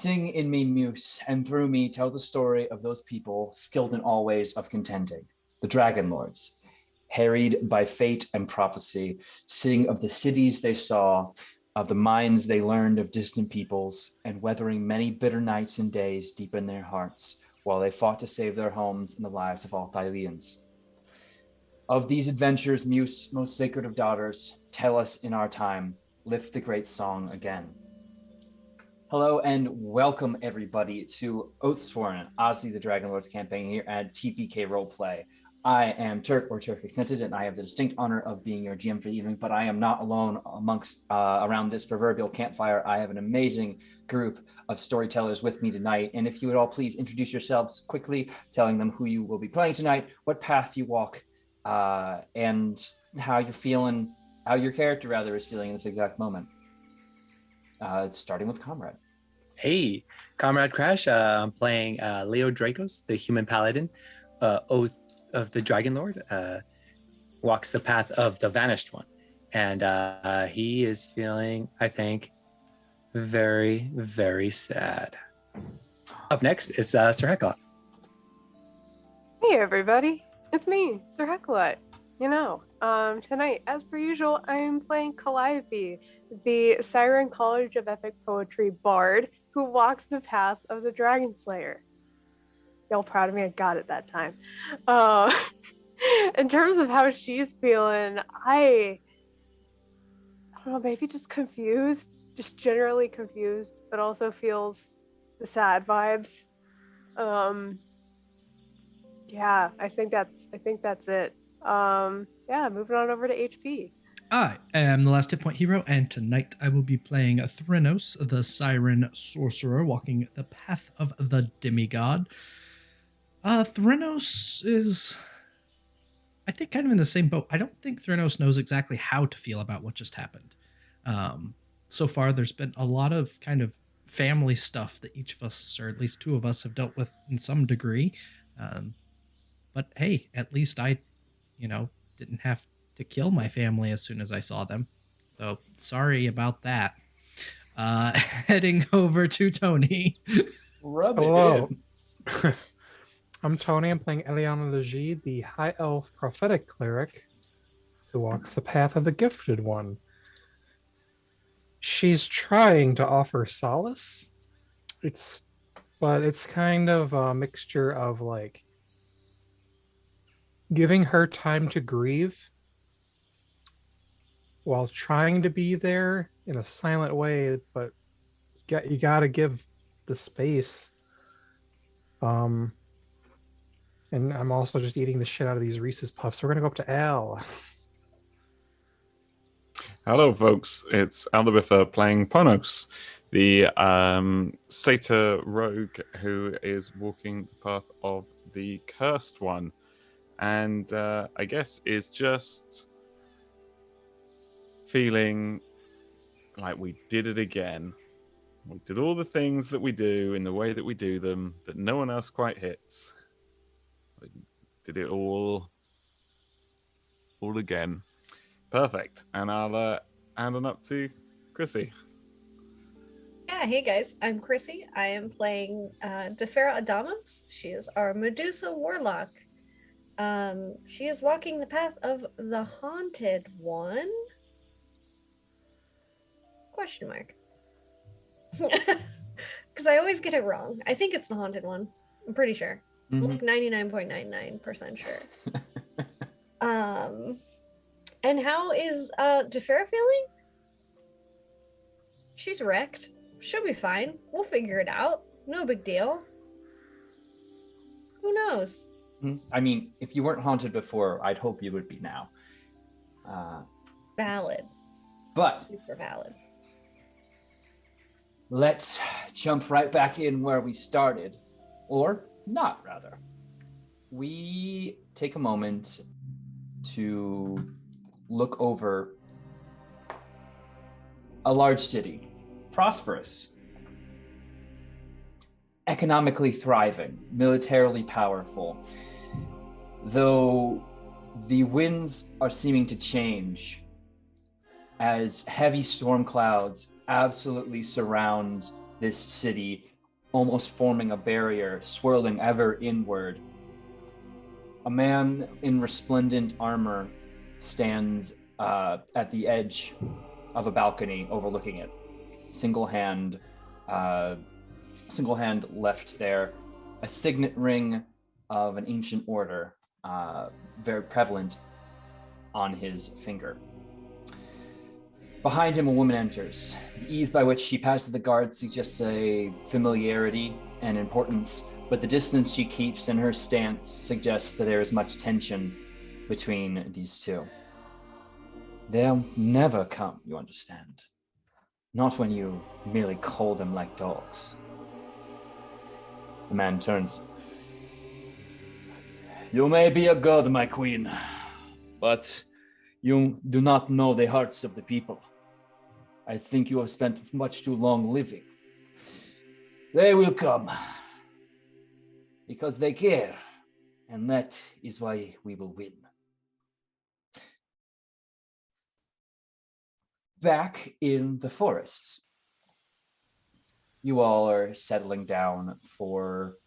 Sing in me, Muse, and through me tell the story of those people skilled in all ways of contending, the Dragonlords, harried by fate and prophecy, sing of the cities they saw, of the minds they learned of distant peoples, and weathering many bitter nights and days deep in their hearts, while they fought to save their homes and the lives of all Thyleans. Of these adventures, Muse, most sacred of daughters, tell us in our time, lift the great song again. Hello and welcome everybody to Oathsworn, Odyssey the Dragonlords campaign here at TPK Roleplay. I am Turk or Turk Accented, and I have the distinct honor of being your GM for the evening, but I am not alone around this proverbial campfire. I have an amazing group of storytellers with me tonight, and if you would all please introduce yourselves quickly, telling them who you will be playing tonight, what path you walk, and how you're feeling, how your character rather is feeling in this exact moment. Starting with Comrade. Hey, Comrade Crash. I'm playing Leo Dracos, the human paladin, Oath of the Dragonlord, walks the path of the Vanished One. And he is feeling, I think, very, very sad. Up next is Sir Hecla. Hey everybody, it's me, Sir Hecla. Tonight, as per usual, I'm playing Calliope, the Siren College of Epic Poetry bard who walks the path of the Dragon Slayer. Y'all proud of me? I got it that time. In terms of how she's feeling, I don't know, maybe just confused, just generally confused, but also feels the sad vibes. Yeah, I think that's it. Moving on over to HP. I am the last hit point hero, and tonight I will be playing Thrynos, the Siren Sorcerer, walking the path of the demigod. Thrynos is, I think, kind of in the same boat. I don't think Thrynos knows exactly how to feel about what just happened. So far, there's been a lot of kind of family stuff that each of us, or at least two of us, have dealt with in some degree. But hey, at least I, didn't have to kill my family as soon as I saw them. So sorry about that. Heading over to Tony. Hello. I'm Tony. I'm playing Eliana Legie, the High Elf Prophetic Cleric, who walks the path of the Gifted One. She's trying to offer solace. It's kind of a mixture of like giving her time to grieve while trying to be there in a silent way, but you gotta give the space. And I'm also just eating the shit out of these Reese's Puffs. So we're gonna go up to Al. Hello, folks. It's Aldabitha playing Ponos, the satyr rogue who is walking the path of the Cursed One, and I guess is just feeling like we did it again. We did all the things that we do in the way that we do them that no one else quite hits. We did it all again. Perfect. And I'll hand on up to Klisi. Yeah, hey guys, I'm Klisi. I am playing Defera Adamos. She is our Medusa Warlock. She is walking the path of the Haunted One? Question mark. Because I always get it wrong. I think it's the Haunted One. I'm pretty sure. I'm like 99.99% sure. And how is Defera feeling? She's wrecked. She'll be fine. We'll figure it out. No big deal. Who knows? I mean, if you weren't haunted before, I'd hope you would be now. Valid. But super valid. Let's jump right back in where we started. Or not, rather. We take a moment to look over a large city, prosperous, economically thriving, militarily powerful. Though the winds are seeming to change as heavy storm clouds absolutely surround this city almost forming a barrier, swirling ever inward. A man in resplendent armor stands at the edge of a balcony overlooking it. Single hand left there, a signet ring of an ancient order, very prevalent on his finger. Behind him, a woman enters. The ease by which she passes the guard suggests a familiarity and importance, but the distance she keeps and her stance suggests that there is much tension between these two. They'll never come, you understand. Not when you merely call them like dogs. The man turns. You may be a god, my queen, but you do not know the hearts of the people. I think you have spent much too long living. They will come because they care, and that is why we will win. Back in the forests, you all are settling down for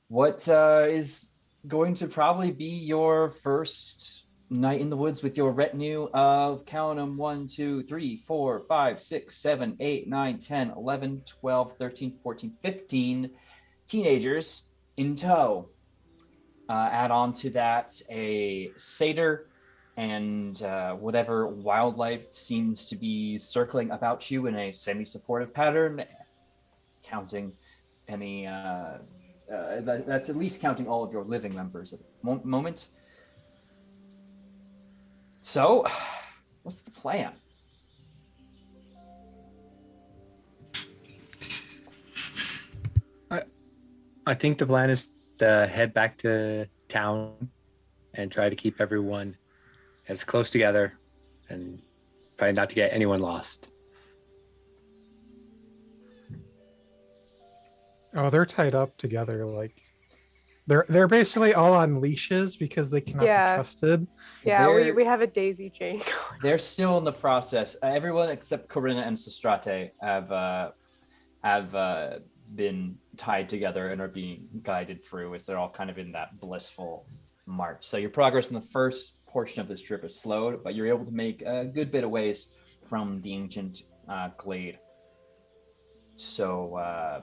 what is going to probably be your first night in the woods with your retinue of, count them, 1, 2, 3, 4, 5, 6, 7, 8, 9, 10, 11, 12, 13, 14, 15 teenagers in tow. Add on to that a satyr and whatever wildlife seems to be circling about you in a semi-supportive pattern, counting any, that's at least counting all of your living members at the moment. So, what's the plan? I think the plan is to head back to town and try to keep everyone as close together and try not to get anyone lost. Oh, they're tied up together. Like they're basically all on leashes because they cannot be trusted. Yeah, we have a daisy chain. They're still in the process. Everyone except Corinna and Sistrate have been tied together and are being guided through as they're all kind of in that blissful march. So your progress in the first portion of this trip is slowed, but you're able to make a good bit of ways from the ancient glade. So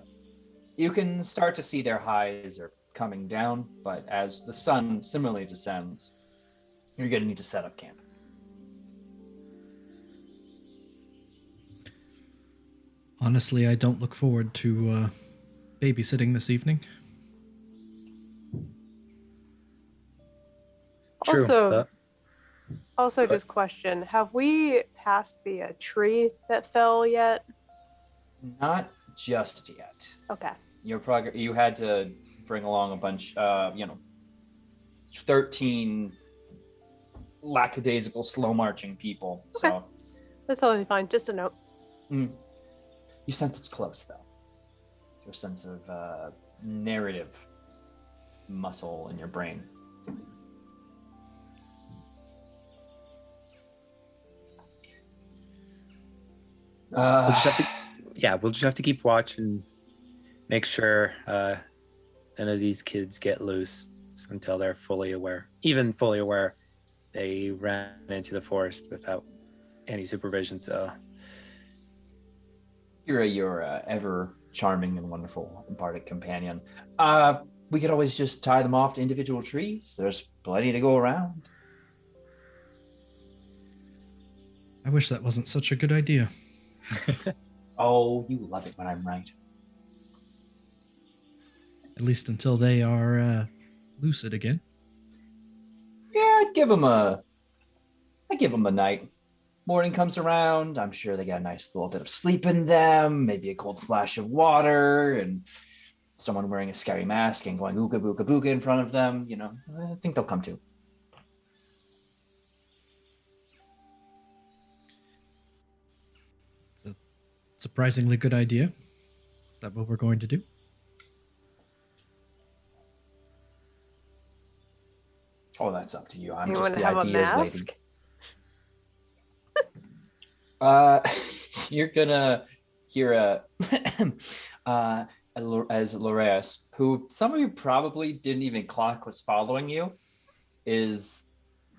you can start to see their highs are coming down, but as the sun similarly descends, you're going to need to set up camp. Honestly, I don't look forward to babysitting this evening. True. Also, just question: have we passed the tree that fell yet? Not just yet. Okay. Your progress. You had to bring along a bunch, 13 lackadaisical, slow marching people. Okay. So That's totally fine. Just a note. you sense it's close, though. Your sense of narrative muscle in your brain. We'll just have to keep watch and make sure none of these kids get loose until they're fully aware. Even fully aware, they ran into the forest without any supervision. So You're ever charming and wonderful bardic companion. We could always just tie them off to individual trees. There's plenty to go around. I wish that wasn't such a good idea. Oh, you love it when I'm right. At least until they are lucid again. Yeah, I'd give them a night. Morning comes around, I'm sure they got a nice little bit of sleep in them, maybe a cold splash of water, and someone wearing a scary mask and going ooga booga booga in front of them. I think they'll come to. It's a surprisingly good idea. Is that what we're going to do? Oh, that's up to you. I'm Anyone just the have a ideas mask? lady. You're gonna Kira as Loreas, who some of you probably didn't even clock was following you, is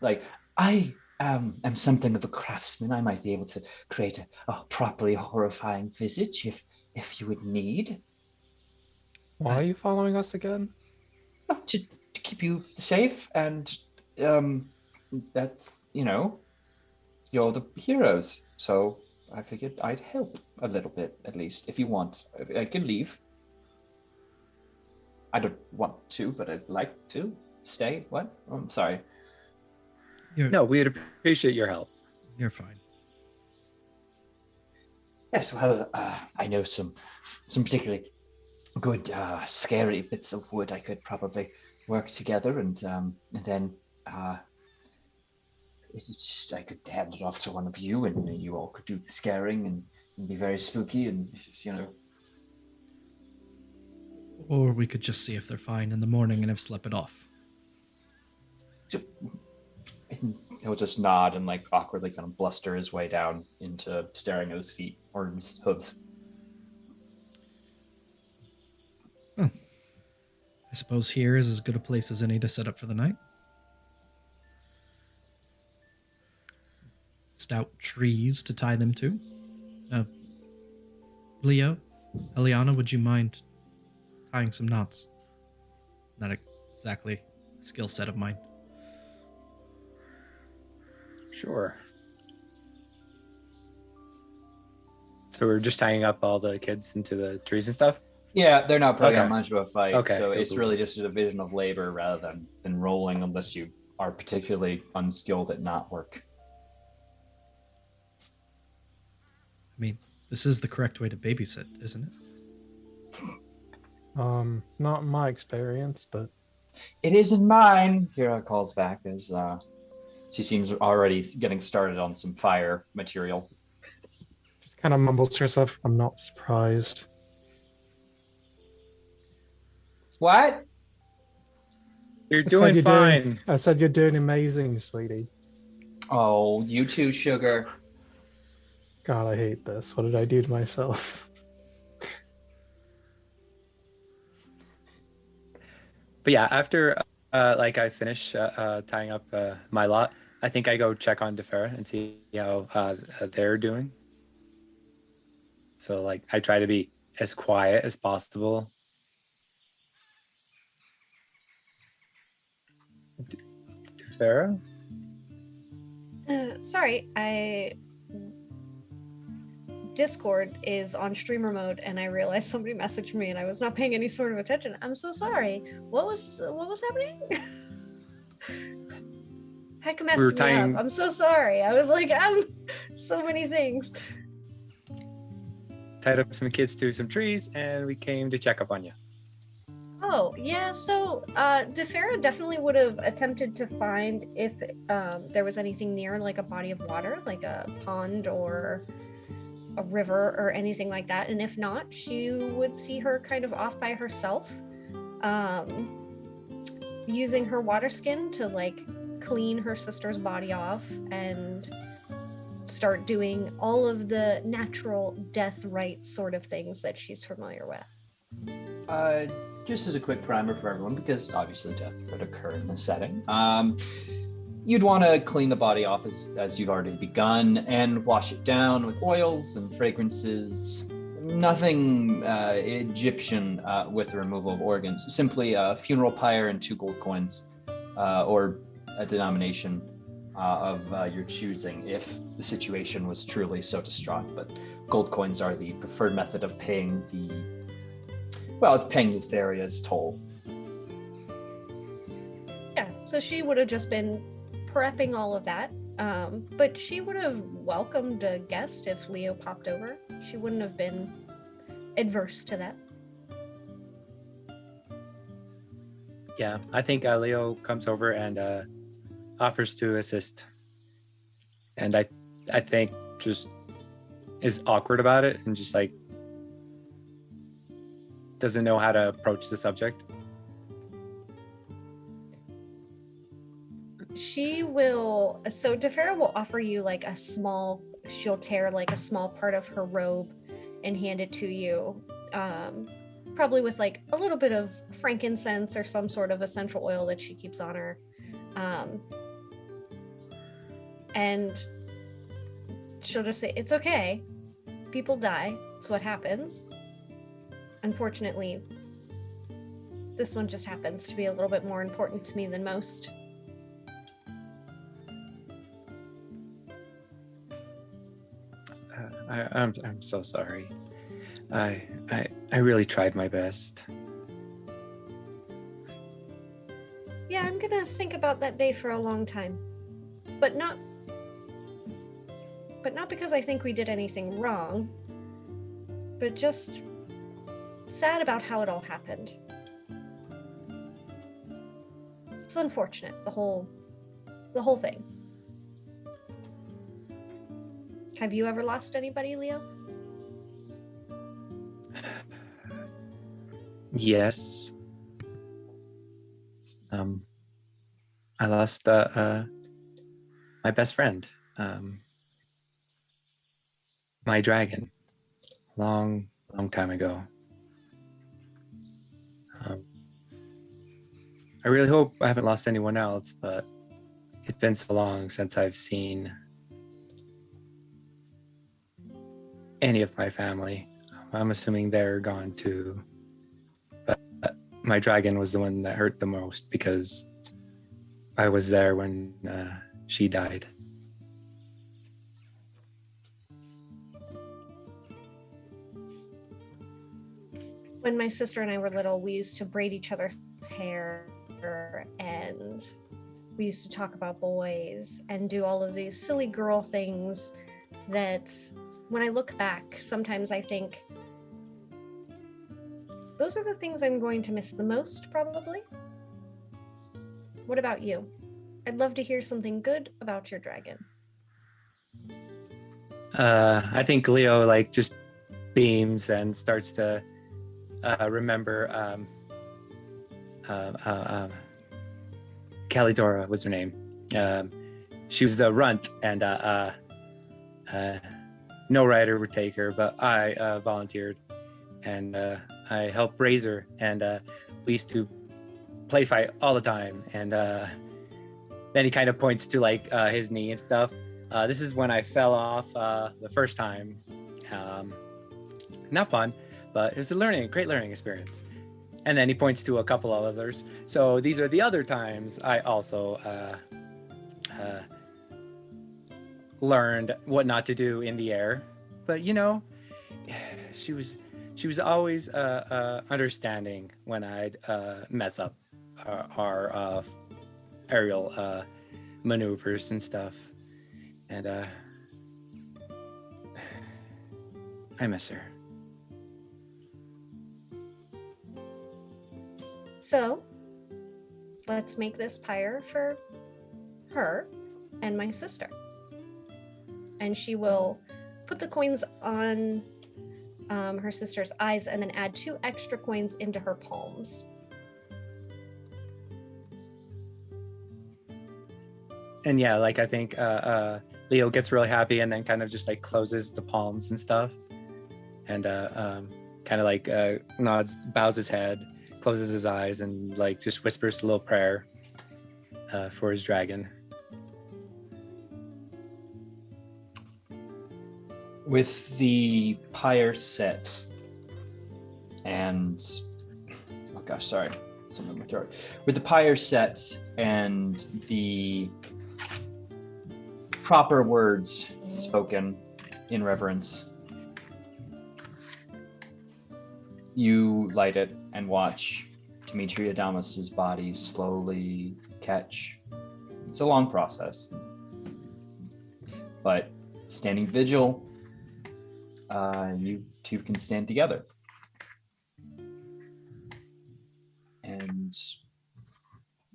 like, I am something of a craftsman. I might be able to create a properly horrifying visage if you would need. Why are you following us again? To keep you safe, and that's, you're the heroes, so I figured I'd help a little bit, at least. If you want, I can leave. I don't want to, but I'd like to stay. What? Oh, I'm sorry. No, we'd appreciate your help. You're fine. Yes, well, I know some particularly good, scary bits of wood I could probably work together, and then it's just, I could hand it off to one of you, and you all could do the scaring and be very spooky, and Or we could just see if they're fine in the morning and have slept it off. He'll just nod and like awkwardly kind of bluster his way down into staring at his feet or his hooves. Well, I suppose here is as good a place as any to set up for the night. Stout trees to tie them to. Leo, Eliana, would you mind tying some knots? Not exactly a skill set of mine. Sure. So we're just tying up all the kids into the trees and stuff? Yeah, they're not putting Okay. up much of a fight, Okay, so cool, it's cool. really just a division of labor rather than rolling, unless you are particularly unskilled at knot work. I mean, this is the correct way to babysit, isn't it? Not in my experience, but It is in mine, Kira calls back as she seems already getting started on some fire material. just kind of mumbles to herself, I'm not surprised. What? You're I said doing you're fine. I said you're doing amazing, sweetie. Oh, you too, sugar. God, I hate this. What did I do to myself? But yeah, after I finish tying up my lot, I think I go check on Defera and see how they're doing. So like I try to be as quiet as possible. Defera? Sorry, Discord is on streamer mode, and I realized somebody messaged me, and I was not paying any sort of attention. I'm so sorry. What was happening? Heck, messed We were me tying- up. I'm so sorry. I was like, I'm so many things. Tied up some kids to some trees, and we came to check up on you. Oh yeah, so Defera definitely would have attempted to find if there was anything near, like a body of water, like a pond or a river or anything like that, and if not, she would see her kind of off by herself, using her water skin to like clean her sister's body off and start doing all of the natural death rites sort of things that she's familiar with. Just as a quick primer for everyone, because obviously death could occur in this setting. You'd want to clean the body off as you've already begun and wash it down with oils and fragrances. Nothing Egyptian with the removal of organs. Simply a funeral pyre and 2 gold coins, or a denomination of your choosing if the situation was truly so distraught. But gold coins are the preferred method of paying it's paying Lutheria's toll. Yeah, so she would have just been prepping all of that, but she would have welcomed a guest if Leo popped over. She wouldn't have been adverse to that. Yeah, I think Leo comes over and offers to assist, and I think just is awkward about it and just like doesn't know how to approach the subject. So Defera will offer you like she'll tear like a small part of her robe and hand it to you, probably with like a little bit of frankincense or some sort of essential oil that she keeps on her. And she'll just say, it's okay. People die. It's what happens. Unfortunately, this one just happens to be a little bit more important to me than most. I'm so sorry. I really tried my best. Yeah, I'm gonna think about that day for a long time, but not because I think we did anything wrong, but just sad about how it all happened. It's unfortunate, the whole thing. Have you ever lost anybody, Leo? Yes. I lost my best friend, my dragon, long time ago. I really hope I haven't lost anyone else, but it's been so long since I've seen any of my family. I'm assuming they're gone too. But my dragon was the one that hurt the most because I was there when she died. When my sister and I were little, we used to braid each other's hair, and we used to talk about boys and do all of these silly girl things that when I look back, sometimes I think those are the things I'm going to miss the most, probably. What about you? I'd love to hear something good about your dragon. I think Leo just beams and starts to remember Calidora was her name. She was the runt, and no rider would take her, but I volunteered, and I helped raise her, and we used to play fight all the time. And then he kind of points to his knee and stuff. This is when I fell off the first time. Not fun, but it was a great learning experience. And then he points to a couple of others. So these are the other times I also learned what not to do in the air. But she was always understanding when I'd mess up our aerial maneuvers and stuff. And I miss her. So, let's make this pyre for her and my sister. And she will put the coins on her sister's eyes and then add 2 extra coins into her palms. And yeah, I think Leo gets really happy and then kind of just closes the palms and stuff. And kind of nods, bows his head, closes his eyes, and just whispers a little prayer for his dragon. With the pyre set and something in my throat. With the pyre set and the proper words spoken in reverence, you light it and watch Dimitri Adamus's body slowly catch. It's a long process, but standing vigil, you two can stand together. And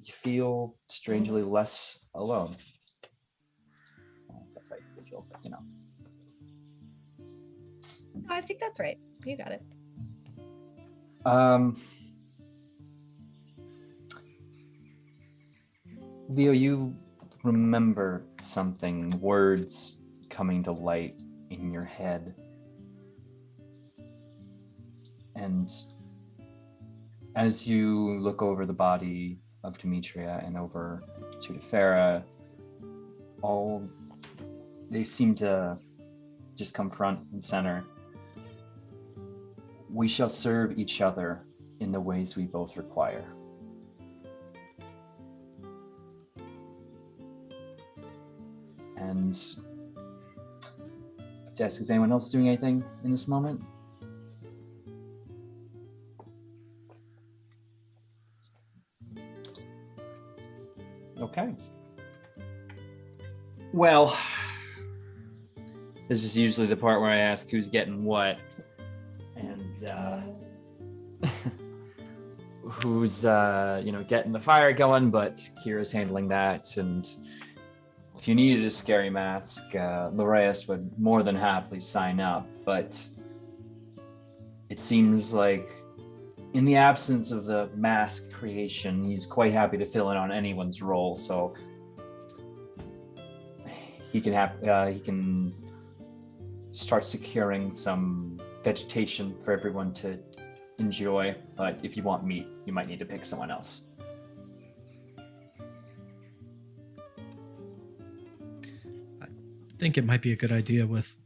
you feel strangely less alone. That's right, you feel, I think that's right. You got it. Leo, you remember something, words coming to light in your head. And as you look over the body of Demetria and over to Defera, they seem to just come front and center. We shall serve each other in the ways we both require. And Jess, is anyone else doing anything in this moment? Okay. Well, this is usually the part where I ask who's getting what, and who's getting the fire going. But Kira's handling that, and if you needed a scary mask, Loreas would more than happily sign up. But it seems like, in the absence of the mask creation, he's quite happy to fill in on anyone's role. So he can start securing some vegetation for everyone to enjoy. But if you want meat, you might need to pick someone else. I think it might be a good idea with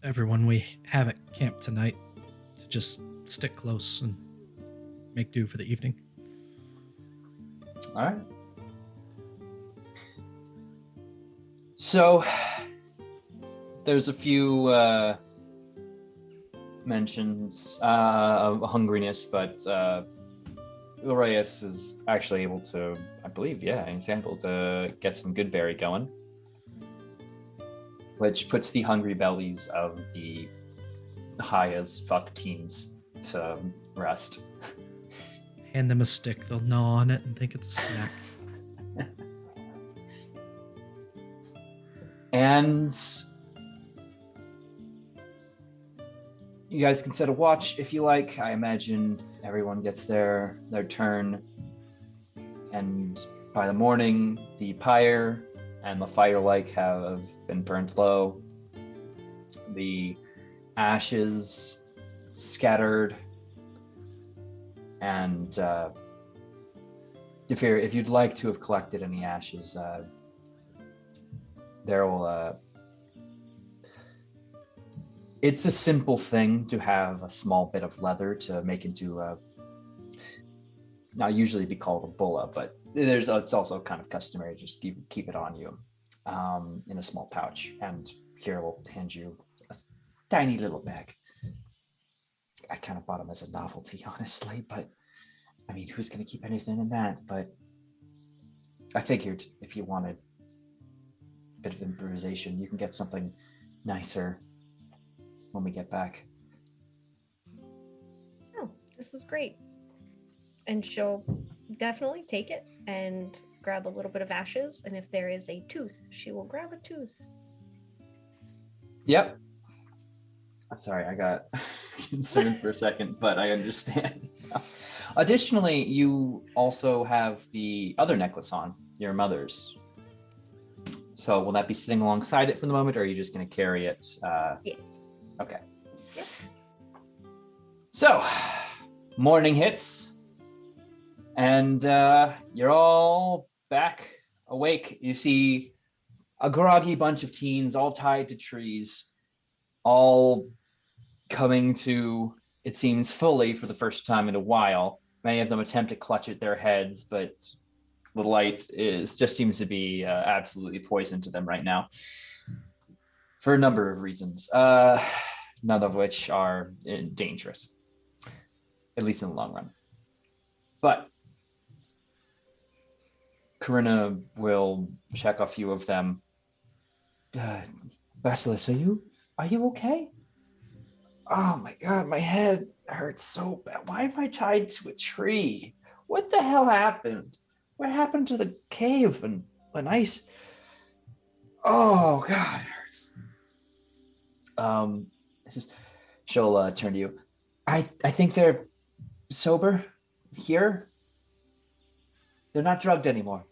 everyone we have at camp tonight to just stick close and make do for the evening. All right. So there's a few mentions of hungriness, but Loreas is actually able to, I believe, he's able to get some good berry going, which puts the hungry bellies of the high as fuck teens to rest. Hand them a stick, they'll gnaw on it and think it's a snack. And you guys can set a watch if you like. I imagine everyone gets their turn. And by the morning, the pyre and the firelight have been burnt low. The ashes scattered. And Defir, if you'd like to have collected any ashes, it's a simple thing to have a small bit of leather to make into now usually be called a bulla, but it's also kind of customary to just keep it on you in a small pouch. And Kira will hand you a tiny little bag. I kind of bought them as a novelty, honestly, but I mean, who's going to keep anything in that? But I figured if you wanted a bit of improvisation, you can get something nicer when we get back. Oh, this is great. And she'll definitely take it and grab a little bit of ashes. And if there is a tooth, she will grab a tooth. Yep. Sorry, I got concerned for a second, but I understand. Additionally, you also have the other necklace on, your mother's. So will that be sitting alongside it for the moment, or are you just going to carry it? Yes. Okay. Yep. So, morning hits, and you're all back awake. You see a groggy bunch of teens all tied to trees, all coming to, it seems, fully for the first time in a while. Many of them attempt to clutch at their heads, but the light just seems to be absolutely poison to them right now for a number of reasons, none of which are dangerous, at least in the long run. But Corinna will check a few of them. Basilisk, are you okay? Oh my God, my head hurts so bad. Why am I tied to a tree? What the hell happened? What happened to the cave and ice? Oh God, it hurts. She'll turn to you. I think they're sober here. They're not drugged anymore.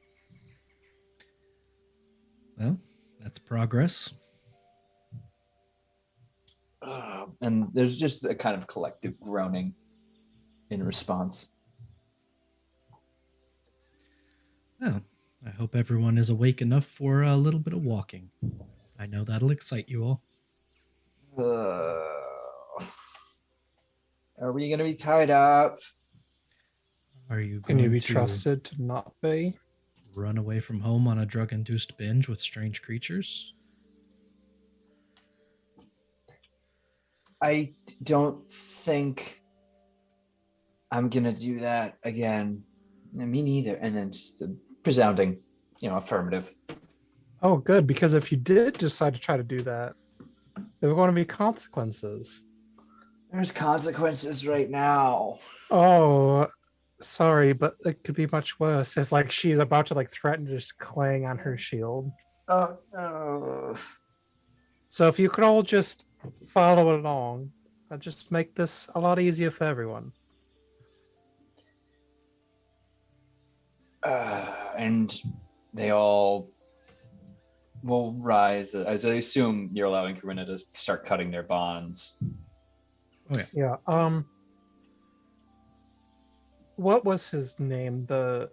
Well, that's progress. And there's just a kind of collective groaning in response. Well, I hope everyone is awake enough for a little bit of walking. I know that'll excite you all. Are we going to be tied up? Are you Can going you be to trusted to not be? run away from home on a drug-induced binge with strange creatures? I don't think I'm going to do that again. Me neither. And then just the resounding, affirmative. Oh, good, because if you did decide to try to do that, there were going to be consequences. There's consequences right now. Oh, sorry, but it could be much worse. It's like she's about to threaten to just clang on her shield. Oh, no. So if you could all just follow along, I'd just make this a lot easier for everyone. And they all will rise. As I assume you're allowing Corinna to start cutting their bonds. Oh, yeah. Yeah. What was his name? God,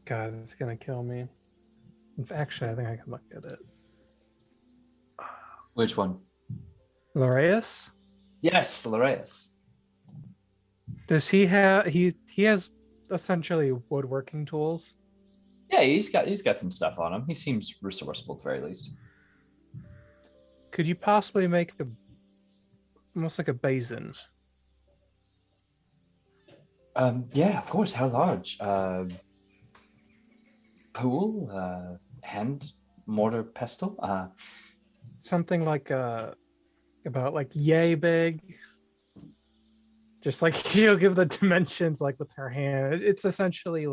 it's gonna kill me. Actually, I think I can look at it. Which one? Larius? Yes, Larius. Does he have he has essentially woodworking tools? Yeah, he's got some stuff on him. He seems resourceful at the very least. Could you possibly make almost like a basin? Yeah, of course. How large? Pool? Hand mortar pestle? Something like about yay big. Just like she'll give the dimensions with her hand. It's essentially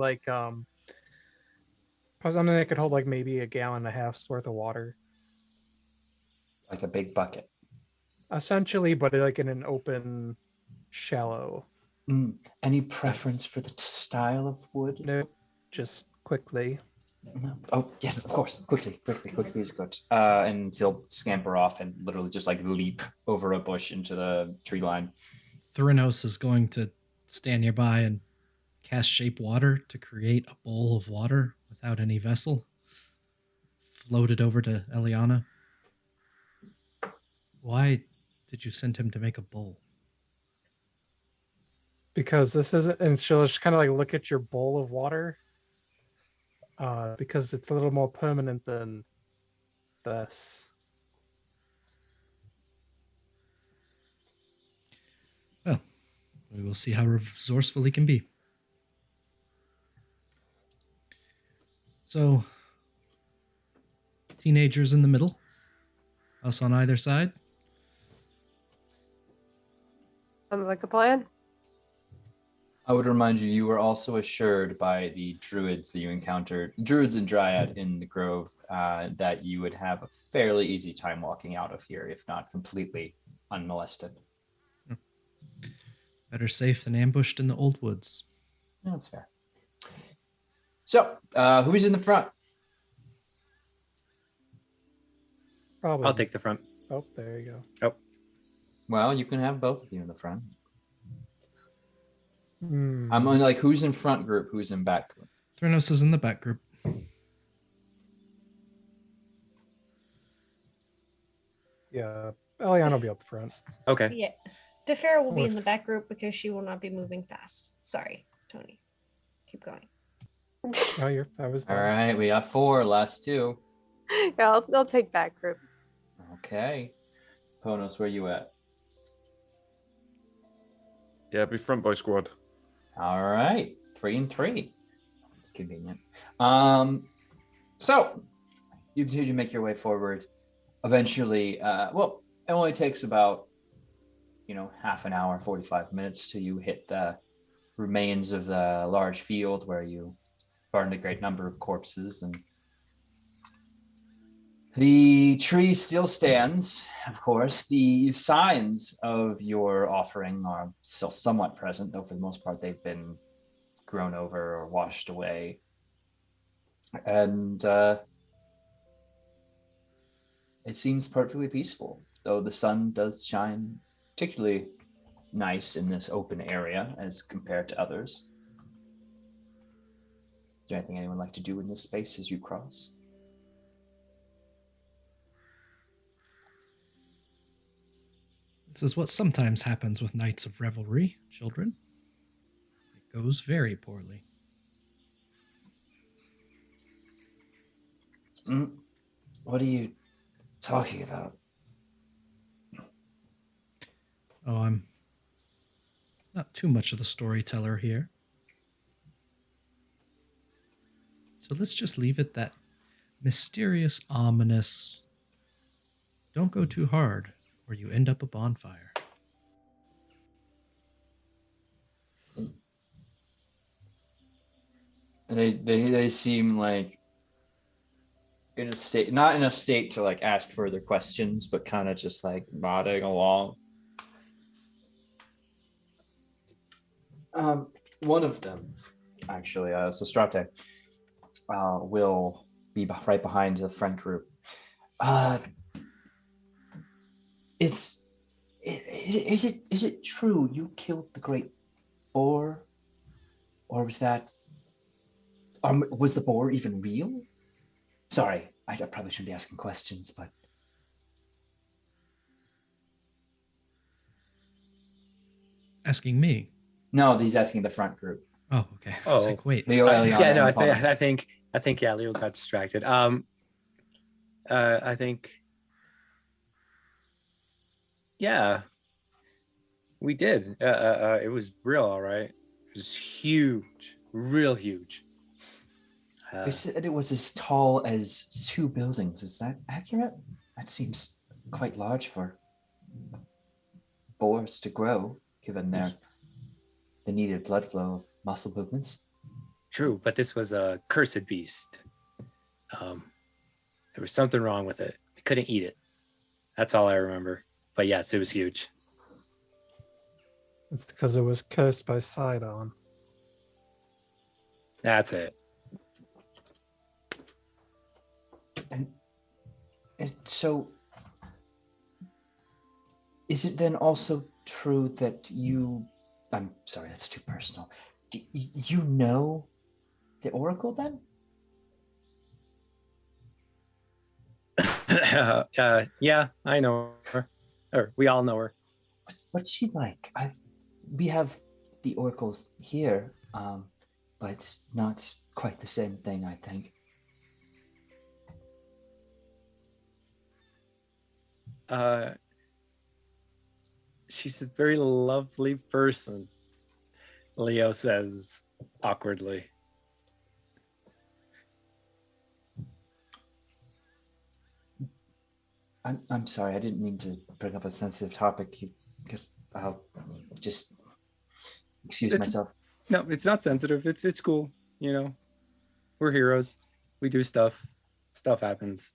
something that could hold maybe a gallon and a half's worth of water. Like a big bucket. Essentially, but in an open, shallow. Any preference for the style of wood? No, just quickly. No. Oh, yes, of course. Quickly is good. And he'll scamper off and literally just leap over a bush into the tree line. Theranos is going to stand nearby and cast shape water to create a bowl of water without any vessel. Float it over to Eliana. Why did you send him to make a bowl? Because this isn't, and she'll just kind of look at your bowl of water. Because it's a little more permanent than this. Well, we will see how resourceful he can be. So, teenagers in the middle, us on either side. Sounds like a plan. I would remind you, you were also assured by the druids that you encountered, druids and dryad in the grove, that you would have a fairly easy time walking out of here, if not completely unmolested. Better safe than ambushed in the old woods. No, that's fair. So, who's in the front? Probably. I'll take the front. Oh, there you go. Oh, Well, you can have both of you in the front. Hmm. I'm on who's in front group, who's in back group. Theranos is in the back group. Yeah, Eliana will be up front. okay. Yeah. Defera will be in the With- back group because she will not be moving fast. Sorry, Tony. Keep going. Oh, I was All done. right, we got 4, last 2. Yeah, I'll take back group. Okay. Ponos, where you at? Yeah, be front boy squad. All right, 3 and 3. It's convenient. So you continue to make your way forward. Eventually, it only takes about half an hour, 45 minutes till you hit the remains of the large field where you burned a great number of corpses, and the tree still stands. Of course, the signs of your offering are still somewhat present, though for the most part they've been grown over or washed away. And it seems perfectly peaceful. though the sun does shine particularly nice in this open area as compared to others. Is there anything anyone would like to do in this space as you cross? This is what sometimes happens with nights of revelry, children. It goes very poorly. What are you talking about? Oh, I'm not too much of the storyteller here. So let's just leave it that mysterious, ominous. Don't go too hard, or you end up a bonfire. They seem like in a state, not in a state to like ask further questions, but kind of just like nodding along. One of them, actually, so Strate, will be right behind the front group. Is it true you killed the great boar, or was that? Was the boar even real? Sorry, I probably shouldn't be asking questions, but Asking me. no, he's asking the front group. Oh, okay. Oh. Like, wait. Leo, Eliana, Yeah, no, and Thomas. I think yeah, Leo got distracted. I think yeah, we did. It was real, all right. It was huge, real huge. They said it was as tall as 2 buildings. Is that accurate? That seems quite large for boars to grow, given the needed blood flow of muscle movements. True, but this was a cursed beast. There was something wrong with it. I couldn't eat it. That's all I remember. But yes, it was huge. It's because it was cursed by Sidon. That's it. And so, is it then also true that you? I'm sorry, that's too personal. Do you know the Oracle then? Yeah, I know her. Or we all know her. What's she like? We have the oracles here, but not quite the same thing, I think. She's a very lovely person, Leo says awkwardly. I'm sorry, I didn't mean to bring up a sensitive topic. I'll just excuse myself. No, it's not sensitive. It's cool. You know, we're heroes. We do stuff. Stuff happens.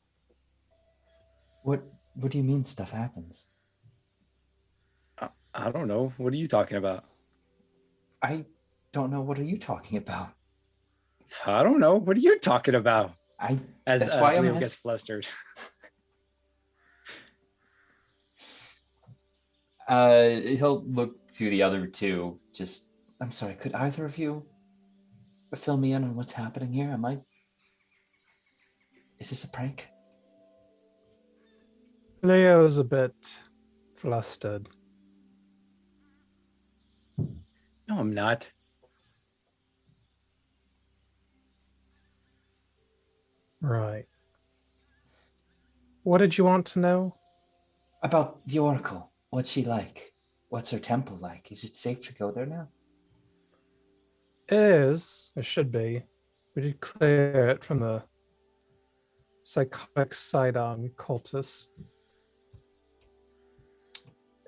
What do you mean stuff happens? I don't know. What are you talking about? I don't know. What are you talking about? I don't know. What are you talking about? As why Leo gets flustered. He'll look to the other two. Just, I'm sorry. Could either of you fill me in on what's happening here? Is this a prank? Leo's a bit flustered. No, I'm not. Right. What did you want to know? About the Oracle. What's she like? What's her temple like? Is it safe to go there now? It should be. We did clear it from the psychotic Sidon cultist.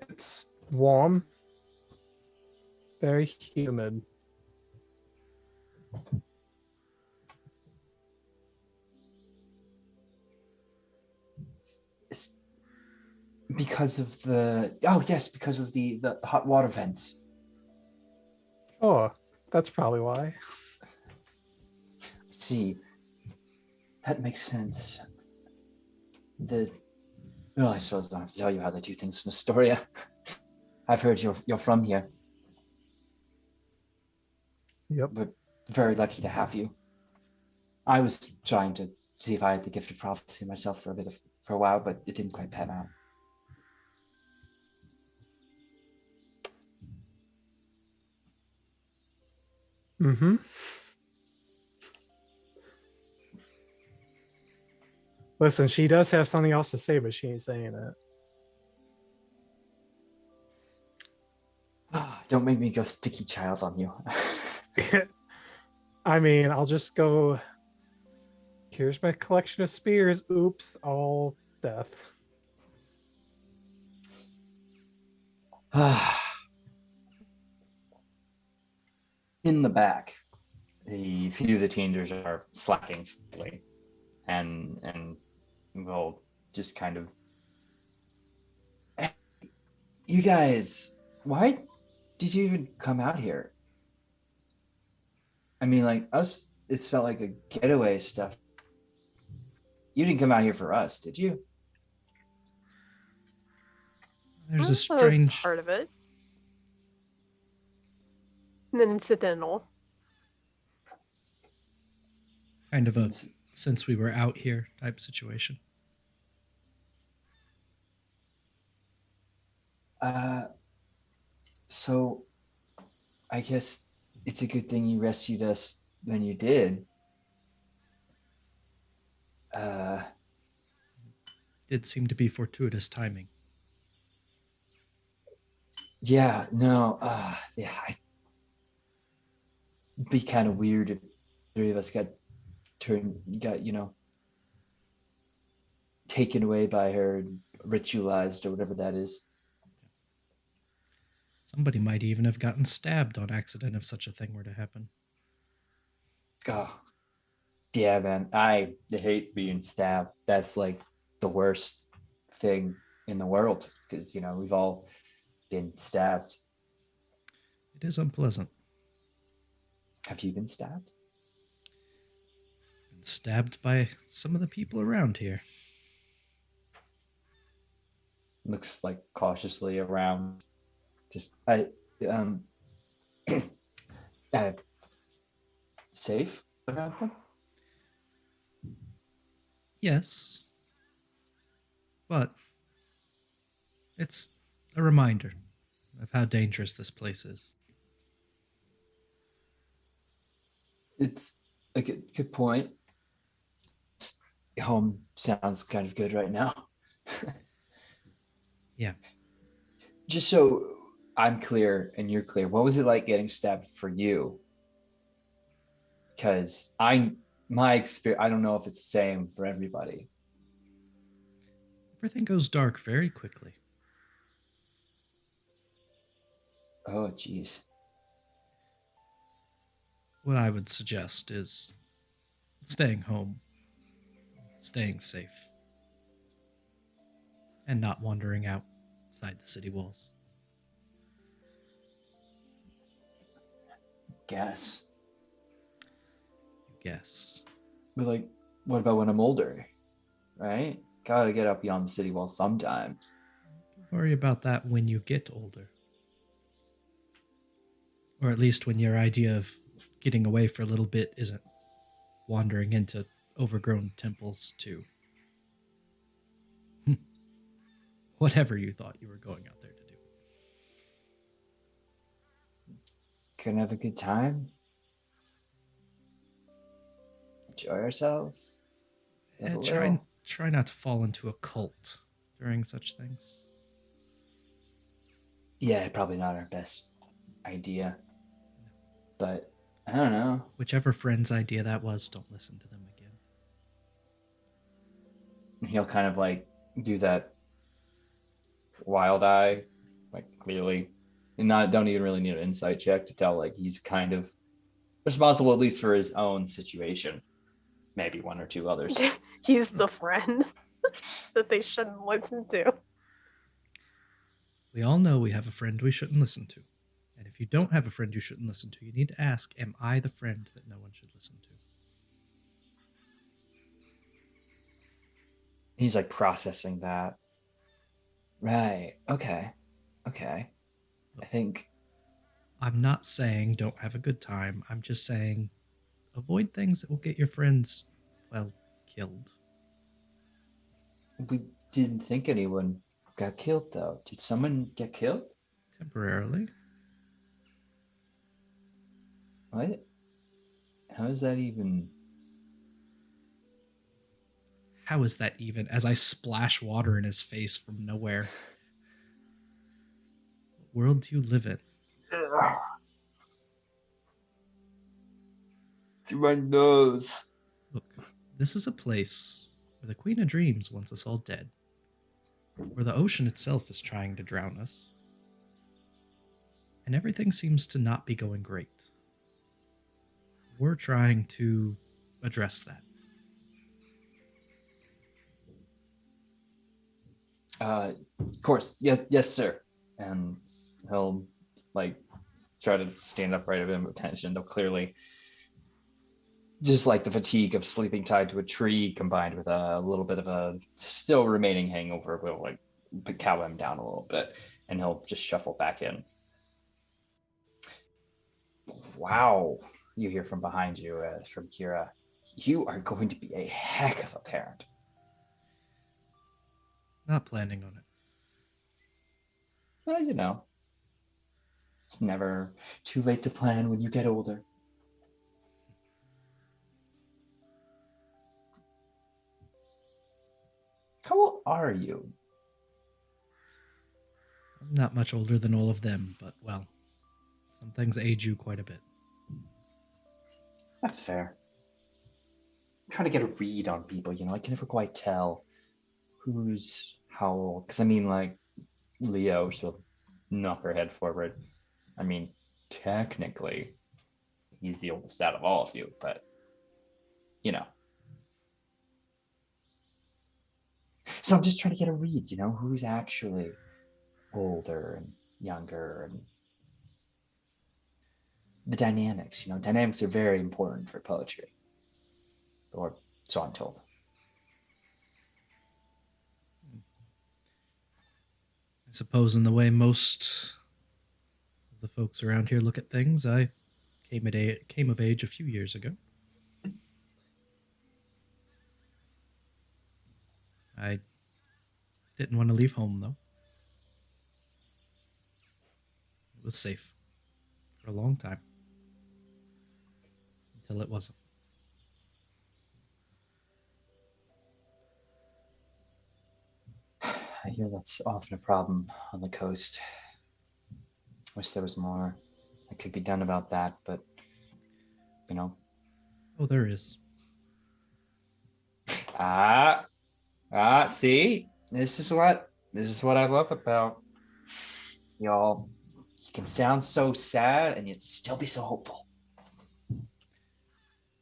It's warm, very humid. Because of the hot water vents. Oh, that's probably why. See, that makes sense. Well, I suppose I don't have to tell you how they do things in Estoria. I've heard you're from here. Yep. We're very lucky to have you. I was trying to see if I had the gift of prophecy myself for a while, but it didn't quite pan out. Mm-hmm. Listen, she does have something else to say, but she ain't saying it. Don't make me go sticky child on you. I mean, I'll just go. Here's my collection of spears. Oops, all death. In the back, the few of the teenagers are slacking slightly, and will just kind of. Hey, you guys, why did you even come out here? I mean, like us, it felt like a getaway stuff. You didn't come out here for us, did you? There's Well, a that was strange part of it. An incidental. kind of a since we were out here type situation. So I guess it's a good thing you rescued us when you did. Did seem to be fortuitous timing. Yeah, no, yeah, it'd be kind of weird if three of us got taken away by her and ritualized or whatever that is. Somebody might even have gotten stabbed on accident if such a thing were to happen. Oh, yeah, man, I hate being stabbed. That's like the worst thing in the world because, we've all been stabbed. It is unpleasant. Have you been stabbed? Been stabbed by some of the people around here. Looks like cautiously around. Just safe around them? Yes. But it's a reminder of how dangerous this place is. It's a good point. Home sounds kind of good right now. Yeah. Just so I'm clear and you're clear, what was it like getting stabbed for you? Because my experience, I don't know if it's the same for everybody. Everything goes dark very quickly. Oh, geez. What I would suggest is staying home, staying safe, and not wandering outside the city walls. Guess. Yes. But like, what about when I'm older? Right? Gotta get up beyond the city walls sometimes. Don't worry about that when you get older. Or at least when your idea of getting away for a little bit isn't wandering into overgrown temples to whatever you thought you were going out there to do. Gonna have a good time. Enjoy ourselves. Live a little. Try not to fall into a cult during such things. Yeah, probably not our best idea. But I don't know. Whichever friend's idea that was, don't listen to them again. He'll kind of like do that wild eye, like clearly, and don't even really need an insight check to tell like he's kind of responsible at least for his own situation. Maybe one or two others. He's the friend that they shouldn't listen to. We all know we have a friend we shouldn't listen to. And if you don't have a friend you shouldn't listen to, you need to ask, am I the friend that no one should listen to? He's like processing that. Right. Okay. Okay. I think I'm not saying don't have a good time. I'm just saying avoid things that will get your friends, well, killed. we didn't think anyone got killed, though. Did someone get killed? Temporarily. What? How is that even? How is that even? As I splash water in his face from nowhere. What world do you live in? Through my nose. Look, this is a place where the Queen of Dreams wants us all dead, where the ocean itself is trying to drown us, and everything seems to not be going great. We're trying to address that. Of course. Yes, sir. And he'll like try to stand upright of him with tension, though clearly just like the fatigue of sleeping tied to a tree combined with a little bit of a still remaining hangover will like cow him down a little bit, and he'll just shuffle back in. Wow, you hear from behind you, from Kira. You are going to be a heck of a parent. Not planning on it. Well, you know, it's never too late to plan when you get older. How old are you? I'm not much older than all of them, but well, some things age you quite a bit. That's fair. I'm trying to get a read on people, you know, I can never quite tell who's how old. Because I mean, like, Leo, she'll knock her head forward. I mean, technically, he's the oldest out of all of you, but, you know. So I'm just trying to get a read, you know, who's actually older and younger, and the dynamics, you know, dynamics are very important for poetry. Or so I'm told. I suppose in the way most of the folks around here look at things, I came of age a few years ago. I didn't want to leave home, though. It was safe for a long time. Until it wasn't. I hear that's often a problem on the coast. Wish there was more that could be done about that, but, you know. Oh, there is. See? This is what I love about y'all. You can sound so sad and yet still be so hopeful.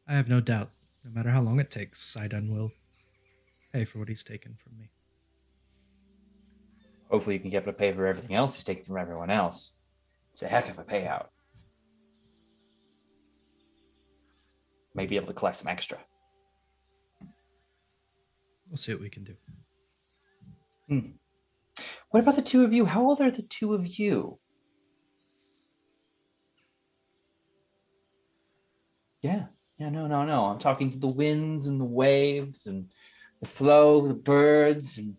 I have no doubt, no matter how long it takes, Sidon will pay for what he's taken from me. Hopefully you can get able to pay for everything else he's taking from everyone else. It's a heck of a payout. Maybe able to collect some extra. We'll see what we can do. What about the two of you? How old are the two of you? Yeah, no. I'm talking to the winds and the waves and the flow, the birds, and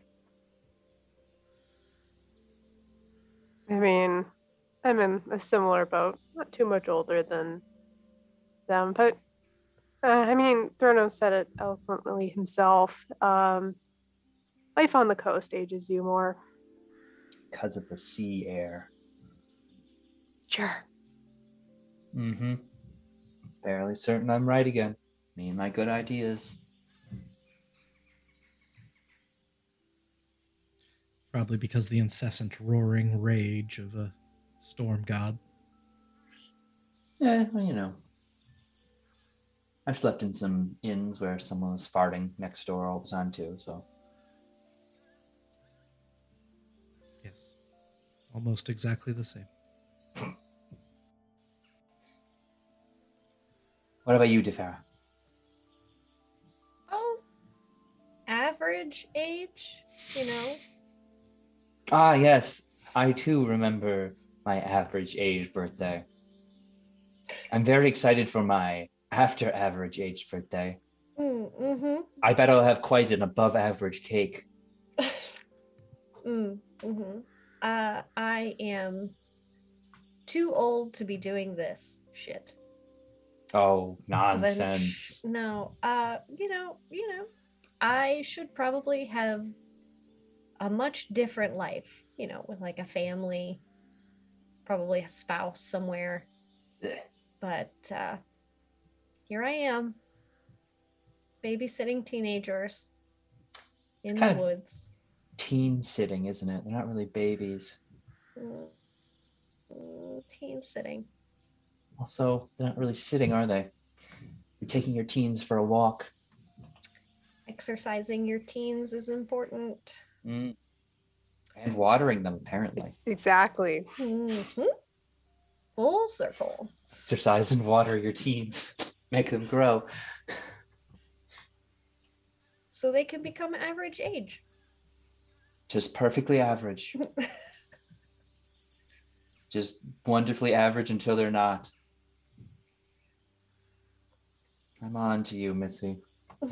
I mean, I'm in a similar boat, not too much older than them, but I mean, Throno said it eloquently himself. Life on the coast ages you more. because of the sea air. Sure. Fairly certain I'm right again. Me and my good ideas. Probably because the incessant roaring rage of a storm god. Yeah, well, you know. I've slept in some inns where someone was farting next door all the time too, so. Yes. Almost exactly the same. What about you, DeFara? Oh, average age, you know. Ah, yes. I too remember my average age birthday. I'm very excited for my after average age birthday. Mm-hmm. I bet I'll have quite an above average cake. Mm-hmm. I am too old to be doing this shit. Oh, 'Cause nonsense. no, I should probably have a much different life, with like a family, probably a spouse somewhere. Ugh. But here I am, babysitting teenagers in the kind of woods. Teen sitting, isn't it? They're not really babies. Teen sitting. Also, they're not really sitting, are they? You're taking your teens for a walk. Exercising your teens is important. And watering them, apparently. Exactly. Mm-hmm. Full circle. Exercise and water your teens. Make them grow. So they can become average age. Just perfectly average. Just wonderfully average until they're not. I'm on to you, Missy.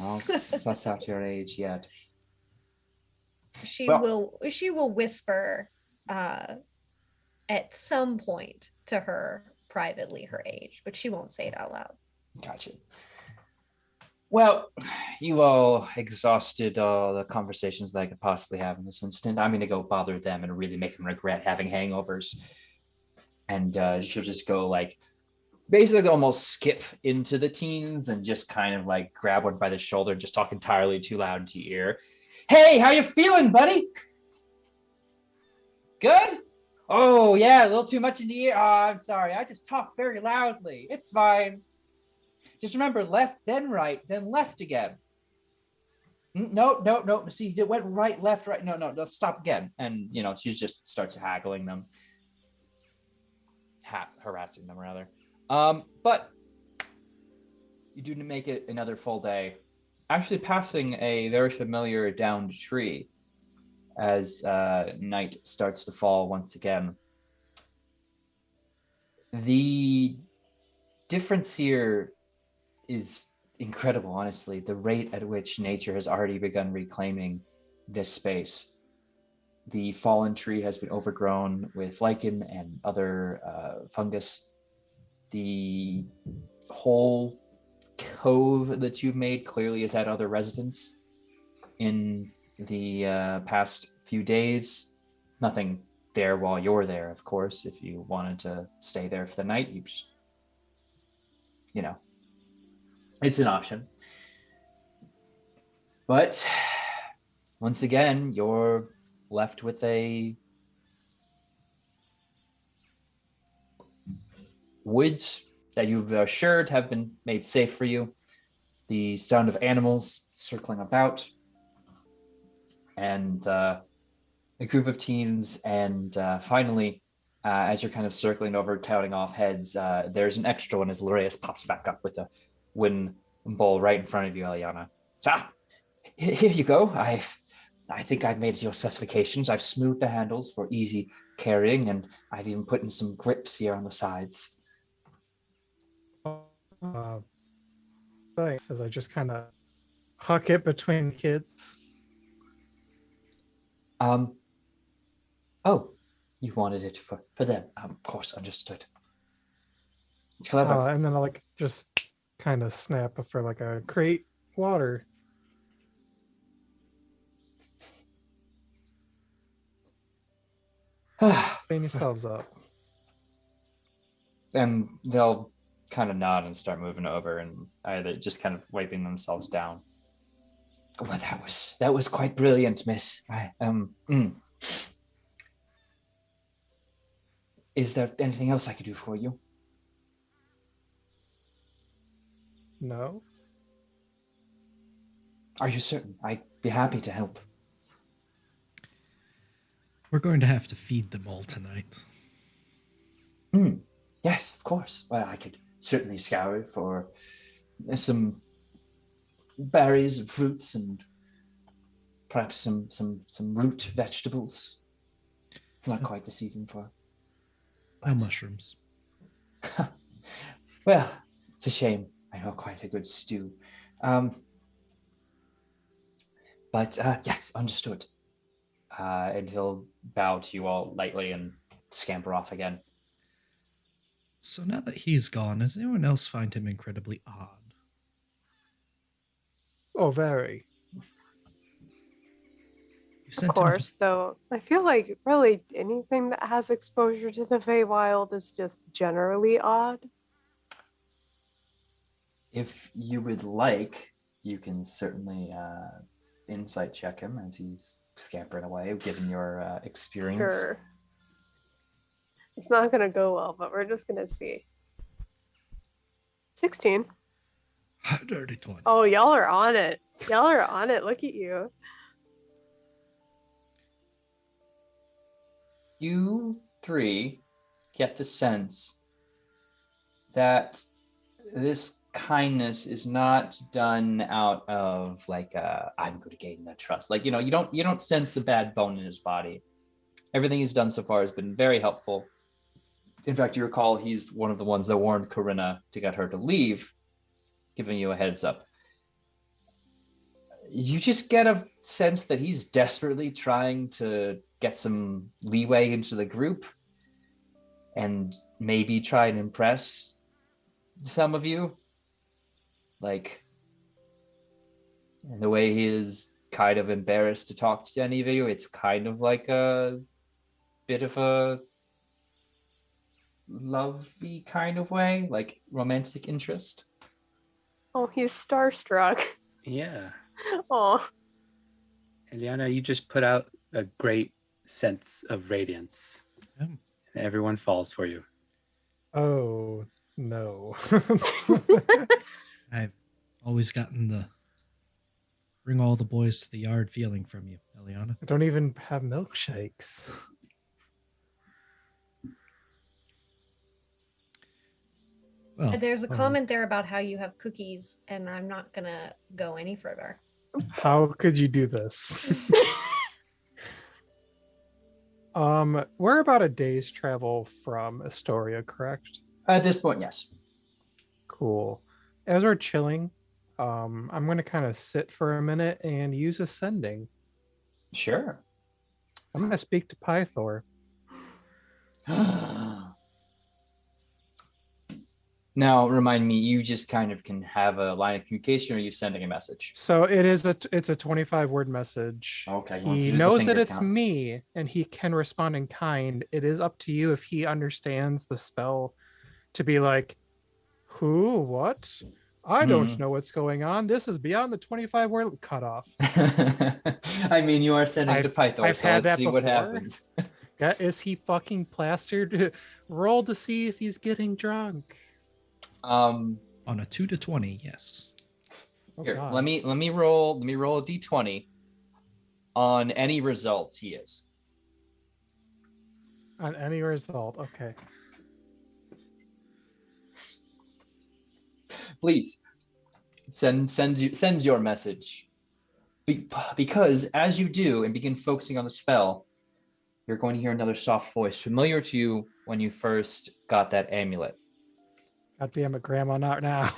I'll suss out your age yet. She will whisper at some point to her privately her age, but she won't say it out loud. Gotcha. Well, you all exhausted all the conversations that I could possibly have in this instant. I'm going to go bother them and really make them regret having hangovers. And she'll just go like, basically almost skip into the teens and just kind of like grab one by the shoulder and just talk entirely too loud into your ear. Hey, how you feeling, buddy? Good? Oh, yeah, a little too much in the ear. Oh, I'm sorry. I just talk very loudly. It's fine. Just remember, left, then right, then left again. No. See, it went right, left, right. No, stop again. And, she just starts haggling them. Harassing them, rather. But you do make it another full day. Actually passing a very familiar downed tree as night starts to fall once again. The difference here is incredible, honestly. The rate at which nature has already begun reclaiming this space. The fallen tree has been overgrown with lichen and other fungus. The whole cove that you've made clearly has had other residents in the past few days. Nothing there while you're there, of course. If you wanted to stay there for the night, you just, it's an option. But once again, you're left with a woods that you've assured have been made safe for you. The sound of animals circling about, and a group of teens, and finally, as you're kind of circling over, counting off heads, there's an extra one as Loreas pops back up with a wooden bowl right in front of you, Eliana. Here you go. I think I've made your specifications. I've smoothed the handles for easy carrying, and I've even put in some grips here on the sides. Thanks, as I just kind of huck it between kids. Oh, you wanted it for them. Of course, understood. It's clever. And then I'll just kind of snap for a crate water. Clean yourselves up. And they'll kind of nod and start moving over and either just kind of wiping themselves down. Well, that was quite brilliant, miss. Is there anything else I could do for you? No. Are you certain? I'd be happy to help. We're going to have to feed them all tonight. Yes, of course. Well, I could certainly scour for some berries and fruits and perhaps some root vegetables. It's not quite the season for. No mushrooms. Well, it's a shame. I know quite a good stew. But yes, understood. And he'll bow to you all lightly and scamper off again. So now that he's gone, does anyone else find him incredibly odd? Oh, very. You sent Of course, though, I feel like really anything that has exposure to the Feywild is just generally odd. If you would like, you can certainly insight check him as he's scampering away, given your experience. Sure. It's not going to go well, but we're just going to see. 16. Dirty 20. Oh, y'all are on it. Y'all are on it. Look at you. You three get the sense that this kindness is not done out of like I'm going to gain that trust. Like, you don't sense a bad bone in his body. Everything he's done so far has been very helpful. In fact, you recall he's one of the ones that warned Corinna to get her to leave, giving you a heads up. You just get a sense that he's desperately trying to get some leeway into the group and maybe try and impress some of you. Like, in the way he is kind of embarrassed to talk to any of you, it's kind of like a bit of a lovey kind of way, like romantic interest. Oh, he's starstruck. Yeah. Oh, Eliana, you just put out a great sense of radiance. Yeah. And everyone falls for you. Oh, no. I've always gotten the bring all the boys to the yard feeling from you, Eliana. I don't even have milkshakes. Well, There's a comment there about how you have cookies, and I'm not going to go any further. How could you do this? We're about a day's travel from Estoria, correct? At this point, yes. Cool. As we're chilling, I'm going to kind of sit for a minute and use ascending. Sure. I'm going to speak to Pythor. Now, remind me, you just kind of can have a line of communication, or are you sending a message? So it's a 25-word message. Okay. He knows that it's me, and he can respond in kind. It is up to you if he understands the spell to be like, who, what? I don't know what's going on. This is beyond the 25-word cutoff. I mean, you are sending to Pythor, so let's see what happens. Yeah, is he fucking plastered? Roll to see if he's getting drunk. On a 2 to 20, yes. Here, let me roll a d20. On any results, he is. On any result, okay. Please send your message. Because as you do and begin focusing on the spell, you're going to hear another soft voice familiar to you when you first got that amulet. God damn it, Grandma, not now.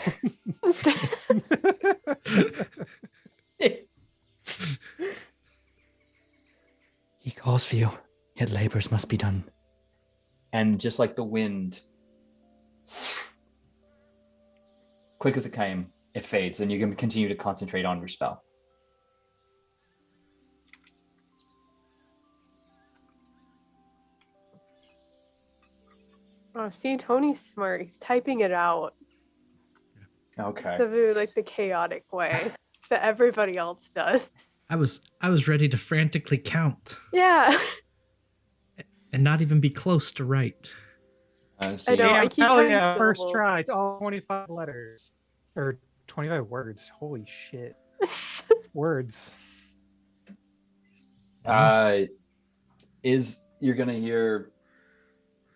He calls for you, yet labors must be done. And just like the wind, quick as it came, it fades, and you can continue to concentrate on your spell. oh, see, Tony's smart. He's typing it out. Okay. Like the chaotic way that everybody else does. I was ready to frantically count Yeah. and not even be close to right. I know. I keep Hell counting yeah, first syllables. try. All 25 letters. Or 25 words. Holy shit. Words. You're gonna hear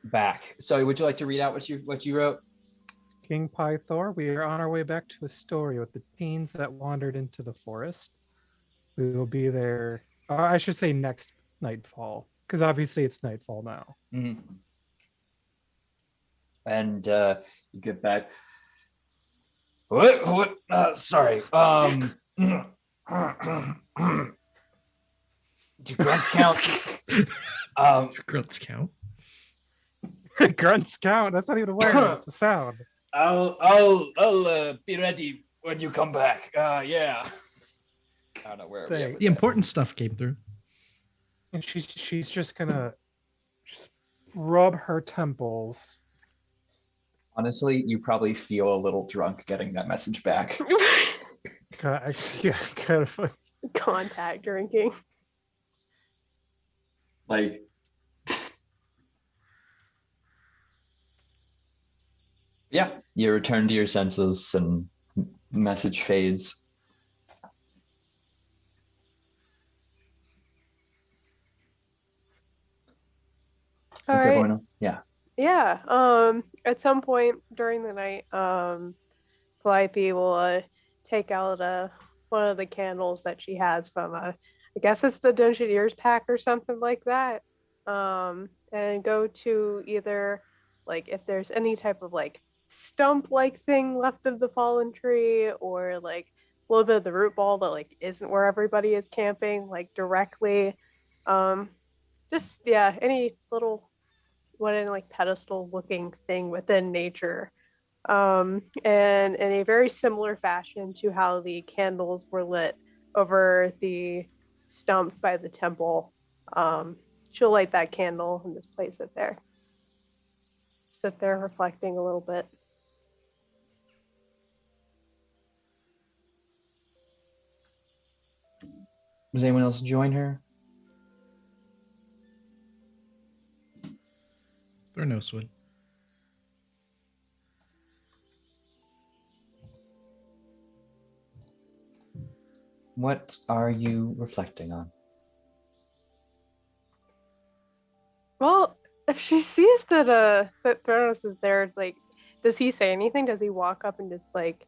back. So would you like to read out what you wrote? King Pythor, we are on our way back to Estoria with the teens that wandered into the forest. We will be there, I should say next nightfall. Because obviously it's nightfall now. Mhm. And you get back. What? Sorry. Do grunts count? Grunts count. Grunts count. That's not even a word. It's a sound. I'll be ready when you come back. Yeah. I don't know where we are. The important stuff came through. And she's just gonna just rub her temples. Honestly, you probably feel a little drunk getting that message back. Yeah, kind of. Contact drinking. Like, yeah, you return to your senses and message fades. All What's right. everyone else? Yeah. Yeah. At some point during the night, Calliope will take out one of the candles that she has from I guess it's the Dungeoneer's pack or something like that. And go to either like if there's any type of like stump like thing left of the fallen tree, or like a little bit of the root ball that like isn't where everybody is camping, like directly. Just yeah, any little wooden like pedestal looking thing within nature. And in a very similar fashion to how the candles were lit over the stump by the temple, she'll light that candle and just place it there. Sit there reflecting a little bit. Does anyone else join her? Theranos would. What are you reflecting on? Well, if she sees that that Theranos is there, it's like, does he say anything? Does he walk up and just like,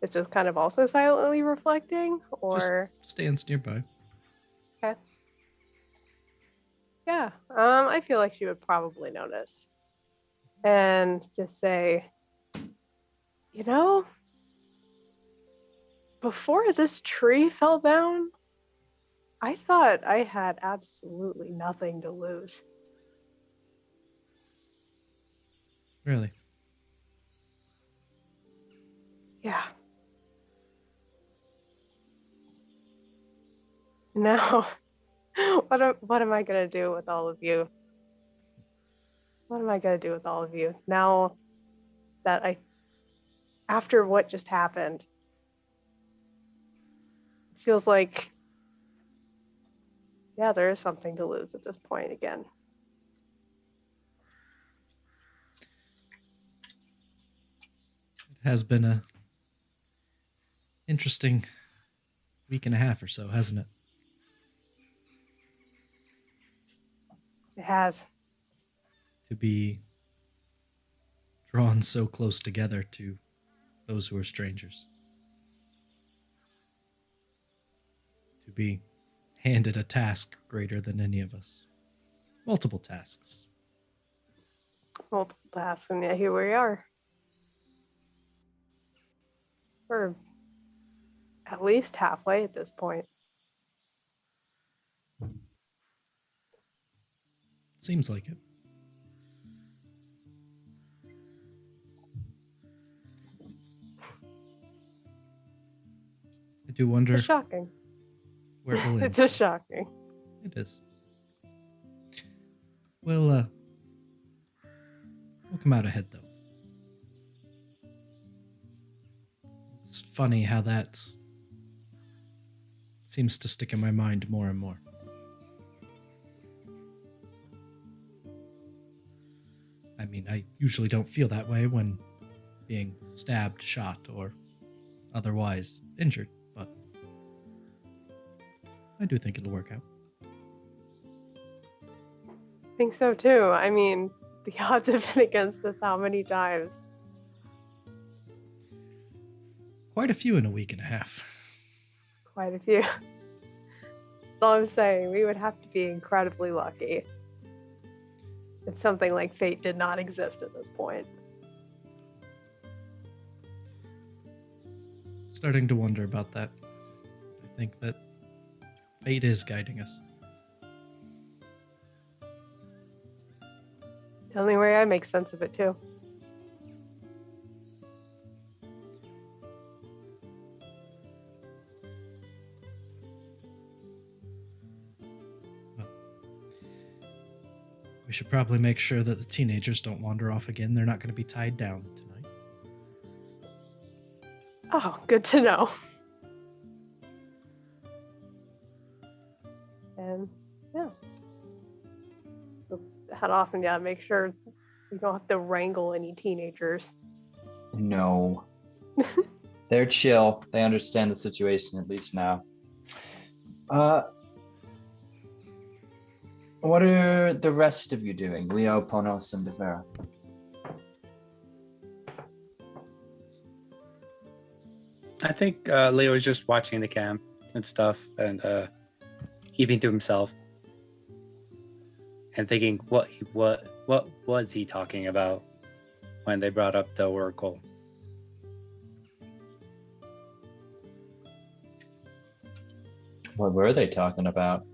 it's just kind of also silently reflecting, or Just stands nearby. okay? Yeah, I feel like she would probably notice, and just say, you know, before this tree fell down, I thought I had absolutely nothing to lose. Really? Yeah. Now, what am I gonna do with all of you? What am I gonna do with all of you now that after what just happened? It feels like, yeah, there is something to lose at this point again. It has been a interesting week and a half or so, hasn't it? It has. To be drawn so close together to those who are strangers. To be handed a task greater than any of us. Multiple tasks. Multiple tasks, and yeah, here we are. We're at least halfway at this point. Seems like it. I do wonder It's shocking. where it will end. It's just shocking. It is. We'll come out ahead, though. It's funny how that seems to stick in my mind more and more. I mean, I usually don't feel that way when being stabbed, shot, or otherwise injured, but I do think it'll work out. I think so too. I mean, the odds have been against us how many times? Quite a few in a week and a half. Quite a few. That's all I'm saying. We would have to be incredibly lucky. if something like fate did not exist at this point. Starting to wonder about that. I think that fate is guiding us. The only way I make sense of it too. We should probably make sure that the teenagers don't wander off again. They're not going to be tied down tonight. Oh, good to know. And yeah. So head off and make sure you don't have to wrangle any teenagers. No. They're chill. They understand the situation, at least now. What are the rest of you doing? Leo, Ponos, and Devera? I think Leo is just watching the camp and stuff and keeping to himself and thinking what was he talking about when they brought up the oracle. What were they talking about?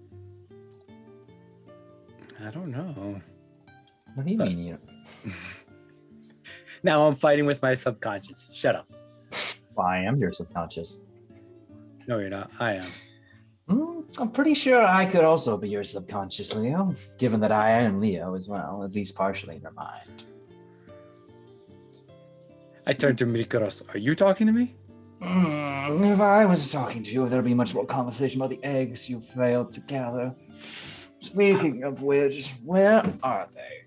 I don't know. What do you mean you? Now I'm fighting with my subconscious. Shut up. Well, I am your subconscious. No, you're not. I am. I'm pretty sure I could also be your subconscious, Leo, given that I am Leo as well, at least partially in your mind. I turned to Mikoros. Are you talking to me? If I was talking to you, there'd be much more conversation about the eggs you failed to gather. Speaking of which, where are they?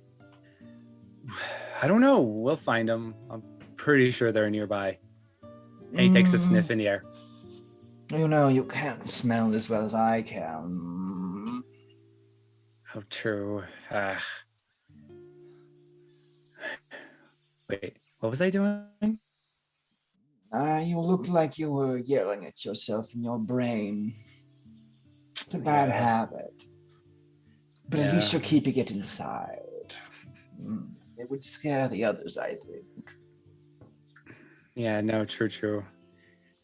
I don't know. We'll find them. I'm pretty sure they're nearby. And he takes a sniff in the air. You know, you can't smell as well as I can. Oh, true. Wait, what was I doing? You looked like you were yelling at yourself in your brain. It's a bad habit. But at least you're keeping it inside. It would scare the others, I think. Yeah, no, true.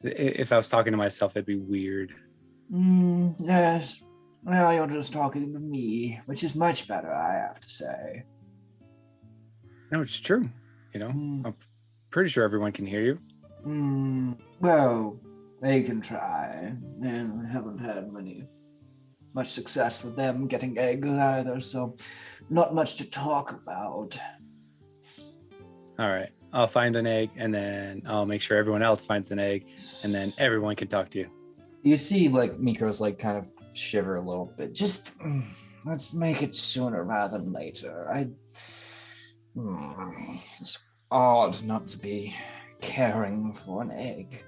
If I was talking to myself, it'd be weird. Yes. Well, you're just talking to me, which is much better, I have to say. No, it's true. You know, I'm pretty sure everyone can hear you. Well, they can try, and I haven't had much success with them getting eggs either, so not much to talk about. All right, I'll find an egg, and then I'll make sure everyone else finds an egg, and then everyone can talk to you. You see, Mikros, kind of shiver a little bit. Just let's make it sooner rather than later. It's odd not to be caring for an egg.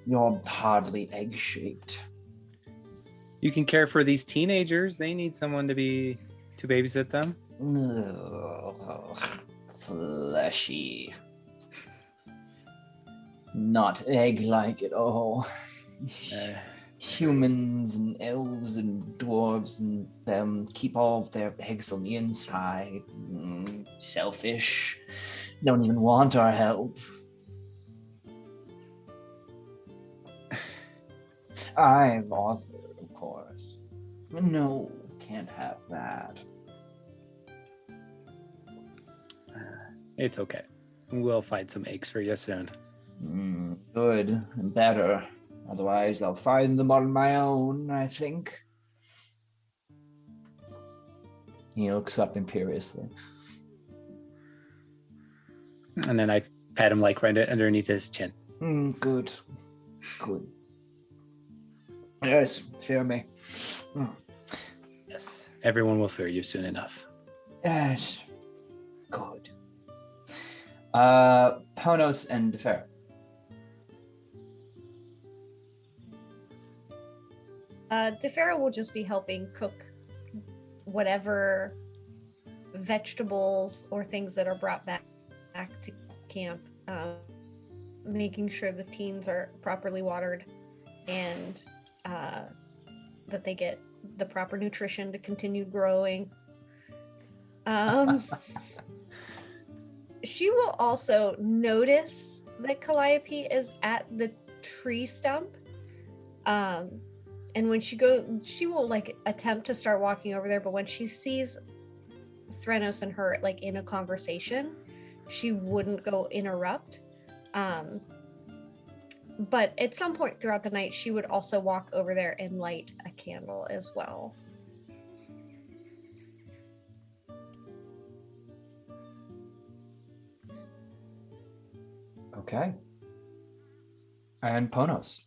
You're hardly egg-shaped. You can care for these teenagers. They need someone to babysit them. Ugh, fleshy. Not egg-like at all. Humans and elves and dwarves and them keep all of their eggs on the inside. Selfish. Don't even want our help. I've offered, of course. No, can't have that. It's okay. We'll find some eggs for you soon. Good and better. Otherwise, I'll find them on my own, I think. He looks up imperiously. And then I pat him right underneath his chin. Good. Yes, fear me. Yes, everyone will fear you soon enough. Yes. Good. Ponos and Defer. DeFera will just be helping cook whatever vegetables or things that are brought back to camp, making sure the teens are properly watered and that they get the proper nutrition to continue growing. She will also notice that Calliope is at the tree stump. And when she will like attempt to start walking over there, but when she sees Threnos and her like in a conversation, she wouldn't go interrupt. But at some point throughout the night, she would also walk over there and light a candle as well. Okay. And Ponos,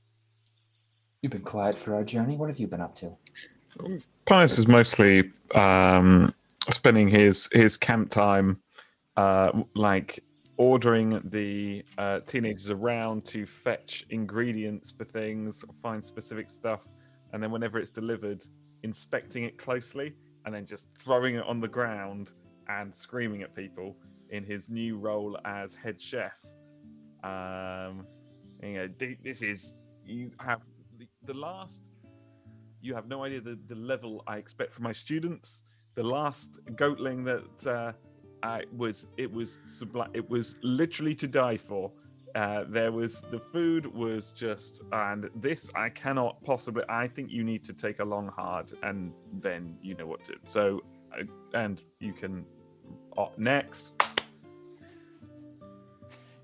you've been quiet for our journey. What have you been up to? Ponos is mostly spending his camp time like ordering the teenagers around to fetch ingredients for things, find specific stuff, and then whenever it's delivered, inspecting it closely, and then just throwing it on the ground and screaming at people in his new role as head chef. This is, you have you have no idea the level I expect from my students. The last goatling that it was sublime. It was literally to die for. The food was just, and this I cannot possibly. I think you need to take a long hard, and then you know what to do. So, and you can next.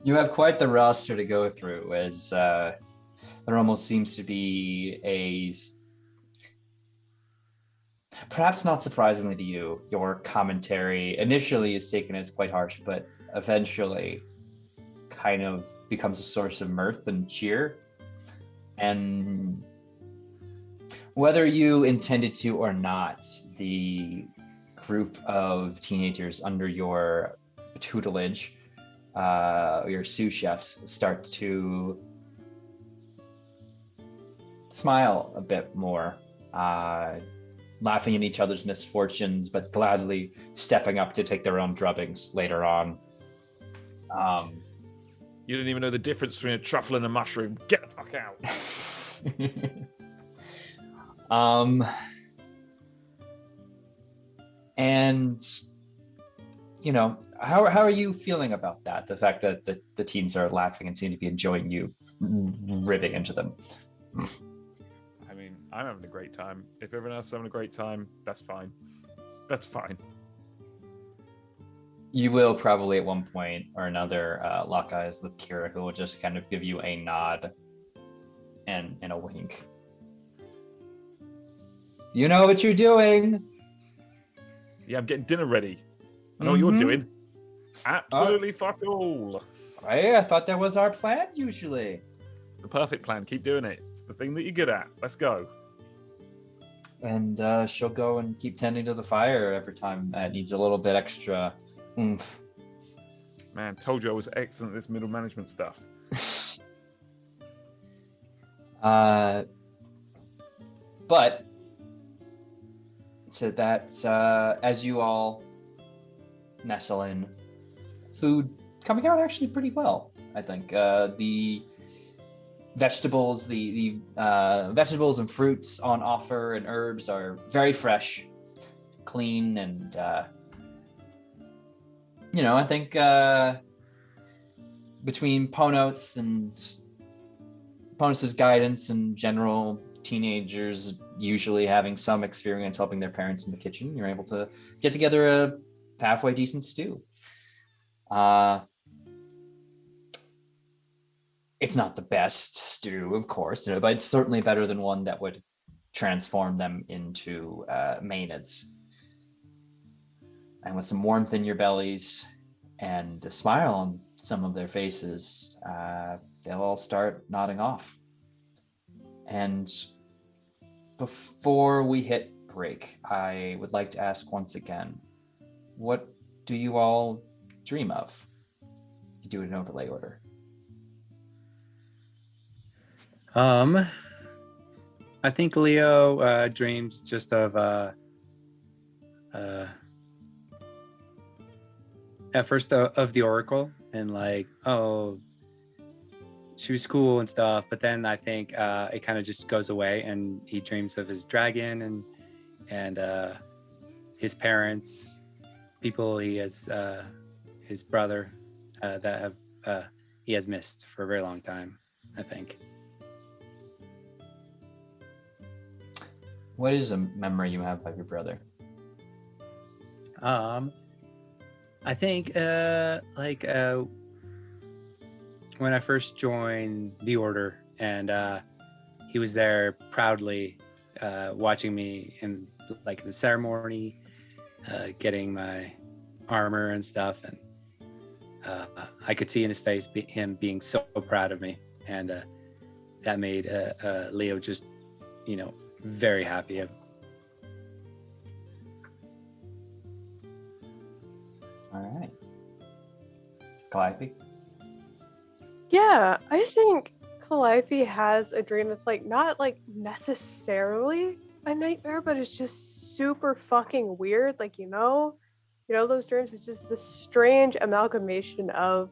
You have quite the roster to go through, as there almost seems to be perhaps not surprisingly to you, your commentary initially is taken as quite harsh, but eventually kind of becomes a source of mirth and cheer. And whether you intended to or not, the group of teenagers under your tutelage, your sous chefs, start to smile a bit more, laughing at each other's misfortunes, but gladly stepping up to take their own drubbings later on. You didn't even know the difference between a truffle and a mushroom. Get the fuck out. And you know, how are you feeling about that? The fact that the teens are laughing and seem to be enjoying you ribbing into them. I mean, I'm having a great time. If everyone else is having a great time, that's fine. That's fine. You will probably at one point or another lock eyes with Kira, who will just kind of give you a nod and a wink. You know what you're doing. Yeah, I'm getting dinner ready. I know what you're doing. Absolutely fuck all. I thought that was our plan usually. The perfect plan. Keep doing it. It's the thing that you're good at. Let's go. And she'll go and keep tending to the fire every time it needs a little bit extra oomph. Man, told you I was excellent at this middle management stuff. But so that as you all nestle in, food coming out actually pretty well, I think. The vegetables, the vegetables and fruits on offer and herbs are very fresh, clean, and I think between Ponos's guidance and general teenagers usually having some experience helping their parents in the kitchen, you're able to get together a halfway decent stew. It's not the best stew, of course, but it's certainly better than one that would transform them into maenads. And with some warmth in your bellies and a smile on some of their faces, they'll all start nodding off. And before we hit break, I would like to ask once again, what do you all dream of? You do it in overlay order. I think Leo dreams just of at first of the Oracle and like, oh, she was cool and stuff, but then I think it kind of just goes away and he dreams of his dragon and his parents people he has, his brother, that have he has missed for a very long time, I think. What is a memory you have of your brother? I think when I first joined the order, and he was there proudly watching me in like the ceremony, getting my armor and stuff, and I could see in his face him being so proud of me, and that made Leo just, very happy. All right. Calliope? Yeah, I think Calliope has a dream that's like not like necessarily a nightmare, but it's just super fucking weird. Like, those dreams, it's just this strange amalgamation of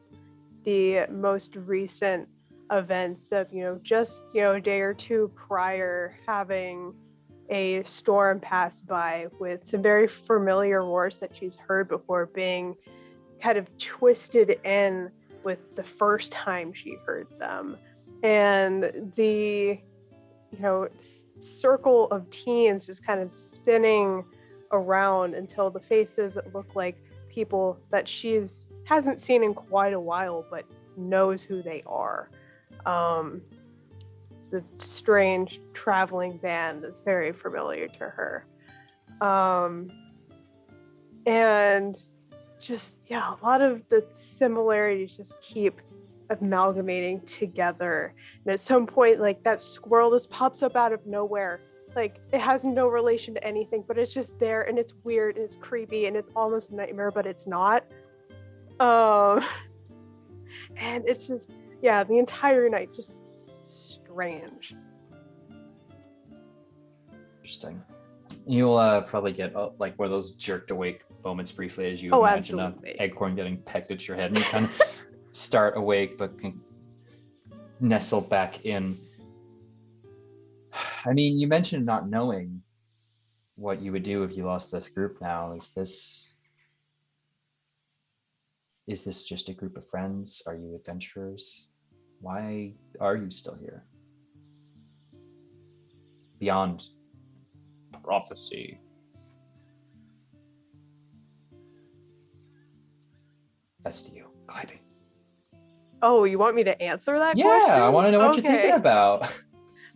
the most recent events of, just, a day or two prior, having a storm pass by with some very familiar roars that she's heard before being kind of twisted in with the first time she heard them. And the, circle of teens just kind of spinning around until the faces look like people that she's hasn't seen in quite a while, but knows who they are. The strange traveling band that's very familiar to her. And just, a lot of the similarities just keep amalgamating together. And at some point, like, that squirrel just pops up out of nowhere. Like, it has no relation to anything, but it's just there, and it's weird, and it's creepy, and it's almost a nightmare, but it's not. And it's just, the entire night, just strange. Interesting. You'll probably get like one of those jerked awake moments briefly as you imagine an acorn getting pecked at your head, and you kind of start awake but can nestle back in. I mean, you mentioned not knowing what you would do if you lost this group now. Is this just a group of friends? Are you adventurers? Why are you still here? Beyond prophecy. That's to you, Calliope. Oh, you want me to answer that question? Yeah, I want to know what you're thinking about.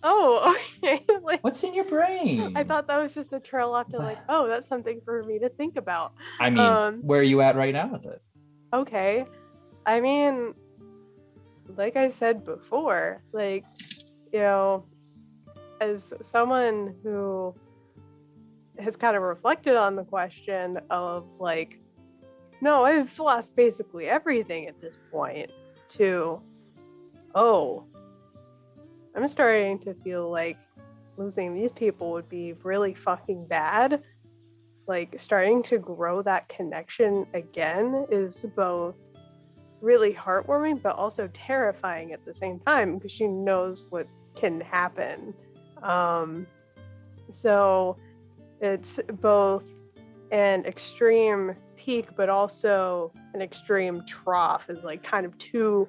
Oh, okay. Like, what's in your brain? I thought that was just a trail off to like, oh, that's something for me to think about. I mean, where are you at right now with it? Okay. I mean, like I said before, like, as someone who has kind of reflected on the question of like, no, I've lost basically everything at this point, to, I'm starting to feel like losing these people would be really fucking bad. Like, starting to grow that connection again is both really heartwarming, but also terrifying at the same time, because she knows what can happen. So it's both an extreme peak, but also an extreme trough, is like kind of two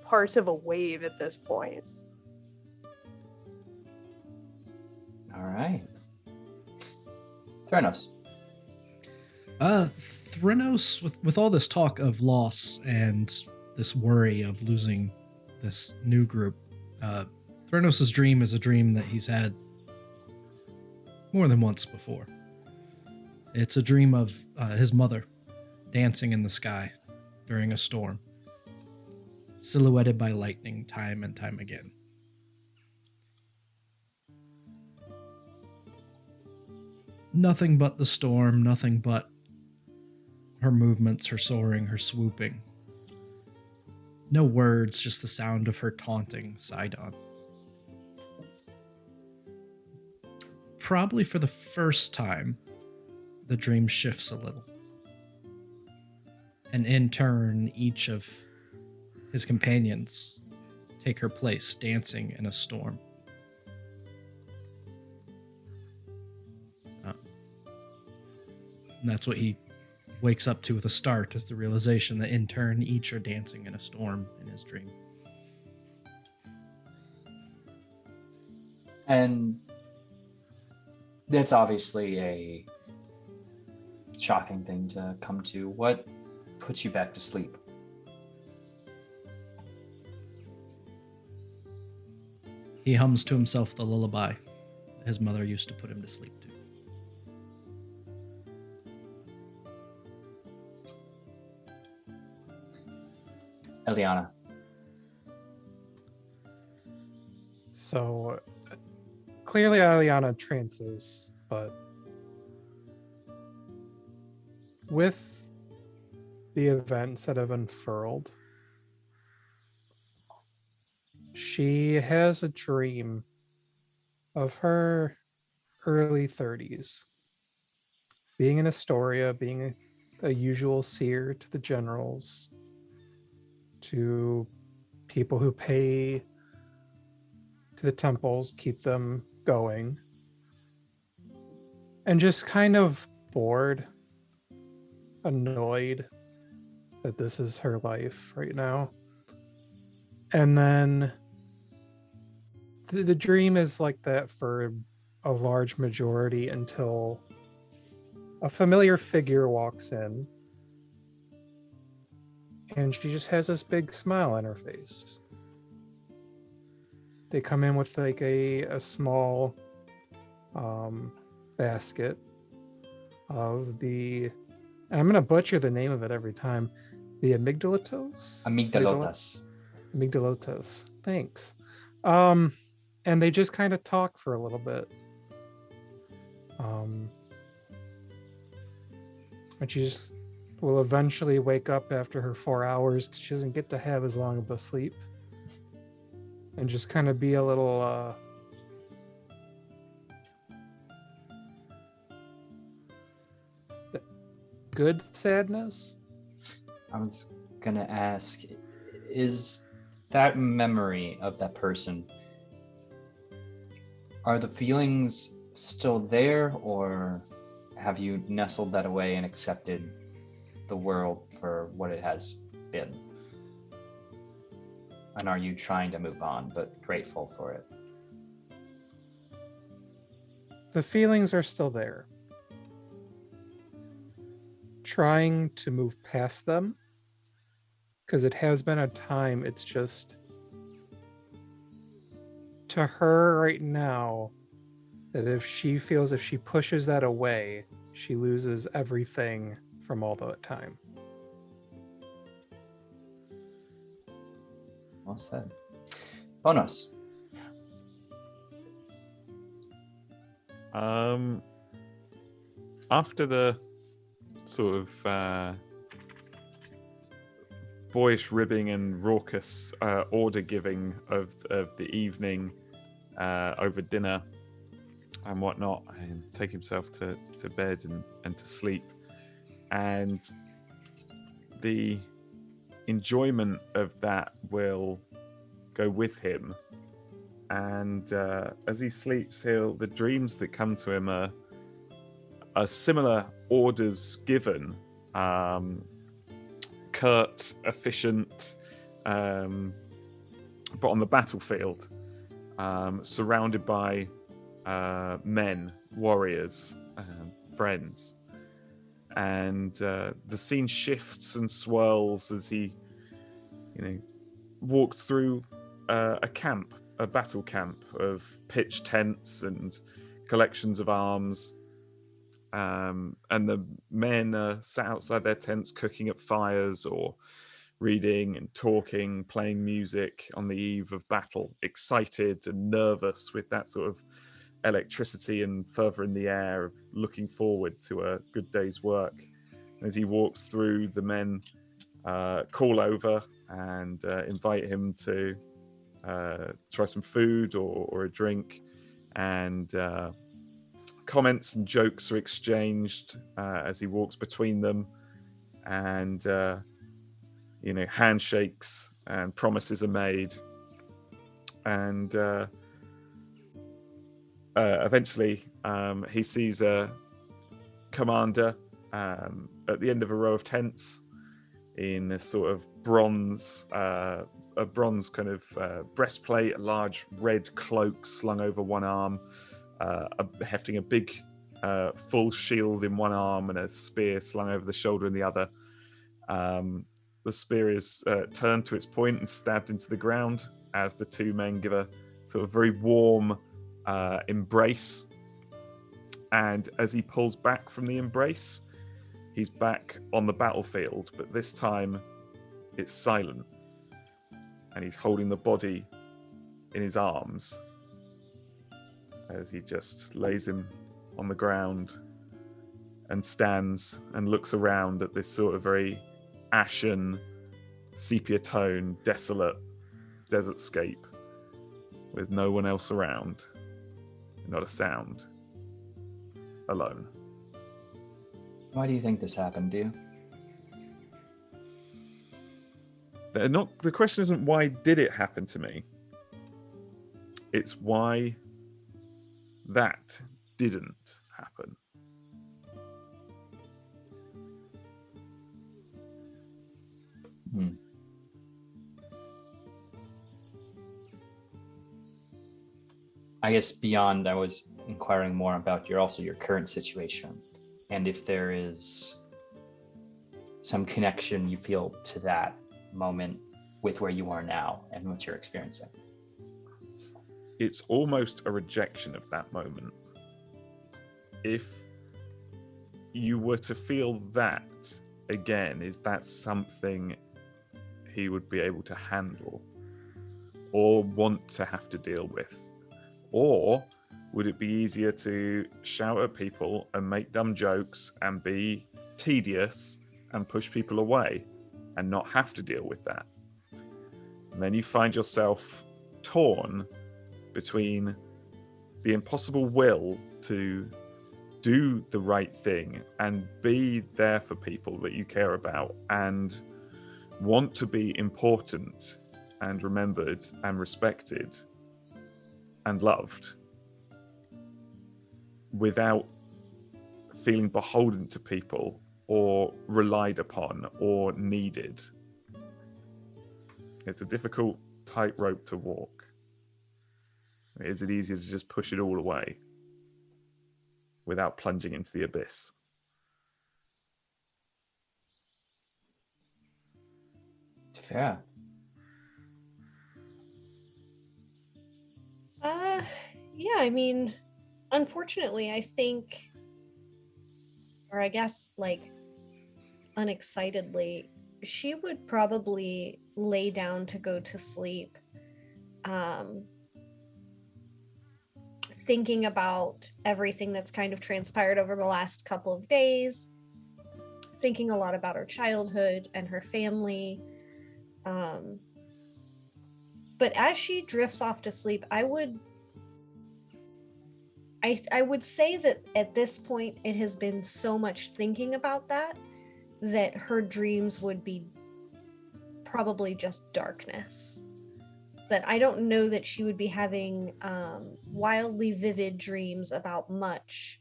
parts of a wave at this point. All right. Theranos. Theranos, with all this talk of loss and this worry of losing this new group, Theranos' dream is a dream that he's had more than once before. It's a dream of his mother dancing in the sky during a storm, silhouetted by lightning time and time again. Nothing but the storm, nothing but her movements, her soaring, her swooping. No words, just the sound of her taunting Sidon. Probably for the first time, the dream shifts a little. And in turn, each of his companions take her place, dancing in a storm. And that's what he wakes up to with a start is the realization that in turn each are dancing in a storm in his dream. And that's obviously a shocking thing to come to. What puts you back to sleep? He hums to himself the lullaby his mother used to put him to sleep to. Eliana. So clearly Aliana trances, but with the events that have unfurled, she has a dream of her early 30s being in Estoria, being a usual seer to the generals, to people who pay to the temples, keep them going, and just kind of bored, annoyed that this is her life right now. And then the dream is like that for a large majority until a familiar figure walks in and she just has this big smile on her face. They come in with like a small basket of the, and I'm going to butcher the name of it every time, the amygdalotos? Amygdalotos. Thanks. And they just kind of talk for a little bit. And she just will eventually wake up after her 4 hours. She doesn't get to have as long of a sleep. And just kind of be a little good sadness. I was gonna ask, is that memory of that person, are the feelings still there, or have you nestled that away and accepted the world for what it has been? And are you trying to move on, but grateful for it? The feelings are still there. Trying to move past them, because it has been a time. It's just, to her right now, that if she feels if she pushes that away, she loses everything from all that time. Well said. Bonus. After the sort of boyish ribbing and raucous order giving of the evening over dinner and whatnot, and take himself to bed and to sleep, and the enjoyment of that will go with him, and as he sleeps, the dreams that come to him are similar orders given, curt, efficient, but on the battlefield, surrounded by men, warriors, friends, and the scene shifts and swirls as he, walks through a camp, a battle camp of pitched tents and collections of arms, and the men are sat outside their tents cooking at fires or reading and talking, playing music on the eve of battle, excited and nervous with that sort of electricity and fervor in the air of looking forward to a good day's work. As he walks through, the men call over and invite him to try some food or a drink, and comments and jokes are exchanged as he walks between them, and handshakes and promises are made, and eventually he sees a commander at the end of a row of tents in a sort of bronze, a bronze kind of breastplate, a large red cloak slung over one arm, hefting a big full shield in one arm and a spear slung over the shoulder in the other. The spear is turned to its point and stabbed into the ground as the two men give a sort of very warm embrace. And as he pulls back from the embrace, he's back on the battlefield, but this time it's silent. And he's holding the body in his arms as he just lays him on the ground and stands and looks around at this sort of very ashen, sepia tone, desolate desertscape with no one else around, not a sound, alone. Why do you think this happened, do you? The question isn't why did it happen to me? It's why that didn't happen. I guess beyond, I was inquiring more about your current situation, and if there is some connection you feel to that moment with where you are now and what you're experiencing. It's almost a rejection of that moment. If you were to feel that again, is that something he would be able to handle or want to have to deal with? Or would it be easier to shout at people and make dumb jokes and be tedious and push people away and not have to deal with that? And then you find yourself torn between the impossible will to do the right thing and be there for people that you care about and want to be important and remembered and respected and loved without feeling beholden to people or relied upon or needed. It's a difficult tightrope to walk. Is it easier to just push it all away without plunging into the abyss? Fair. Yeah, I mean, unfortunately, I think, or I guess, like, unexcitedly, she would probably lay down to go to sleep, thinking about everything that's kind of transpired over the last couple of days, thinking a lot about her childhood and her family. But as she drifts off to sleep, I would say that at this point it has been so much thinking about that her dreams would be probably just darkness. That I don't know that she would be having wildly vivid dreams about much,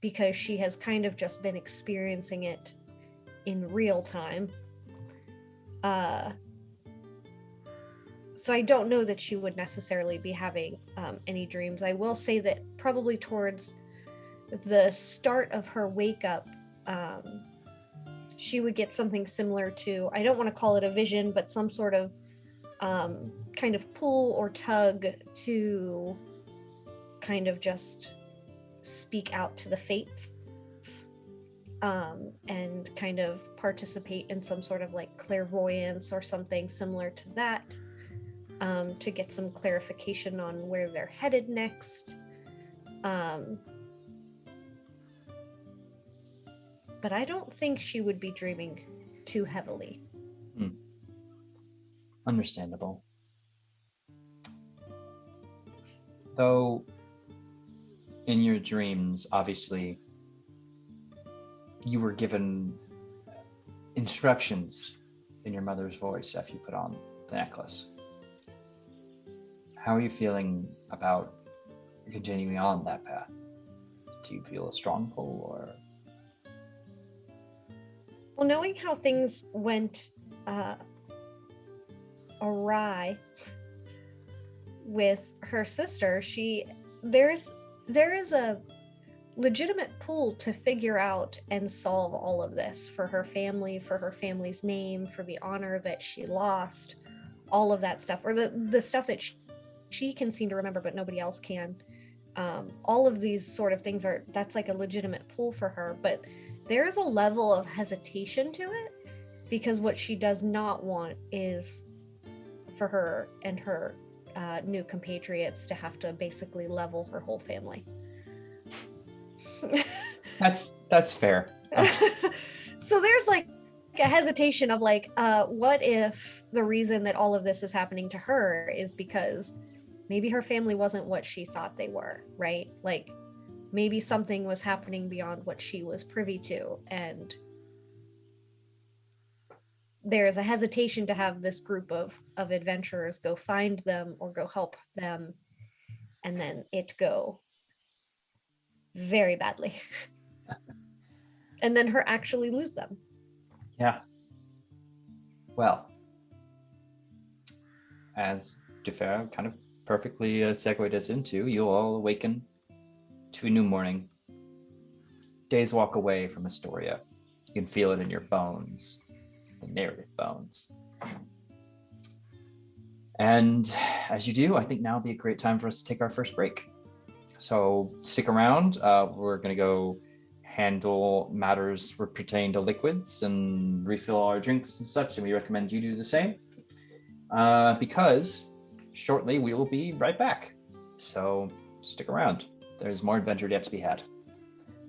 because she has kind of just been experiencing it in real time. So I don't know that she would necessarily be having any dreams. I will say that probably towards the start of her wake up, she would get something similar to, I don't want to call it a vision, but some sort of kind of pull or tug to kind of just speak out to the fates, and kind of participate in some sort of like clairvoyance or something similar to that, to get some clarification on where they're headed next. But I don't think she would be dreaming too heavily. Understandable. Though, in your dreams, obviously, you were given instructions in your mother's voice after you put on the necklace. How are you feeling about continuing on that path? Do you feel a strong pull, or? Well, knowing how things went awry with her sister, there is a legitimate pull to figure out and solve all of this for her family, for her family's name, for the honor that she lost, all of that stuff, or the stuff that she can seem to remember but nobody else can. All of these sort of things that's like a legitimate pull for her, but there's a level of hesitation to it, because what she does not want is for her and her new compatriots to have to basically level her whole family. That's fair. So there's like a hesitation of like, what if the reason that all of this is happening to her is because maybe her family wasn't what she thought they were, right? Like maybe something was happening beyond what she was privy to, and there's a hesitation to have this group of adventurers go find them or go help them, and then it go very badly. And then her actually lose them. Yeah. Well, as DeFera kind of perfectly segued us into, you all awaken to a new morning. Days walk away from Estoria. You can feel it in your bones, the narrative bones. And as you do, I think now would be a great time for us to take our first break. So stick around. We're going to go handle matters pertaining to liquids and refill our drinks and such, and we recommend you do the same, because shortly we will be right back. So stick around. There's more adventure yet to be had.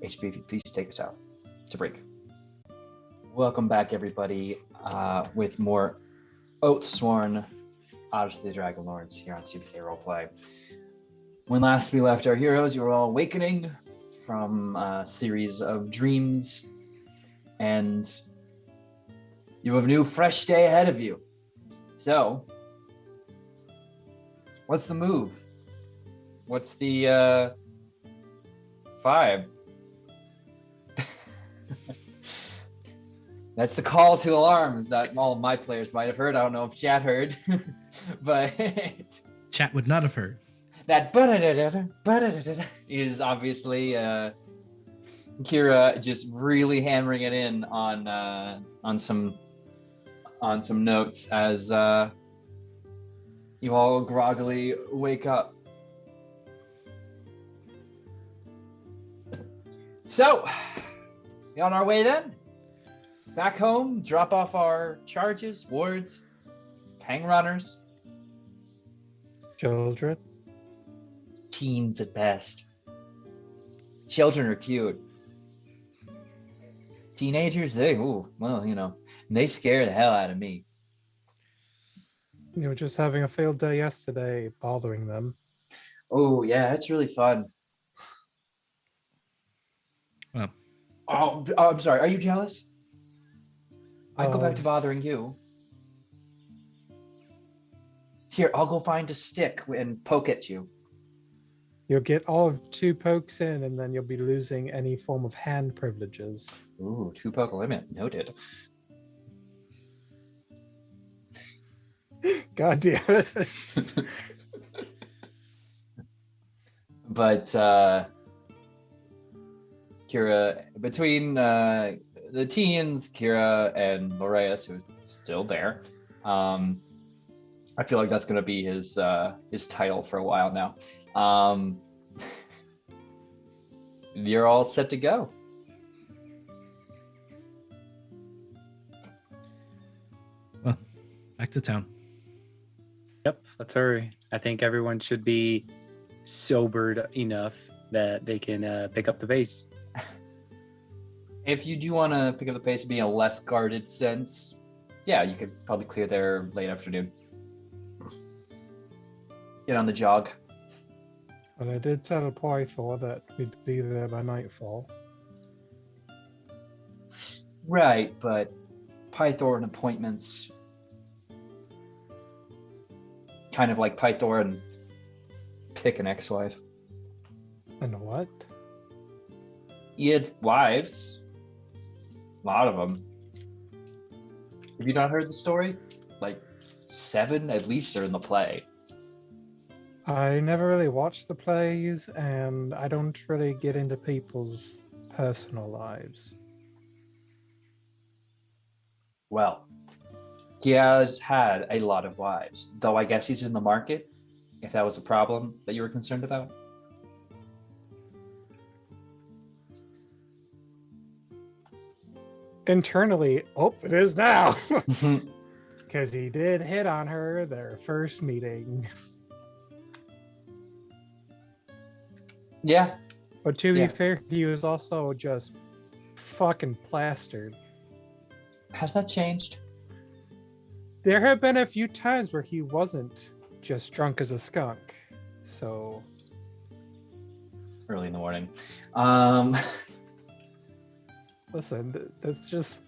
HB, if you please take us out to break. Welcome back, everybody, with more Oathsworn, Odyssey of the Dragonlords here on CBK Roleplay. When last we left our heroes, you were all awakening from a series of dreams, and you have a new fresh day ahead of you. So, what's the move? What's the vibe? That's the call to alarms that all of my players might have heard. I don't know if chat heard, but Chat would not have heard. That is obviously Kira just really hammering it in on some notes as you all groggily wake up. So, we on our way then? Back home, drop off our charges, wards, hang runners. Children. Teens at best. Children are cute. Teenagers, they scare the hell out of me. You were just having a field day yesterday, bothering them. Oh yeah, it's really fun. Well, oh, I'm sorry. Are you jealous? I go back to bothering you. Here, I'll go find a stick and poke at you. You'll get all of 2 pokes in, and then you'll be losing any form of hand privileges. Ooh, 2 poke limit. Noted. God damn it. But Kira, between the teens, Kira and Loreas, who's still there, I feel like that's going to be his title for a while now. You're all set to go. Well, back to town. Yep, let's hurry. I think everyone should be sobered enough that they can pick up the pace. If you do want to pick up the pace and be in a less guarded sense, yeah, you could probably clear there late afternoon. Get on the jog. But I did tell Pythor that we'd be there by nightfall. Right, but Pythor and appointments, kind of like Pythor and pick an ex-wife. And what? He had wives, a lot of them. Have you not heard the story? Like 7 at least are in the play. I never really watched the plays, and I don't really get into people's personal lives. Well, he has had a lot of wives, though I guess he's in the market, if that was a problem that you were concerned about. Internally, it is now. Because he did hit on her their first meeting. Yeah. But to be Yeah. fair, he was also just fucking plastered. Has that changed? There have been a few times where he wasn't just drunk as a skunk. So It's early in the morning. listen, that's just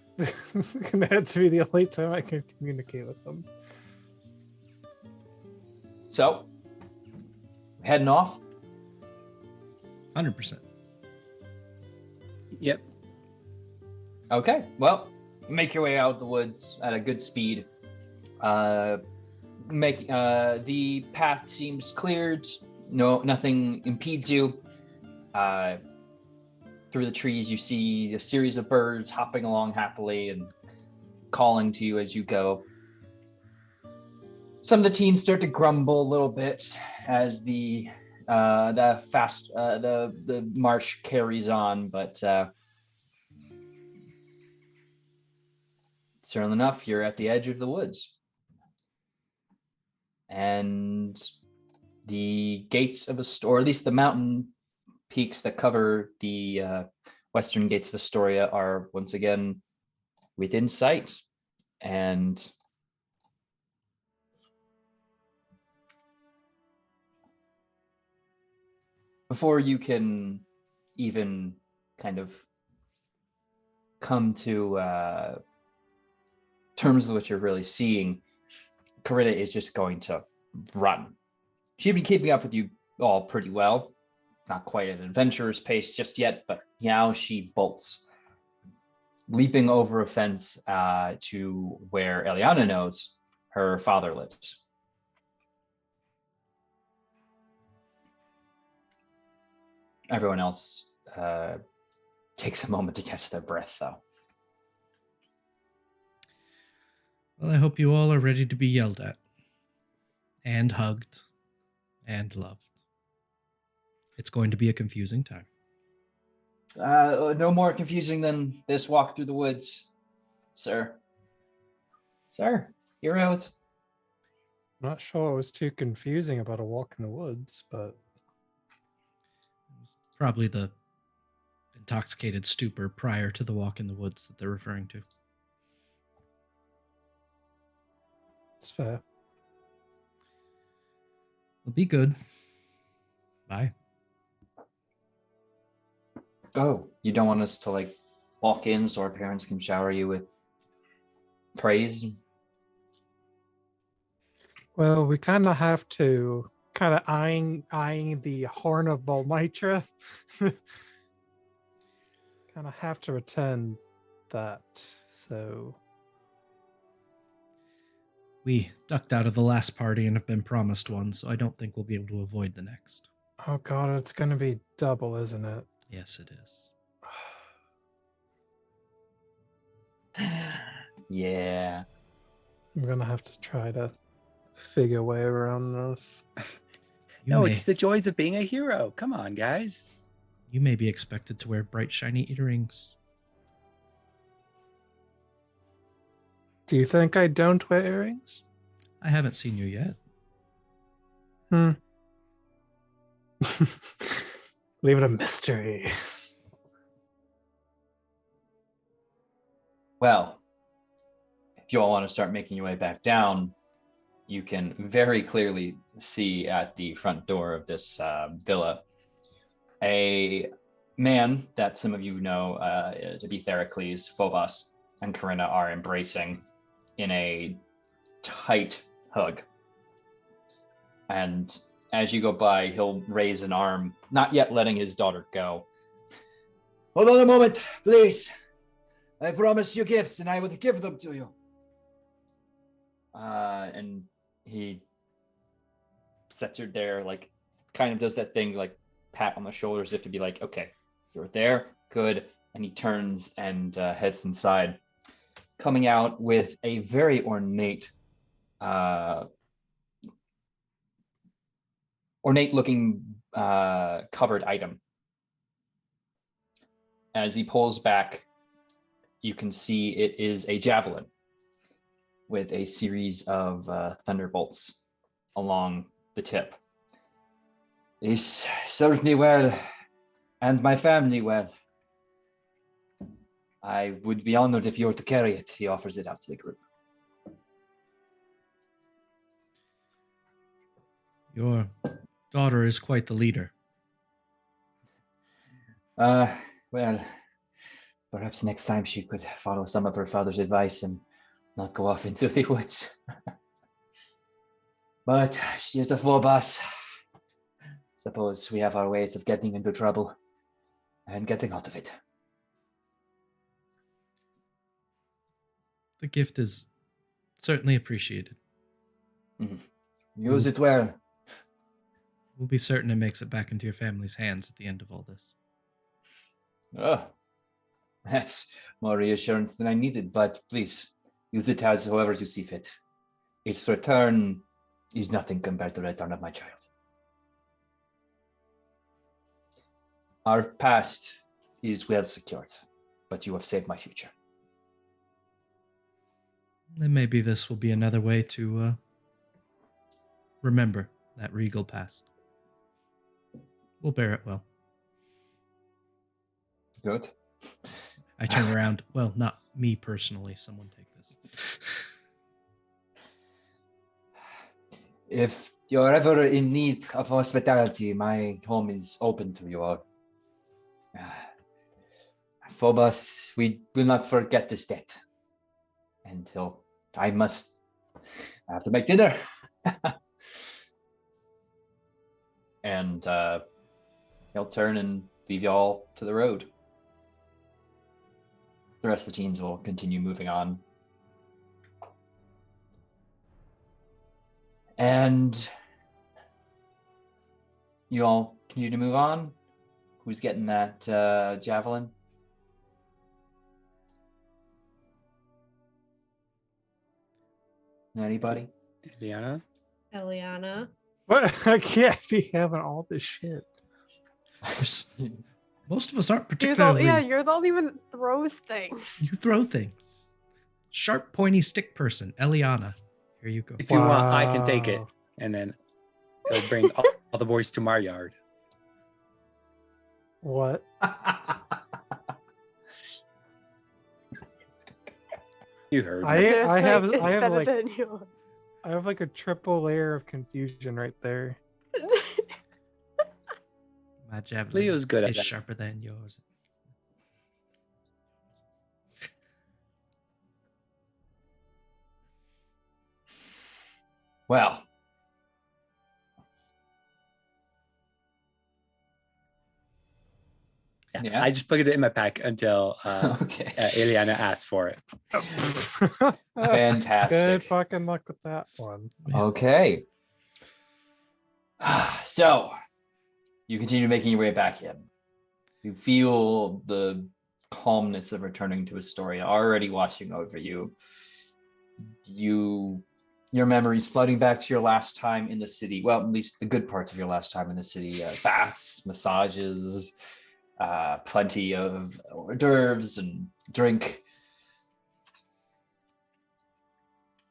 gonna have to be the only time I can communicate with him. So, heading off. 100%. Yep. Okay, well, you make your way out of the woods at a good speed. The path seems cleared. Nothing impedes you. Through the trees, you see a series of birds hopping along happily and calling to you as you go. Some of the teens start to grumble a little bit as the march carries on, but certainly enough, you're at the edge of the woods. And the gates of Estoria, or at least the mountain peaks that cover the western gates of Estoria, are once again within sight. And before you can even kind of come to terms with what you're really seeing, Corinna is just going to run. She'd been keeping up with you all pretty well. Not quite at an adventurer's pace just yet, but now she bolts, leaping over a fence to where Eliana knows her father lives. Everyone else takes a moment to catch their breath, though. Well, I hope you all are ready to be yelled at, and hugged, and loved. It's going to be a confusing time. No more confusing than this walk through the woods, sir. Sir, you're out. I'm not sure it was too confusing about a walk in the woods, but It was probably the intoxicated stupor prior to the walk in the woods that they're referring to. it's fair. Well, be good. Bye. Oh, you don't want us to walk in so our parents can shower you with praise? Well, we kind of have to eyeing the horn of Volmitra. Kind of have to attend that. So We ducked out of the last party and have been promised one, so I don't think we'll be able to avoid the next. oh god, it's gonna be double, isn't it? Yes, it is. Yeah. I'm gonna have to try to figure a way around this. No, it's the joys of being a hero. Come on, guys. You may be expected to wear bright, shiny earrings. Do you think I don't wear earrings? I haven't seen you yet. Leave it a mystery. Well, if you all want to start making your way back down, you can very clearly see at the front door of this villa a man that some of you know to be Theracles, Phobos, and Corinna are embracing in a tight hug. And as you go by, he'll raise an arm, not yet letting his daughter go. Hold on a moment, please. I promised you gifts, and I would give them to you. And he sets her there, like, kind of does that thing, like, pat on the shoulders, if to be like, okay, you're there, good. And he turns and heads inside, coming out with a very ornate looking covered item. As he pulls back, you can see it is a javelin with a series of thunderbolts along the tip. This served me well and my family well. I would be honored if you were to carry it. He offers it out to the group. Your daughter is quite the leader. Well, perhaps next time she could follow some of her father's advice and not go off into the woods. But she is a full boss. Suppose we have our ways of getting into trouble and getting out of it. The gift is certainly appreciated. Use it well. We'll be certain it makes it back into your family's hands at the end of all this. Oh, that's more reassurance than I needed, but please, use it as however you see fit. Its return is nothing compared to the return of my child. Our past is well secured, but you have saved my future. And maybe this will be another way to remember that regal past. We'll bear it well. Good. I turn around. Well, not me personally. Someone take this. If you're ever in need of hospitality, my home is open to you all. Phobos, we will not forget this debt until I have to make dinner. And he'll turn and leave y'all to the road. The rest of the teens will continue moving on. And you all continue to move on. Who's getting that javelin? Anybody? Eliana? Eliana. What? I can't be having all this shit. Most of us aren't You're the, particularly. you're the only one that throws things. You throw things. Sharp, pointy stick person, Eliana. Here you go. If you want, I can take it. Wow. And then he'll bring all the boys to my yard. What? You heard me. I have It's better like than yours. I have like a triple layer of confusion right there. My javelin Leo's good at is that. sharper than yours. Well, yeah. I just put it in my pack until okay. Eliana asked for it. Fantastic. Good fucking luck with that one. Okay. So, you continue making your way back in. You feel the calmness of returning to Estoria already washing over you. Your memories flooding back to your last time in the city. Well, at least the good parts of your last time in the city. Baths, massages, plenty of hors d'oeuvres and drink.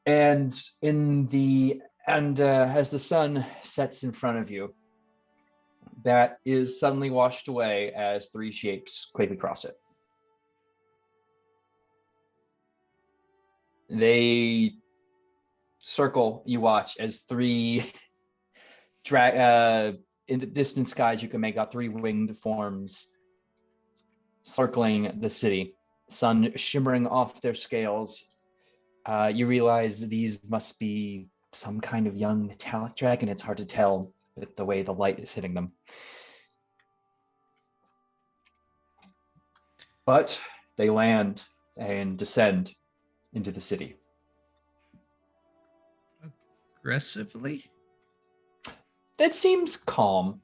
And as the sun sets in front of you, that is suddenly washed away as three shapes quickly cross it. They circle, you watch as three in the distant skies you can make out three winged forms circling the city, sun shimmering off their scales. You realize these must be some kind of young metallic dragon. It's hard to tell with the way the light is hitting them. But they land and descend into the city. aggressively? That seems calm.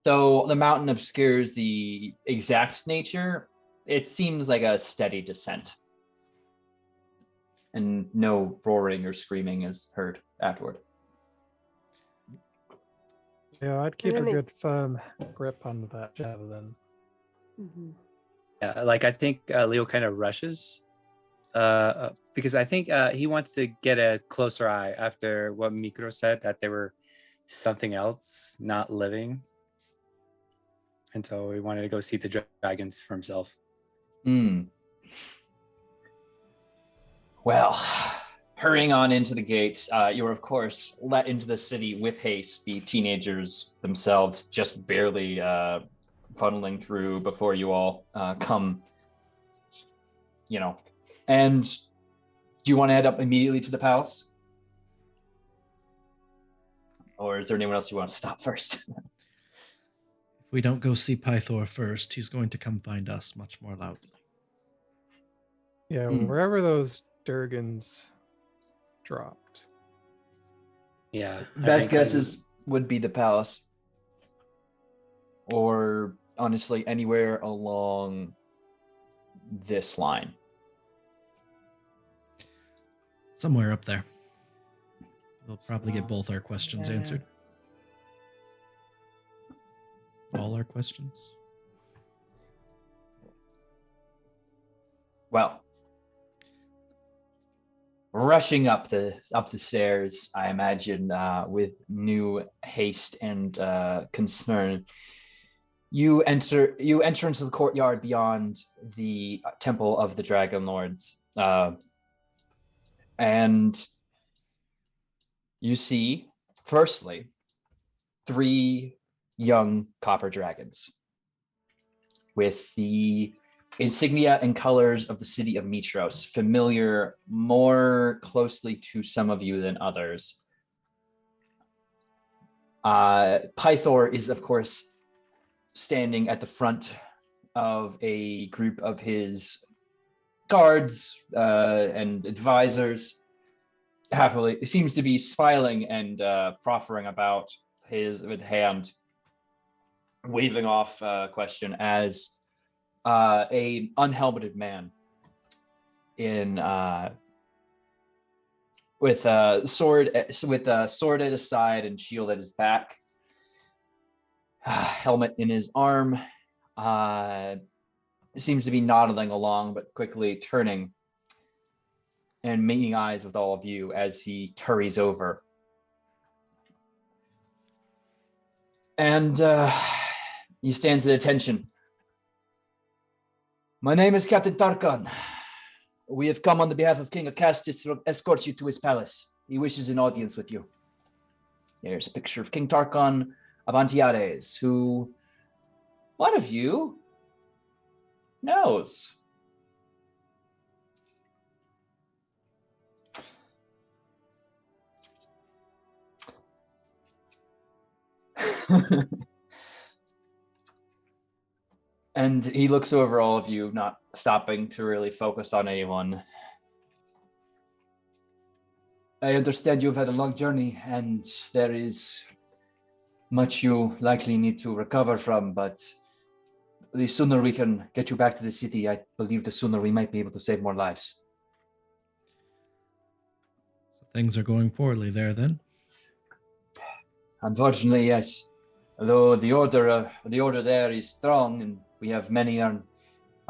Though the mountain obscures the exact nature, it seems like a steady descent. And no roaring or screaming is heard afterward. Yeah, I'd keep a And then good firm grip on that javelin. Mhm. Yeah, like I think Leo kind of rushes because I think he wants to get a closer eye after what Mikro said, that they were something else, not living. And so he wanted to go see the dragons for himself. Well, hurrying on into the gate, you are, of course, let into the city with haste. The teenagers themselves just barely funneling through before you all come, And do you want to head up immediately to the palace? Or is there anyone else you want to stop first? If we don't go see Pythor first, he's going to come find us much more loudly. Yeah, wherever those Durgans dropped. Yeah. Best guesses would be the palace. Or honestly, anywhere along this line. Somewhere up there. We'll probably get both our questions answered. All our questions. Well, rushing up the stairs, I imagine, with new haste and concern, you enter into the courtyard beyond the temple of the Dragonlords, and you see, firstly, 3 young copper dragons with the insignia and colors of the city of Mitros, familiar more closely to some of you than others. Pythor is, of course, standing at the front of a group of his guards and advisors. Happily, he seems to be smiling and proffering about his with hand, waving off a question as a unhelmeted man in with a sword at his side and shield at his back, helmet in his arm, seems to be nodding along, but quickly turning and making eyes with all of you as he hurries over. And he stands at attention. My name is Captain Tarkan. We have come on the behalf of King Acastus to escort you to his palace. He wishes an audience with you. Here's a picture of King Tarkan of Antiades, who one of you knows. And he looks over all of you, not stopping to really focus on anyone. I understand you've had a long journey, and there is much you likely need to recover from, but the sooner we can get you back to the city, I believe the sooner we might be able to save more lives. So things are going poorly there, then? Unfortunately, yes. Although the order there is strong, and we have many are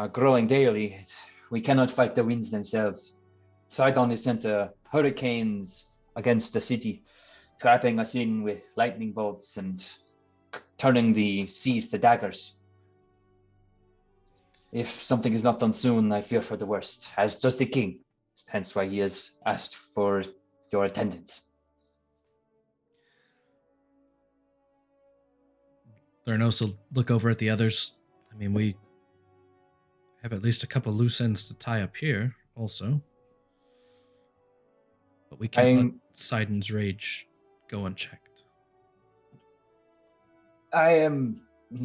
growing daily, we cannot fight the winds themselves. Sidon has sent hurricanes against the city, trapping us in with lightning bolts and turning the seas to daggers. If something is not done soon, I fear for the worst, as does the king. Hence why he has asked for your attendance. Theranos will look over at the others. I mean, we have at least a couple loose ends to tie up here, also. But we can't let Sidon's rage go unchecked. I am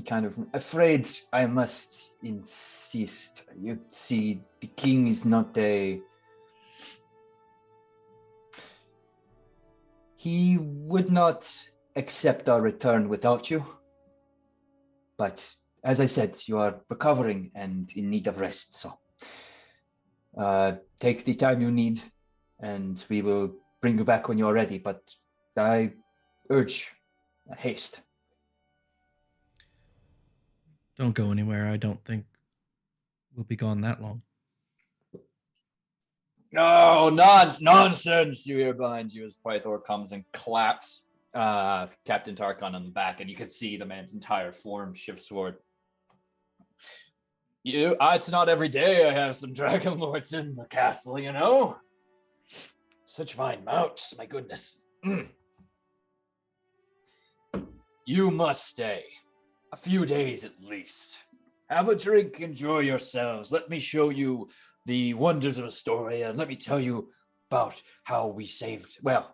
kind of afraid I must insist. You see, the king is not He would not accept our return without you. But as I said, you are recovering and in need of rest, so take the time you need, and we will bring you back when you are ready. But I urge haste. Don't go anywhere. I don't think we'll be gone that long. No, nonsense! You hear behind you as Pythor comes and claps Captain Tarkon on the back, and you can see the man's entire form shifts forward. It's not every day I have some Dragonlords in the castle, you know? Such fine mounts, my goodness. You must stay. A few days at least. Have a drink, enjoy yourselves. Let me show you the wonders of Estoria, and let me tell you about how we saved, well,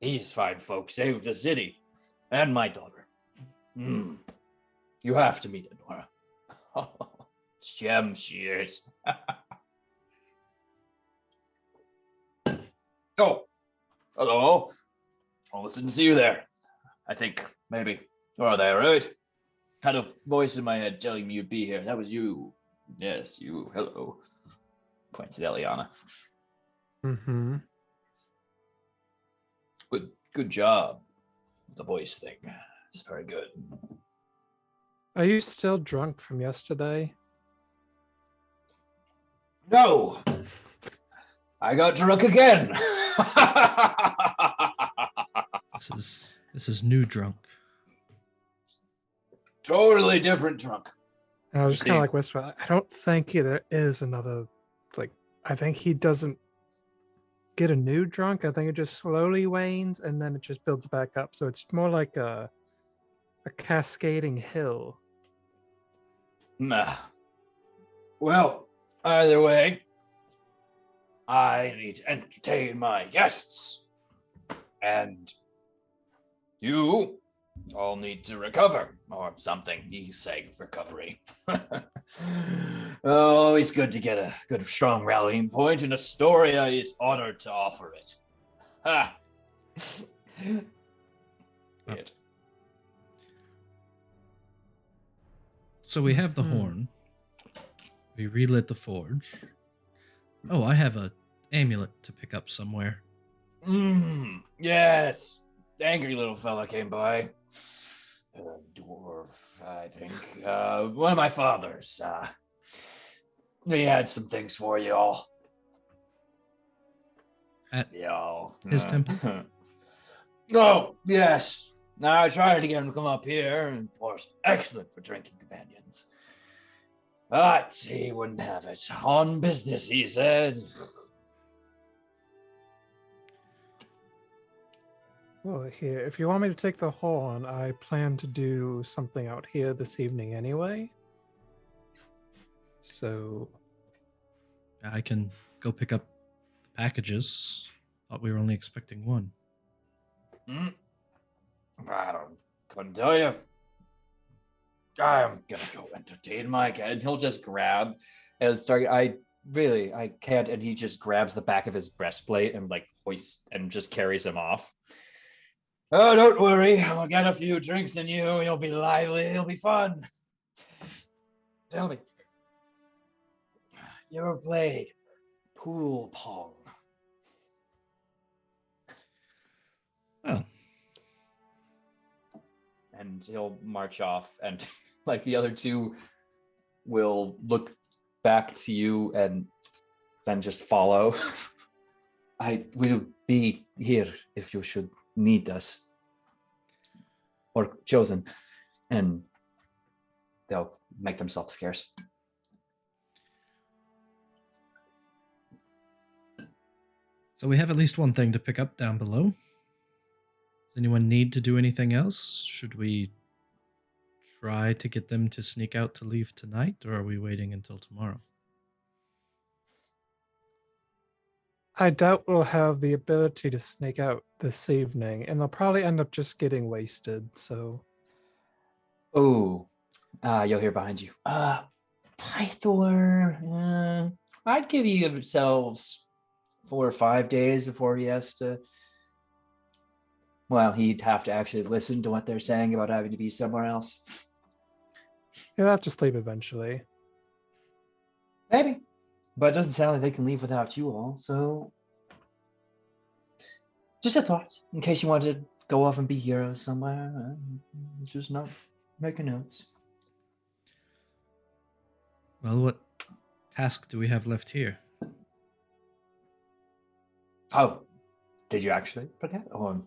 these fine folks saved the city and my daughter. You have to meet Enora. Gem she is. Oh, hello. Almost didn't see you there. I think maybe you are there, right? Had a voice in my head telling me you'd be here. That was you. Yes, you. Hello. Points at Eliana. Mm-hmm. Good job. The voice thing. It's very good. Are you still drunk from yesterday? No. I got drunk again. This is new drunk. Totally different drunk. And I was just kind of like whisper. I don't think there is another. Like, I think he doesn't get a new drunk. I think it just slowly wanes and then it just builds back up. So it's more like a cascading hill. Nah. Well, either way, I need to entertain my guests. And you all need to recover, or something. You say recovery. Always good to get a good, strong rallying point, and Estoria is honored to offer it. Ha! It. So we have the horn. We relit the forge. Oh, I have a amulet to pick up somewhere. Yes. The angry little fella came by. Dwarf, I think. One of my fathers. He had some things for you all. At y'all. his temple? Oh, yes. I tried to get him to come up here, and of course, excellent for drinking companions. But he wouldn't have it. On business, he said. Well, here, if you want me to take the horn, I plan to do something out here this evening anyway. So I can go pick up the packages. Thought we were only expecting one. Couldn't tell you. I'm gonna go entertain my kid. He'll just grab and start. I can't. And he just grabs the back of his breastplate and like hoists and just carries him off. Oh, don't worry. I'll get a few drinks in you. You'll be lively. It'll be fun. Tell me, you ever played pool pong? Oh. And he'll march off, and like the other two will look back to you and then just follow. I will be here if you should need us or chosen, and they'll make themselves scarce. So we have at least one thing to pick up down below. Does anyone need to do anything else? Should we try to get them to sneak out to leave tonight, or are we waiting until tomorrow? I doubt we'll have the ability to sneak out this evening, and they'll probably end up just getting wasted, so... Oh, you'll hear behind you. Pythor, I'd give you yourselves 4 or 5 days before he has to Well, he'd have to actually listen to what they're saying about having to be somewhere else. He'll have to sleep eventually. Maybe. But it doesn't sound like they can leave without you all, so just a thought, in case you want to go off and be heroes somewhere. Just not making notes. Well, what task do we have left here? Oh, did you actually forget? Or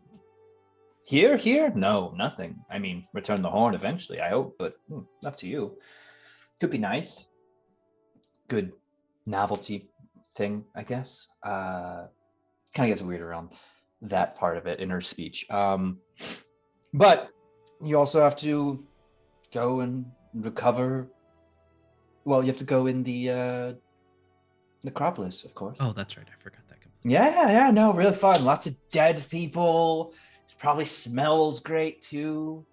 here? No, nothing. I mean, return the horn eventually, I hope, but up to you. Could be nice. Good novelty thing, I guess. Kind of gets weird around that part of it in her speech. But you also have to go and recover. Well, you have to go in the necropolis, of course. Oh, that's right. I forgot that completely. Yeah, no, really fun. Lots of dead people. It probably smells great too.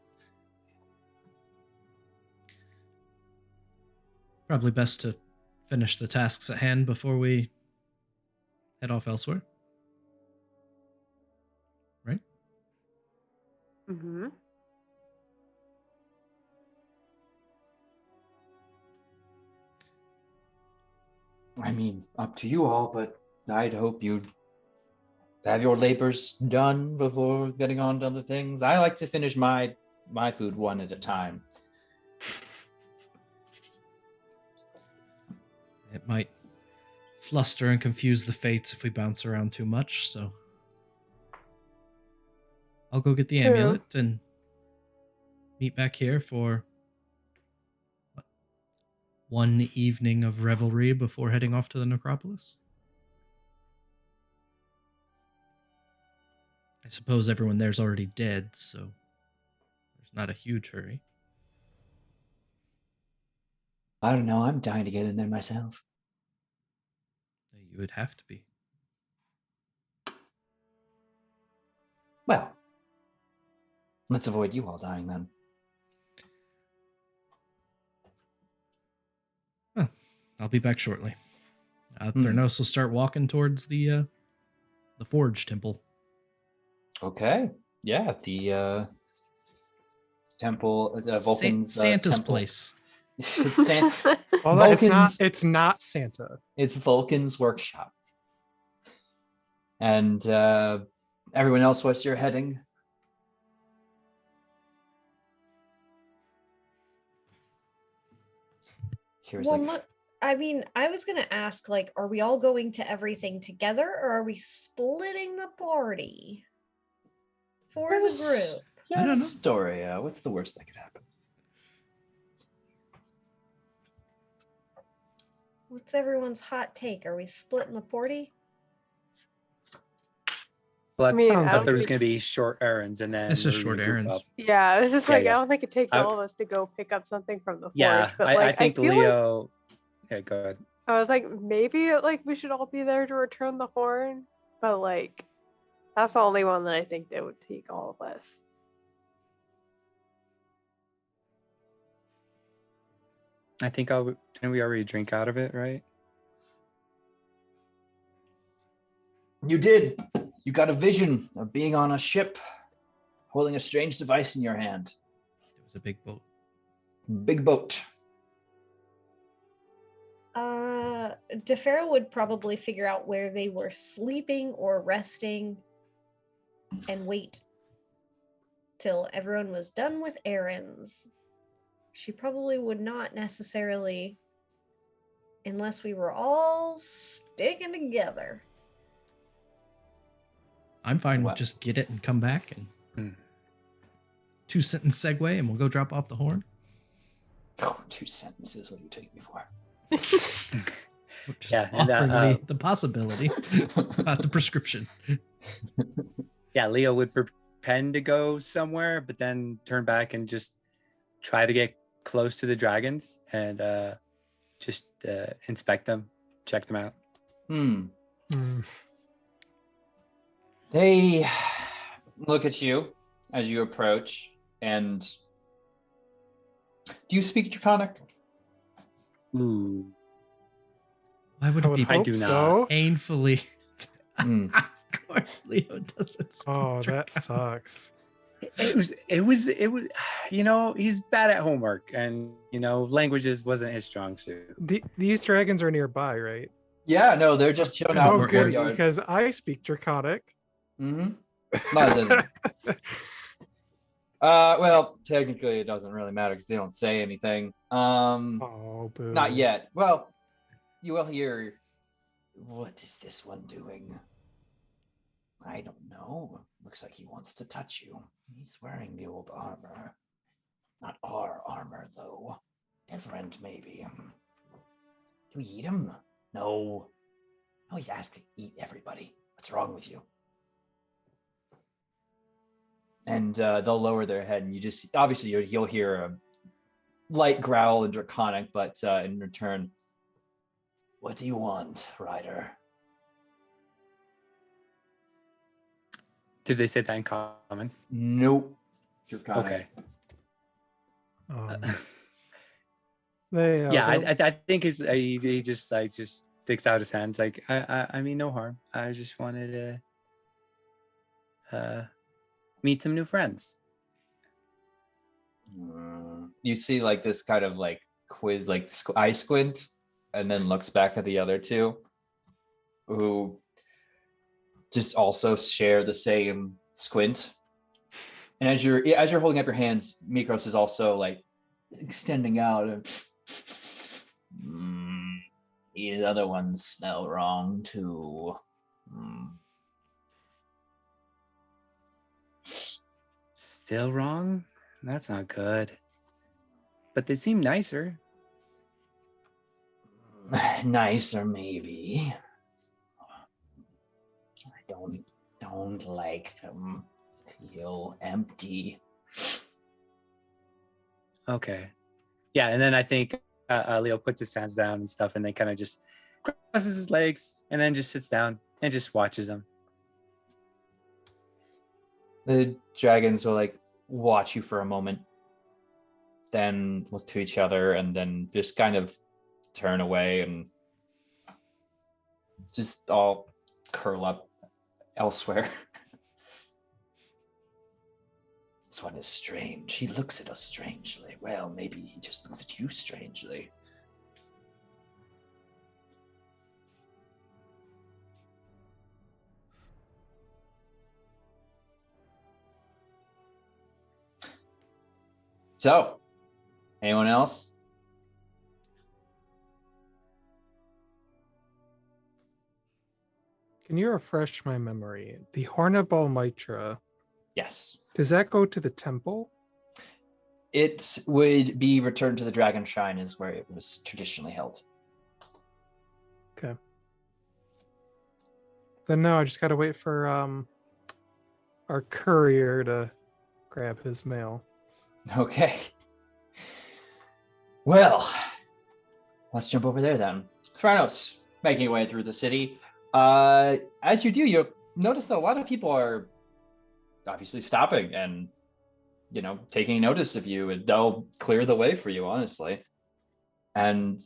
Probably best to finish the tasks at hand before we head off elsewhere. Right? Mm-hmm. I mean, up to you all, but I'd hope you'd have your labors done before getting on to other things. I like to finish my food one at a time. It might fluster and confuse the fates if we bounce around too much, so I'll go get the True. amulet and meet back here for one evening of revelry before heading off to the necropolis. I suppose everyone there's already dead, so there's not a huge hurry. I don't know. I'm dying to get in there myself. You would have to be. Well, let's avoid you all dying then. Well, I'll be back shortly. Theranos will start walking towards the Forge Temple. Okay. Yeah, the temple, Vulcan's Santa's temple. place. It's Well, Vulcan's, it's not Santa. It's Vulcan's workshop. And everyone else, what's your heading? Here's I was gonna ask, like, are we all going to everything together, or are we splitting the party for the group? I don't know. Estoria. What's the worst that could happen? What's everyone's hot take? Are we splitting the party? Well, I mean, I I thought don't there was think- going to be short errands, and then It's just we're short gonna group errands. up. Yeah, it's just Yeah, like yeah. I don't think it takes I- all of us to go pick up something from the forge. Yeah, but I like, think feel like Leo. Yeah, go ahead. I was like, maybe like we should all be there to return the horn, but like that's the only one that I think that would take all of us. I think didn't we already drink out of it, right? You did. You got a vision of being on a ship, holding a strange device in your hand. It was a big boat. Big boat. DeFero would probably figure out where they were sleeping or resting and wait till everyone was done with errands. She probably would not necessarily, unless we were all sticking together. I'm fine What? with just get it and come back and Hmm. 2-sentence segue and we'll go drop off the horn. Oh, 2 sentences. What do you take me for? We're just Yeah, and, offering the possibility, not the prescription. Yeah, Leo would pretend to go somewhere, but then turn back and just try to get close to the dragons and just inspect them, check them out. Hmm. They look at you as you approach, and do you speak Draconic? Ooh. Why would I it would be hope do not. so. painfully? Mm. Of course, Leo doesn't. Oh, that sucks. It was, he's bad at homework, and languages wasn't his strong suit. These dragons are nearby, right? Yeah, no, they're just chilling out in Oh, the good, courtyard. because I speak Draconic. Mm-hmm. No, it doesn't. Well, technically it doesn't really matter because they don't say anything. Oh, boo. Not yet. Well, you will hear. What is this one doing? I don't know. Looks like he wants to touch you. He's wearing the old armor. Not our armor, though. Different, maybe. Do we eat him? No. No, he's asked to eat everybody. What's wrong with you? And they'll lower their head, and you'll hear a light growl in Draconic, but in return, what do you want, Ryder? Did they say that in common? Nope. Draconic. Okay. They, I think he just sticks out his hands like I mean no harm. I just wanted to meet some new friends. You see like this kind of like quiz, like eye squint, and then looks back at the other two, who just also share the same squint. And as you're holding up your hands, Mikros is also like extending out. And, these other ones smell wrong too. Still wrong? That's not good. But they seem nicer. Nicer, maybe. I don't like them. Feel empty. Okay. Yeah, and then I think Leo puts his hands down and stuff, and then kind of just crosses his legs, and then just sits down and just watches them. The dragons will like watch you for a moment, then look to each other, and then just kind of turn away and just all curl up elsewhere. This one is strange. He looks at us strangely. Well, maybe he just looks at you strangely. So, anyone else? Can you refresh my memory? The Hornable Mitra, Yes. does that go to the temple? It would be returned to the Dragon Shrine, is where it was traditionally held. Okay. Then no, I just gotta wait for our courier to grab his mail. Okay. Well, let's jump over there then. Thranos, making your way through the city. As you do, you'll notice that a lot of people are obviously stopping and, taking notice of you, and they'll clear the way for you, honestly. And,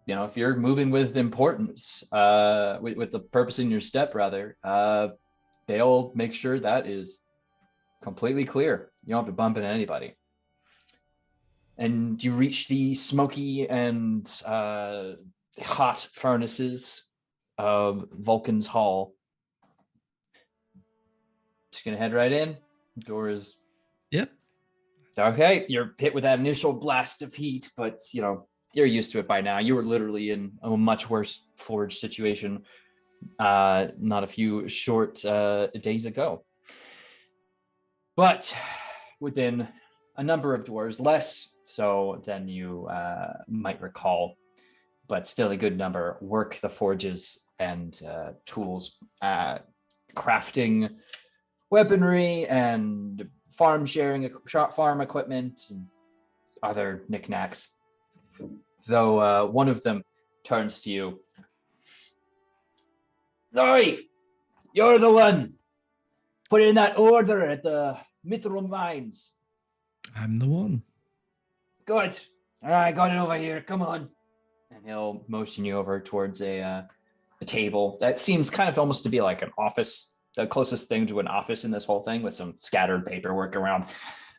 if you're moving with importance, with the purpose in your step, rather, they'll make sure that is completely clear. You don't have to bump into anybody. And you reach the smoky and hot furnaces of Vulcan's Hall. Just gonna head right in. Door is... Yep. Okay, you're hit with that initial blast of heat, but you're used to it by now. You were literally in a much worse forge situation not a few short days ago. But within a number of doors, less so than you might recall, but still a good number, work the forges and tools, crafting weaponry and farm equipment and other knickknacks. Though one of them turns to you. Sorry, you're the one. Put in that order at the Mithril Mines. I'm the one. Good. All right, got it over here. Come on. And he'll motion you over towards a table that seems kind of almost to be like an office the closest thing to an office in this whole thing with some scattered paperwork around.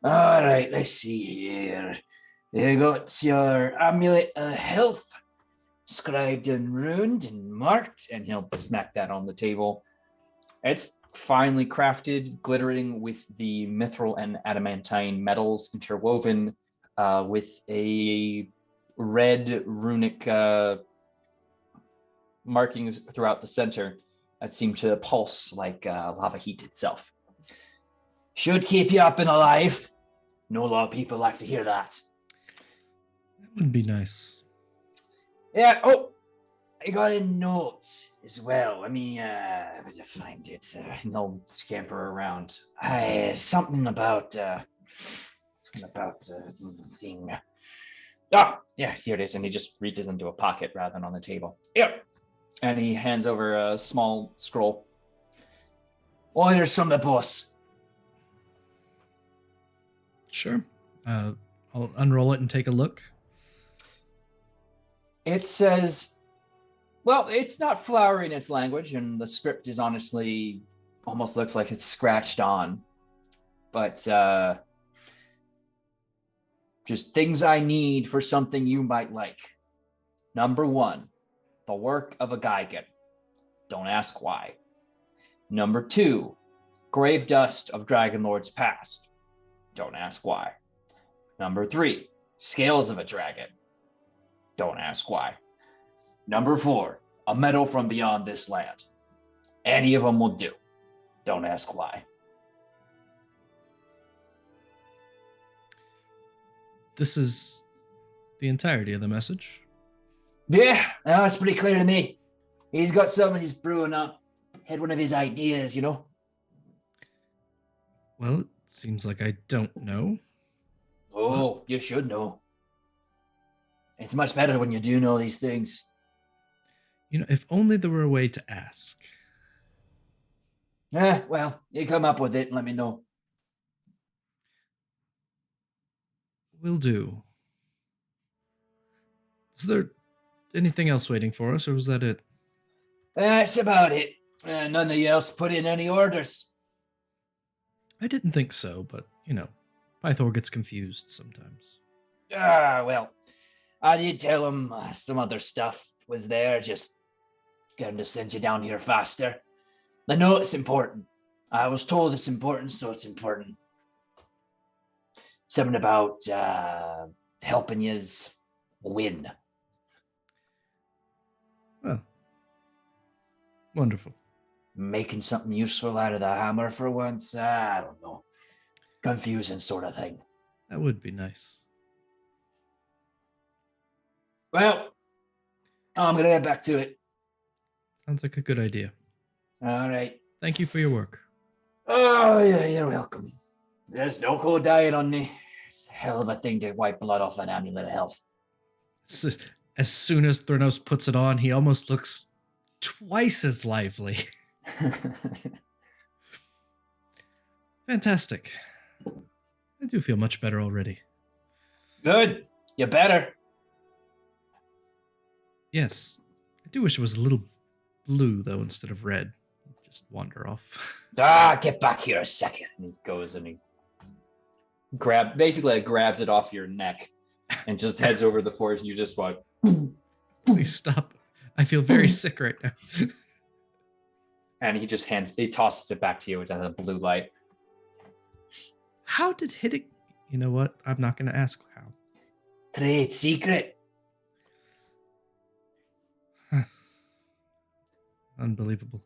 All right, let's see here. You got your amulet of health, scribed and runed and marked, and he'll smack that on the table. It's finely crafted, glittering with the mithril and adamantine metals interwoven with a red runic markings throughout the center that seem to pulse like lava heat itself. Should keep you up and alive. No lot of people like to hear that. That would be nice. Yeah, oh, I got a note as well. Let me find it. And I'll scamper around. Something about the thing. Ah, yeah, here it is. And he just reaches into a pocket rather than on the table. Yep. And he hands over a small scroll. Oh, there's from the boss. Sure. I'll unroll it and take a look. It says, well, it's not flowery in its language, and the script is honestly almost looks like it's scratched on. But just things I need for something you might like. Number 1, the work of a Gigan. Don't ask why. Number 2, grave dust of Dragonlords past. Don't ask why. Number 3, scales of a dragon. Don't ask why. Number 4, a medal from beyond this land. Any of them will do. Don't ask why. This is the entirety of the message. Yeah, that's pretty clear to me. He's got something he's brewing up. Had one of his ideas, you know? Well, it seems like I don't know. Oh, you should know. It's much better when you do know these things. You know, if only there were a way to ask. Well, you come up with it and let me know. Will do. Is there anything else waiting for us, or was that it? That's about it. None of you else put in any orders. I didn't think so, but, you know, Pythor gets confused sometimes. Well, I did tell him some other stuff was there, just get him to send you down here faster. I know it's important. I was told it's important, so it's important. Something about helping yous win. Well, wonderful. Making something useful out of the hammer for once. I don't know. Confusing sort of thing. That would be nice. Well, I'm gonna get back to it. Sounds like a good idea. All right. Thank you for your work. Oh, yeah, you're welcome. There's no cold diet on me. It's a hell of a thing to wipe blood off an amulet of health. As soon as Thranos puts it on, he almost looks twice as lively. Fantastic. I do feel much better already. Good. You better. Yes. I do wish it was a little blue, though, instead of red. Just wander off. Get back here a second. And he goes and he grabs it off your neck and just heads over the forest, and you just like... Please stop. I feel very sick right now. And he tosses it back to you with a blue light. How did hitting... You know what? I'm not going to ask how. Trade secret. Unbelievable.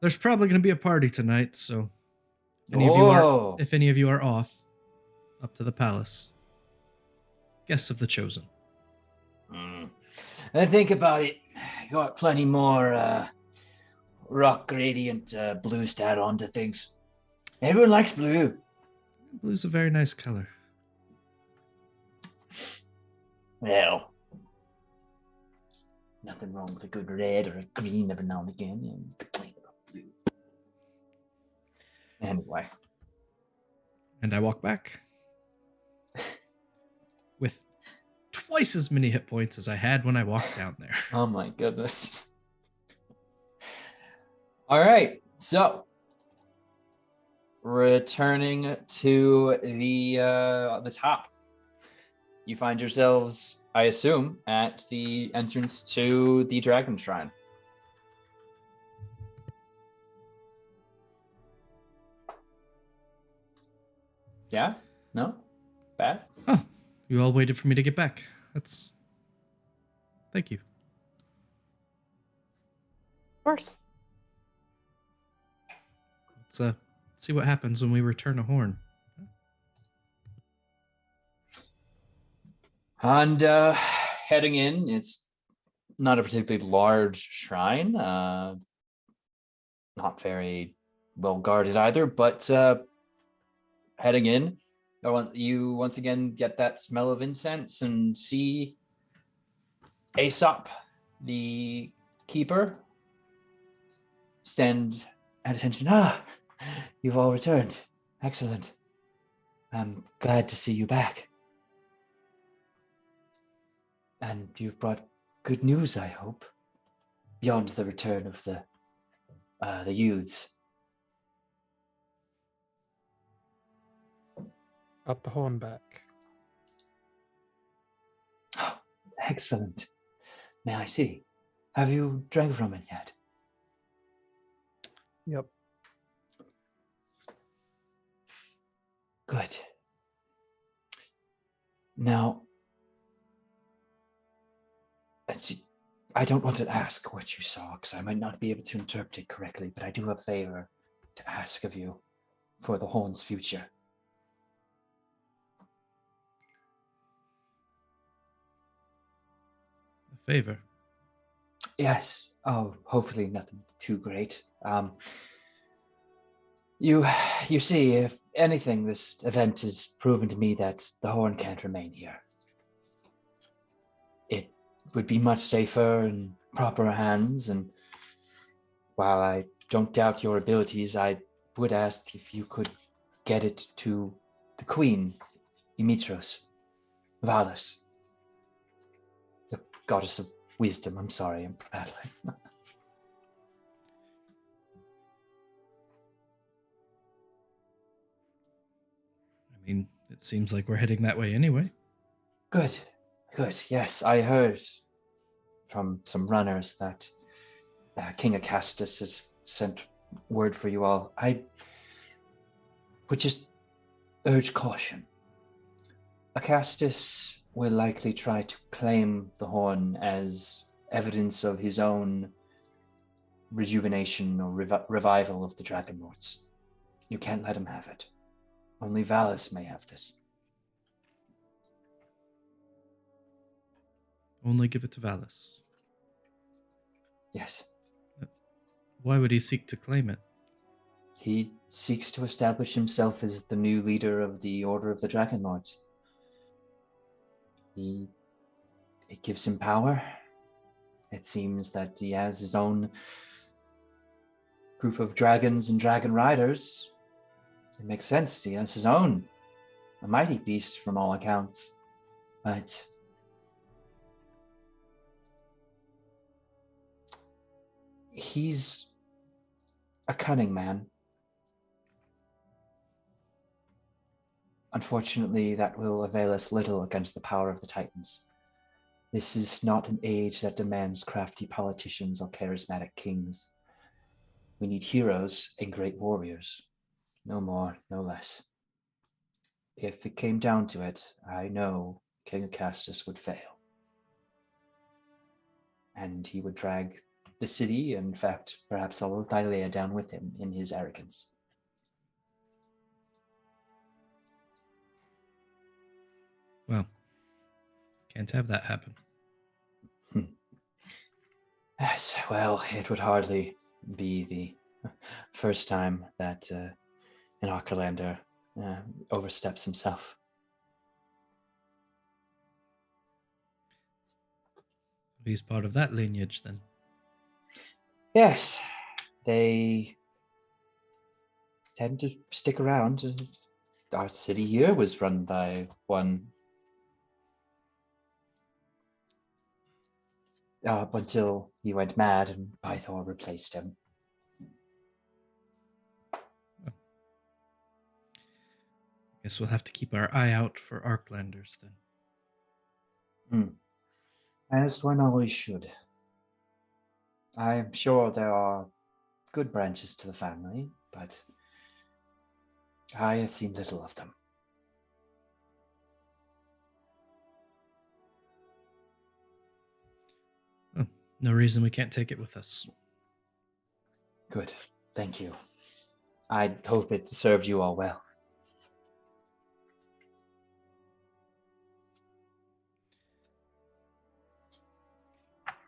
There's probably going to be a party tonight, so if any of you are off, up to the palace. Guests of the chosen. I think about it. Got plenty more rock gradient blues to add on to things. Everyone likes blue. Blue's a very nice color. Well, nothing wrong with a good red or a green every now and again. And complain about blue. Anyway. And I walk back. With twice as many hit points as I had when I walked down there. Oh my goodness. All right. So, returning to the top, you find yourselves, I assume, at the entrance to the Dragon Shrine. Yeah? No? Bad? Oh, you all waited for me to get back. Thank you. Of course. Let's see what happens when we return a horn. And heading in, it's not a particularly large shrine, not very well guarded either, but heading in, you once again get that smell of incense and see Aesop, the keeper, stand at attention. Ah, you've all returned. Excellent. I'm glad to see you back. And you've brought good news, I hope, beyond the return of the youths. Got the horn back. Oh, excellent. May I see? Have you drank from it yet? Yep. Good. Now, I don't want to ask what you saw, because I might not be able to interpret it correctly, but I do have a favor to ask of you for the horn's future. A favor? Yes. Oh, hopefully nothing too great. You see, if anything, this event has proven to me that the horn can't remain here. It would be much safer in proper hands, and while I don't doubt your abilities, I would ask if you could get it to the Queen, Dimitros, Valis, the goddess of wisdom. I'm sorry, I'm prattling. I mean, it seems like we're heading that way anyway. Good. Yes, I heard from some runners that King Acastus has sent word for you all. I would just urge caution. Acastus will likely try to claim the horn as evidence of his own rejuvenation or revival of the Dragonlords. You can't let him have it. Only Valis may have this. Only give it to Valis. Yes. Why would he seek to claim it? He seeks to establish himself as the new leader of the Order of the Dragonlords. It gives him power. It seems that he has his own group of dragons and dragon riders. It makes sense. He has his own. A mighty beast from all accounts. But he's a cunning man. Unfortunately, that will avail us little against the power of the Titans. This is not an age that demands crafty politicians or charismatic kings. We need heroes and great warriors. No more, no less. If it came down to it, I know King Acastus would fail. And he would drag the city, in fact, perhaps all of Thylea down with him in his arrogance. Well, can't have that happen. Yes, well, it would hardly be the first time that an Archelander oversteps himself. He's part of that lineage then. Yes, they tend to stick around. Our city here was run by one up until he went mad and Pythor replaced him. Guess we'll have to keep our eye out for Arklanders then. As one always should. I am sure there are good branches to the family, but I have seen little of them. Oh, no reason we can't take it with us. Good. Thank you. I hope it served you all well.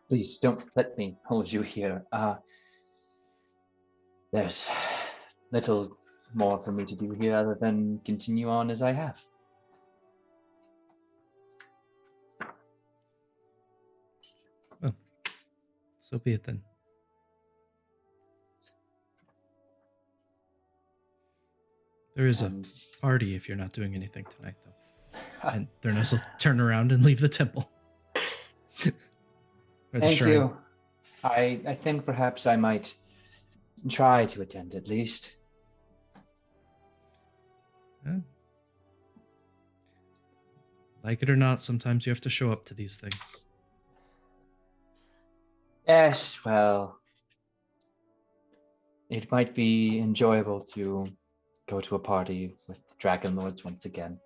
Please don't let me hold you here. There's little more for me to do here other than continue on as I have. Oh, so be it then. There is a party if you're not doing anything tonight, though. And Theranos will turn around and leave the temple. Thank you. I think perhaps I might try to attend at least. Yeah. Like it or not, sometimes you have to show up to these things. Yes, well, it might be enjoyable to go to a party with Dragonlords once again.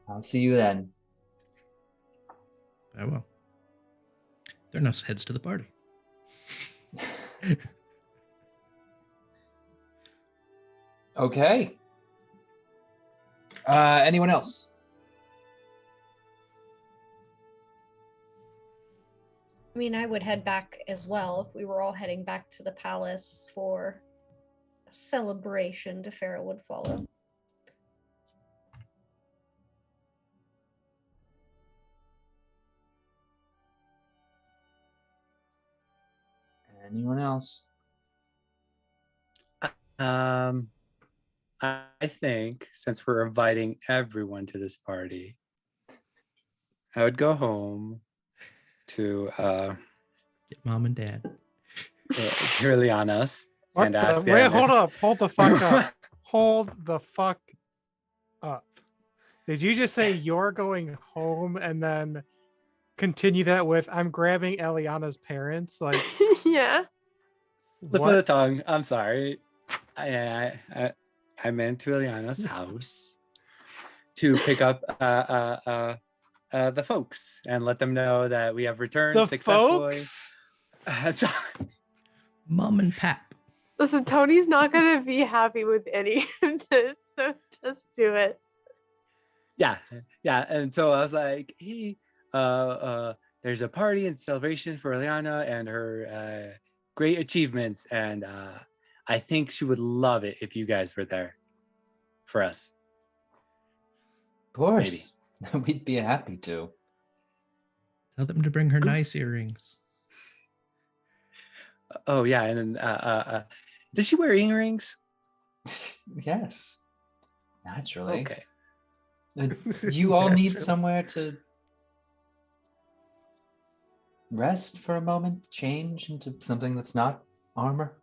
I'll see you then. I will. Theranos heads to the party. Okay. Anyone else? I mean, I would head back as well if we were all heading back to the palace for a celebration. Defera would follow. Anyone else? I think since we're inviting everyone to this party, I would go home to get mom and dad. To Liliana's What and the? ask Wait, them hold if- up. Hold the fuck up. Hold the fuck up. Did you just say you're going home and then continue that with I'm grabbing Eliana's parents? Like, Yeah. Slip of the tongue. I'm sorry. I meant to Eliana's house to pick up the folks and let them know that we have returned The successfully. folks? Mom and pap. Listen, Tony's not gonna be happy with any of this, so just do it. Yeah. And so I was like, hey, there's a party and celebration for Eliana and her great achievements, and I think she would love it if you guys were there for us. Of course. We'd be happy to. Tell them to bring her nice earrings. Oh yeah, and then does she wear earrings? Yes. Naturally. Okay. You all need Naturally. somewhere to rest for a moment, change into something that's not armor.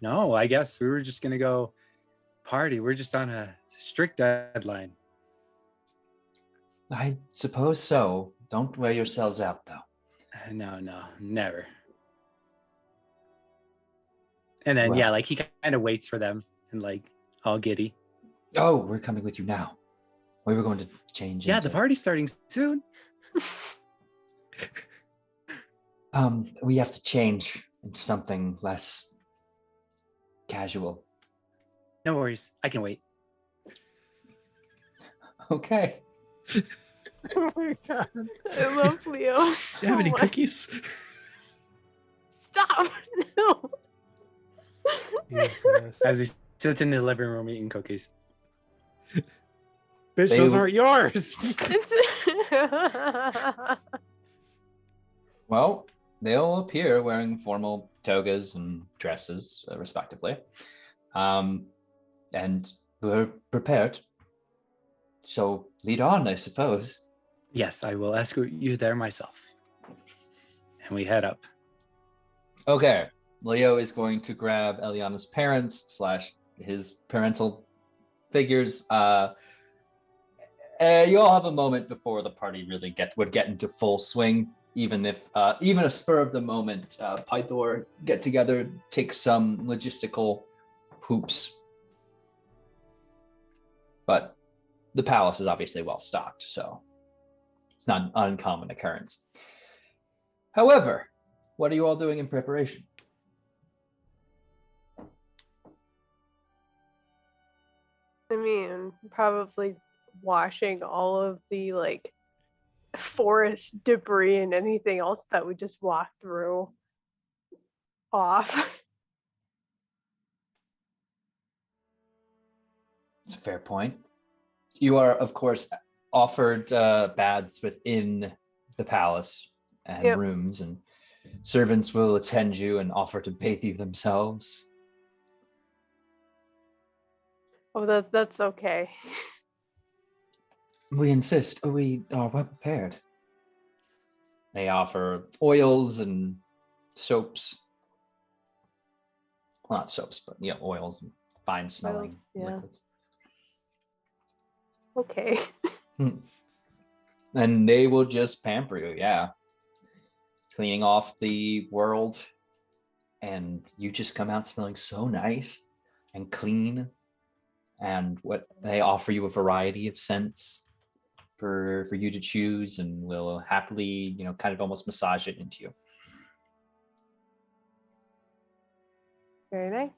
No, I guess we were just gonna go party. We're just on a strict deadline. I suppose so. Don't wear yourselves out, though. No, never. And then Well. yeah, like he kind of waits for them and like all giddy. Oh, we're coming with you now. We were going to change. Yeah, into, the party's starting soon. we have to change into something less casual. No worries, I can wait. Okay. Oh my god. I love Leo. Do you So have any much. cookies? Stop! No. Jesus. As he sits in the living room eating cookies. Bitch, They- those aren't yours. Well, they'll appear wearing formal togas and dresses, respectively. And we're prepared. So lead on, I suppose. Yes, I will escort you there myself. And we head up. Okay. Leo is going to grab Eliana's parents / his parental figures. You all have a moment before the party really would get into full swing. Even if even a spur of the moment Pythor get together, take some logistical hoops. But the palace is obviously well stocked, so it's not an uncommon occurrence. However, what are you all doing in preparation? I mean, probably washing all of the like forest debris and anything else that we just walked through off. It's a fair point. You are, of course, offered baths within the palace and Yep. rooms, and servants will attend you and offer to bathe you themselves. Oh, that's okay. We insist. We are well prepared. They offer oils and soaps. Well, not soaps, but oils and fine smelling yeah. liquids. Okay. And they will just pamper you, cleaning off the world, and you just come out smelling so nice and clean. And what they offer you a variety of scents for you to choose, and will happily kind of almost massage it into you. Very nice.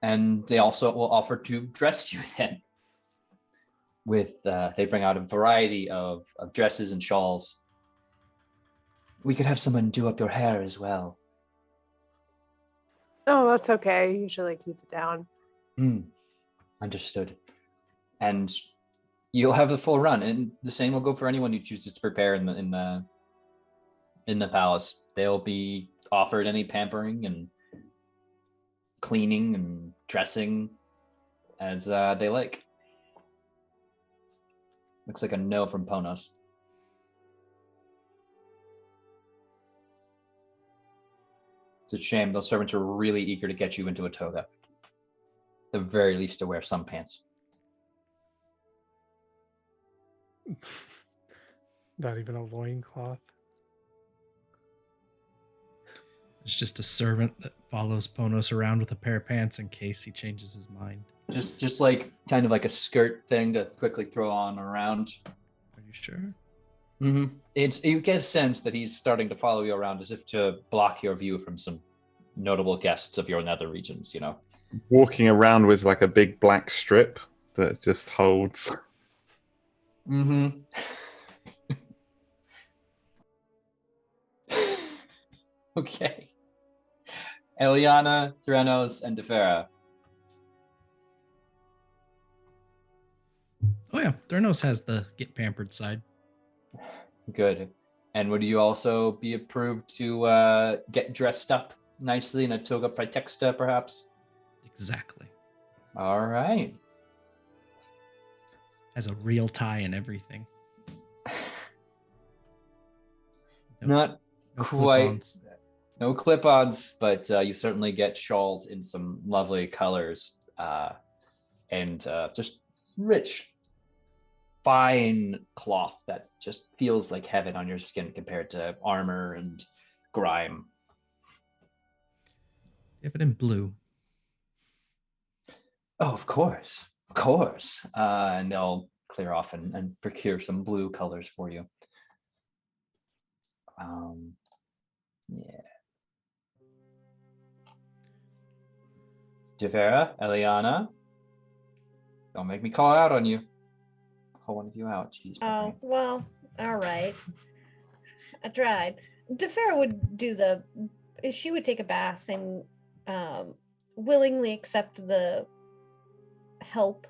And they also will offer to dress you then with they bring out a variety of dresses and shawls. We could have someone do up your hair as well. Oh, that's okay. I usually keep it down. Understood. And you'll have the full run, and the same will go for anyone who chooses to prepare in the palace. They'll be offered any pampering and cleaning and dressing as they like. Looks like a no from Ponos. It's a shame. Those servants are really eager to get you into a toga. At the very least, to wear some pants. Not even a loincloth. It's just a servant that follows Ponos around with a pair of pants in case he changes his mind. Just like kind of like a skirt thing to quickly throw on around. Are you sure? Mm-hmm. You get a sense that he's starting to follow you around as if to block your view from some notable guests of your nether regions, Walking around with like a big black strip that just holds. Mm-hmm. Okay. Eliana, Threnos, and Defera. Oh yeah, Thurnos has the get pampered side. Good. And would you also be approved to get dressed up nicely in a toga praetexta, perhaps? Exactly. All right. Has a real tie and everything. Not No quite. clip-ons. No clip-ons, but you certainly get shawls in some lovely colors and just rich, fine cloth that just feels like heaven on your skin compared to armor and grime. You have it in blue. Oh, of course. Of course. And they'll clear off and procure some blue colors for you. Yeah. Javera, Eliana, don't make me call out on you. Call one of you out. Jeez. Oh, well, all right. I tried. Defera would she would take a bath and willingly accept the help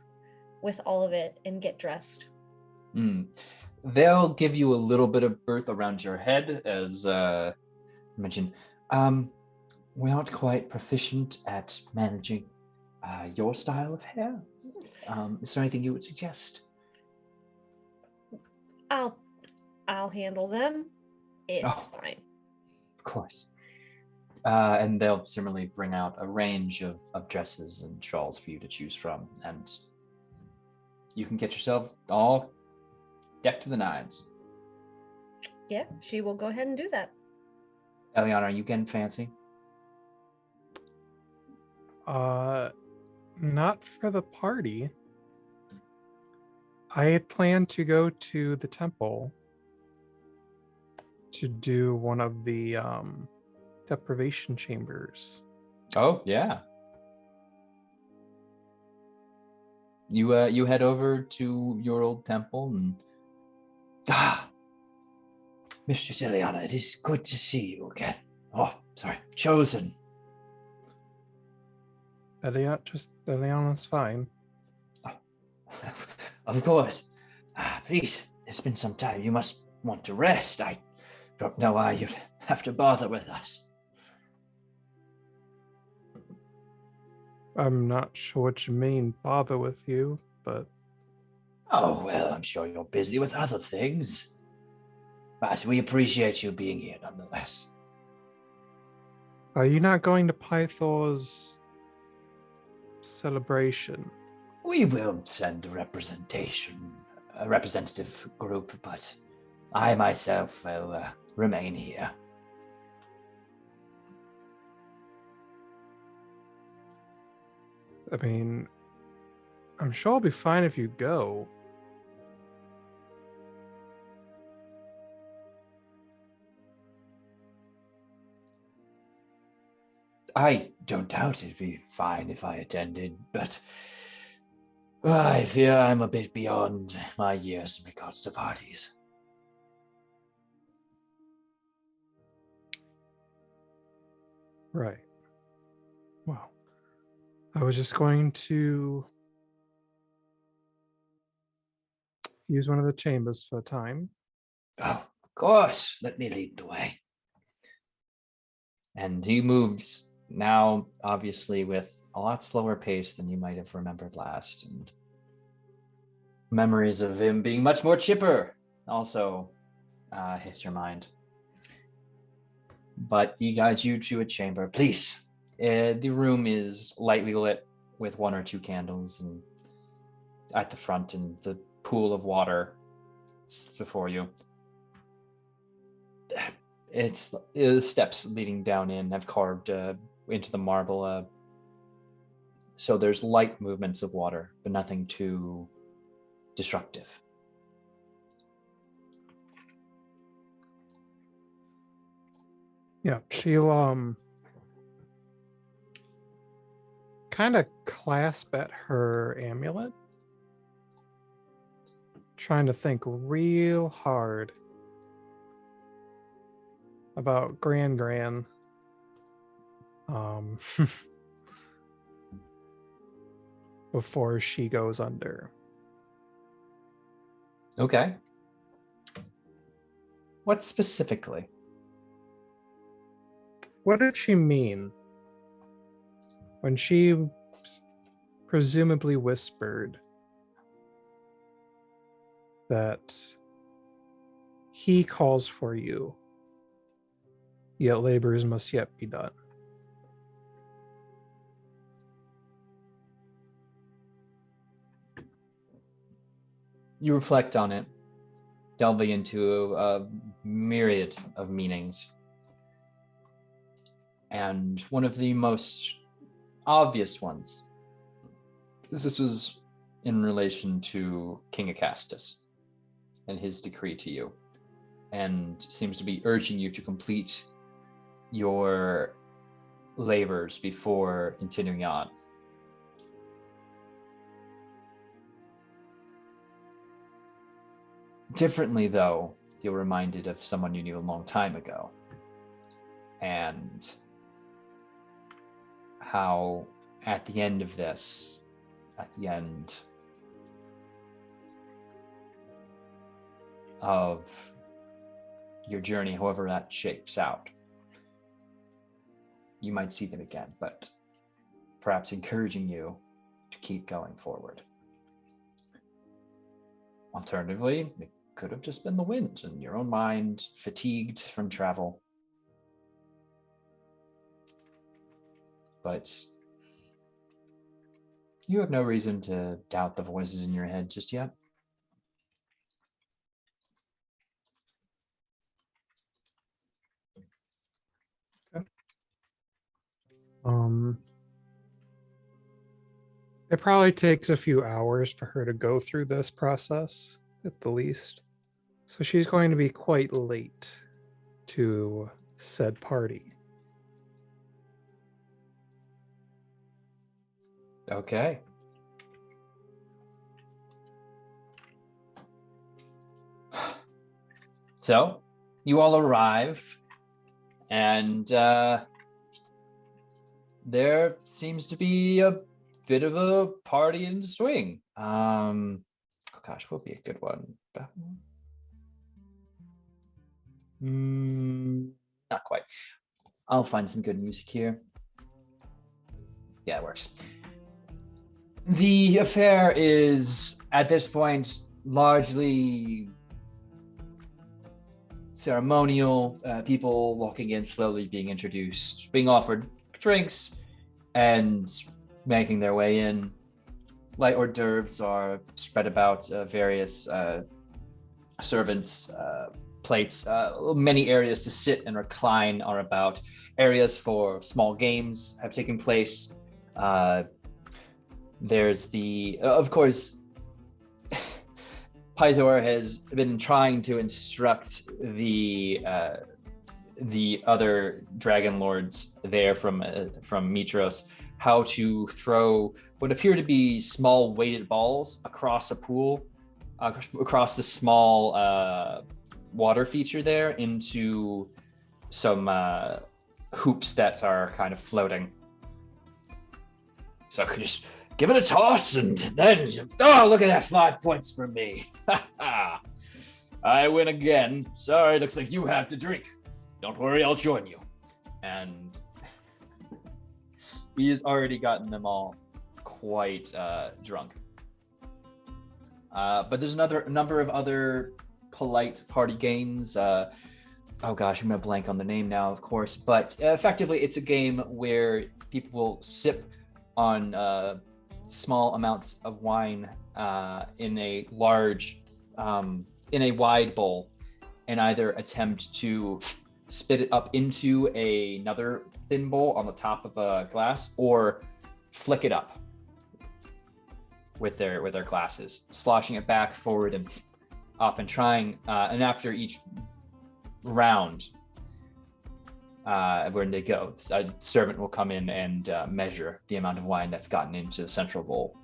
with all of it and get dressed. They'll give you a little bit of berth around your head, as mentioned. We aren't quite proficient at managing your style of hair. Is there anything you would suggest? I'll handle them. It's fine. course. And they'll similarly bring out a range of dresses and shawls for you to choose from, and you can get yourself all decked to the nines. Yeah, she will go ahead and do that. Eliana, are you getting fancy? Not for the party. I had planned to go to the temple to do one of the deprivation chambers. Oh, yeah. You head over to your old temple and Mistress Eliana, it is good to see you again. Oh, sorry, Chosen. Eliana's fine. Of course. Please, it's been some time. You must want to rest. I don't know why you'd have to bother with us. I'm not sure what you mean, bother with you, but... Oh, well, I'm sure you're busy with other things. But we appreciate you being here nonetheless. Are you not going to Pythor's celebration? We will send a representative group, but I myself will remain here. I mean, I'm sure I'll be fine if you go. I don't doubt it'd be fine if I attended, but I fear I'm a bit beyond my years in regards to parties. Right. Well, I was just going to use one of the chambers for a time. Oh, of course. Let me lead the way. And he moves now, obviously, with a lot slower pace than you might have remembered last. And memories of him being much more chipper also hits your mind. But he guides you to a chamber. Please. The room is lightly lit with one or two candles, and at the front, and the pool of water sits before you. It's steps leading down in have carved into the marble. So there's light movements of water, but nothing too destructive. Yeah, she'll kind of clasp at her amulet, trying to think real hard about Gran before she goes under. Okay. What specifically? What did she mean when she presumably whispered that he calls for you, yet labors must yet be done? You reflect on it, delving into a myriad of meanings. And one of the most obvious ones is this was in relation to King Acastus and his decree to you, and seems to be urging you to complete your labors before continuing on. Differently, though, you're reminded of someone you knew a long time ago, and how at the end of this, at the end of your journey, however that shapes out, you might see them again, but perhaps encouraging you to keep going forward. Alternatively, it could have just been the wind and your own mind fatigued from travel. but you have no reason to doubt the voices in your head just yet. It probably takes a few hours for her to go through this process at the least. So she's going to be quite late to said party. Okay. So you all arrive, and there seems to be a bit of a party in swing. Oh gosh, what would be a good one? Not quite. I'll find some good music here. Yeah, it works. The affair is, at this point, largely ceremonial. People walking in, slowly being introduced, being offered drinks, and making their way in. Light hors d'oeuvres are spread about, various servants' plates. Many areas to sit and recline are about. Areas for small games have taken place. There's the, of course, Pythor has been trying to instruct the other Dragonlords there from Mitros how to throw what appear to be small weighted balls across a pool, across the small water feature there into some hoops that are kind of floating. So I could just give it a toss and then, oh, look at that, 5 points for me. I win again. Sorry, looks like you have to drink. Don't worry, I'll join you. And he has already gotten them all quite drunk. But there's a number of other polite party games. Oh gosh, I'm gonna blank on the name now, of course. But effectively, it's a game where people will sip on small amounts of wine in a large, in a wide bowl, and either attempt to spit it up into another thin bowl on the top of a glass, or flick it up with their glasses, sloshing it back, forward, and up, and trying. And after each round, when they go, a servant will come in and measure the amount of wine that's gotten into the central bowl.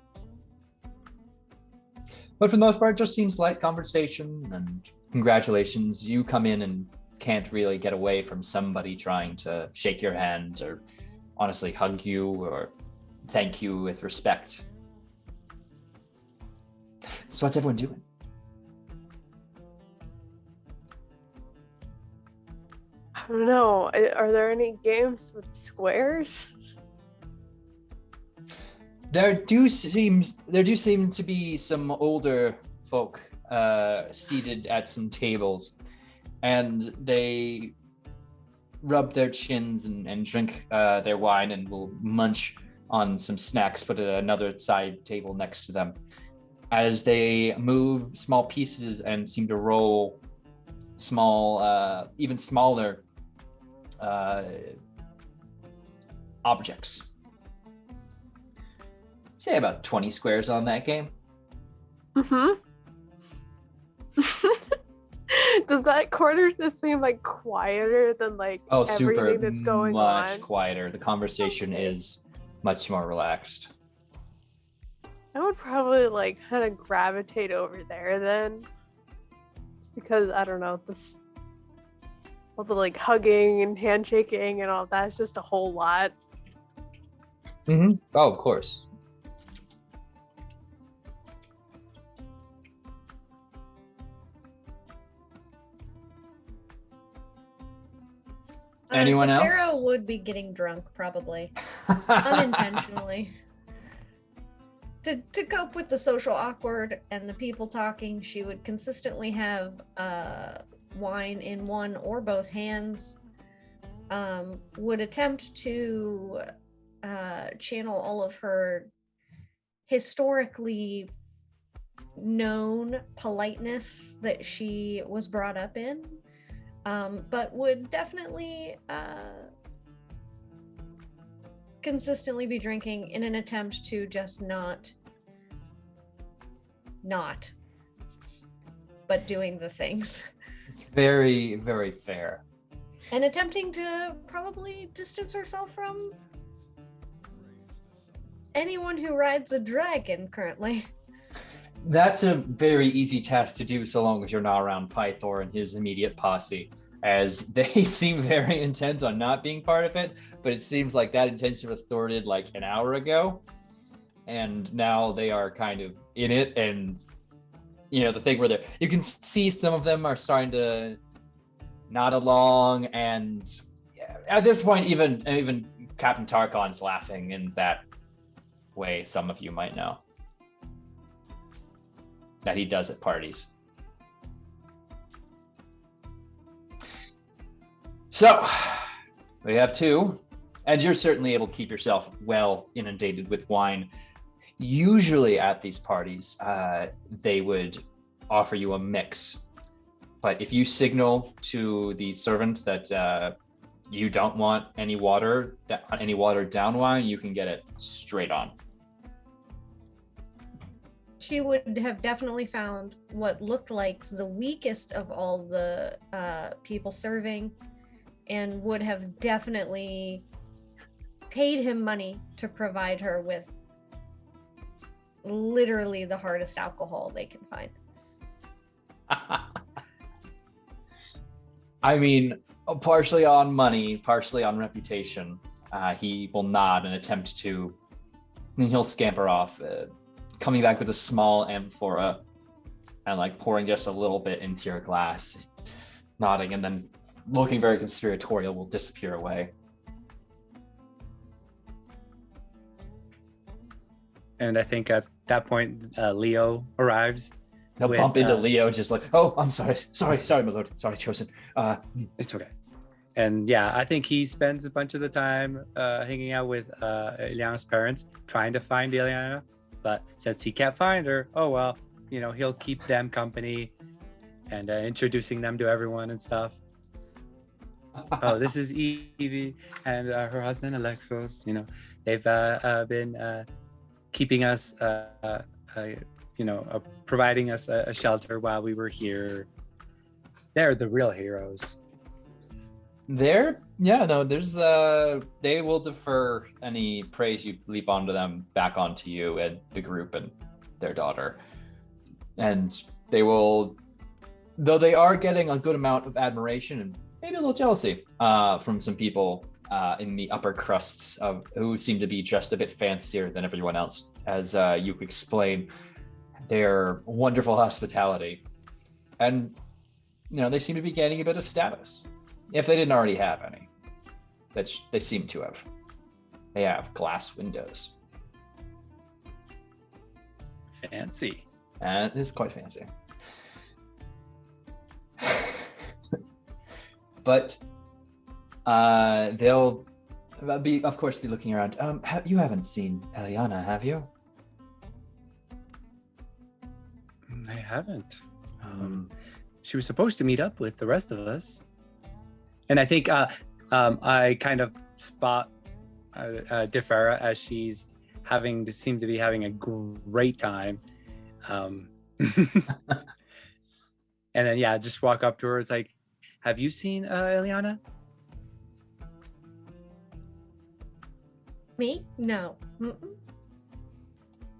But for the most part, it just seems light conversation and congratulations. You come in and can't really get away from somebody trying to shake your hand or honestly hug you or thank you with respect. So what's everyone doing? I don't know. Are there any games with squares? There do seem to be some older folk seated at some tables, and they rub their chins and drink their wine and will munch on some snacks put at another side table next to them as they move small pieces and seem to roll small, even smaller objects. Say about 20 squares on that game. Mm-hmm. Does that corner just seem like quieter than like everything that's going on? Much quieter. The conversation is much more relaxed. I would probably like kind of gravitate over there then, because I don't know, all the like hugging and handshaking and all that's just a whole lot. Mm-hmm. Oh, of course. Anyone else? Pharaoh would be getting drunk, probably. Unintentionally. To cope with the social awkward and the people talking, she would consistently have wine in one or both hands. Would attempt to channel all of her historically known politeness that she was brought up in, but would definitely consistently be drinking in an attempt to just not, but doing the things. Very, very fair. And attempting to probably distance herself from anyone who rides a dragon currently. That's a very easy task to do so long as you're not around Pythor and his immediate posse, as they seem very intent on not being part of it, but it seems like that intention was thwarted like an hour ago, and now they are kind of in it. And you know, the thing where you can see some of them are starting to nod along, and at this point even Captain Tarkon's laughing in that way some of you might know that he does at parties. So we have two, and you're certainly able to keep yourself well inundated with wine. Usually at these parties, they would offer you a mix, but if you signal to the servant that you don't want any watered down wine, you can get it straight on. She would have definitely found what looked like the weakest of all the people serving, and would have definitely paid him money to provide her with literally the hardest alcohol they can find. I mean, partially on money, partially on reputation. He will nod and attempt to, and he'll scamper off, coming back with a small amphora and like pouring just a little bit into your glass, nodding, and then looking very conspiratorial will disappear away. And I think at that point, Leo arrives. He'll bump into Leo, just like, oh, I'm sorry, my lord, sorry, chosen. It's okay. And yeah, I think he spends a bunch of the time hanging out with Ileana's parents, trying to find Ileana. But since he can't find her, oh well, you know, he'll keep them company and introducing them to everyone and stuff. Oh, this is Evie and her husband Alexos. You know, they've been keeping us, providing us a shelter while we were here. They're the real heroes. There's they will defer any praise you leap onto them back onto you and the group and their daughter. And they will, though they are getting a good amount of admiration and maybe a little jealousy from some people in the upper crusts of who seem to be just a bit fancier than everyone else, as you could explain their wonderful hospitality. And, you know, they seem to be gaining a bit of status, if they didn't already have any. That they seem to have. They have glass windows. Fancy. And it's quite fancy. But they'll be, of course, be looking around. You haven't seen Ileana, have you? I haven't. She was supposed to meet up with the rest of us. And I think I kind of spot Defera as she's seem to be having a great time. And then, yeah, just walk up to her. It's like, have you seen Ileana? Me? No. Mm-mm.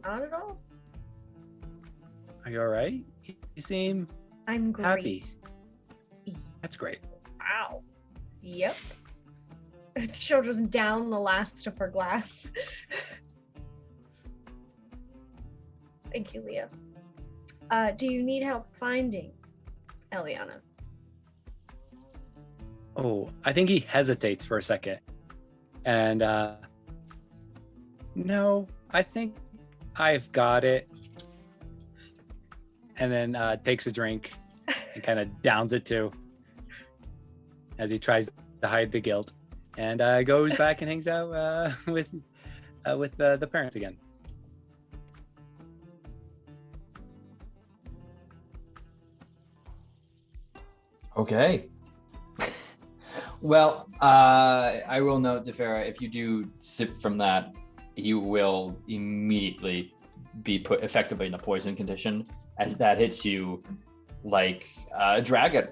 Not at all. Are you all right? You seem I'm great. happy. That's great. Wow. Yep. She'll just down the last of her glass. Thank you, Leah. Do you need help finding Ileana? Oh, I think he hesitates for a second. And no, I think I've got it. And then takes a drink and kind of downs it too, as he tries to hide the guilt, and goes back and hangs out with with the parents again. Okay. Well, I will note, Defera, if you do sip from that, you will immediately be put effectively in a poison condition as that hits you like a dragon.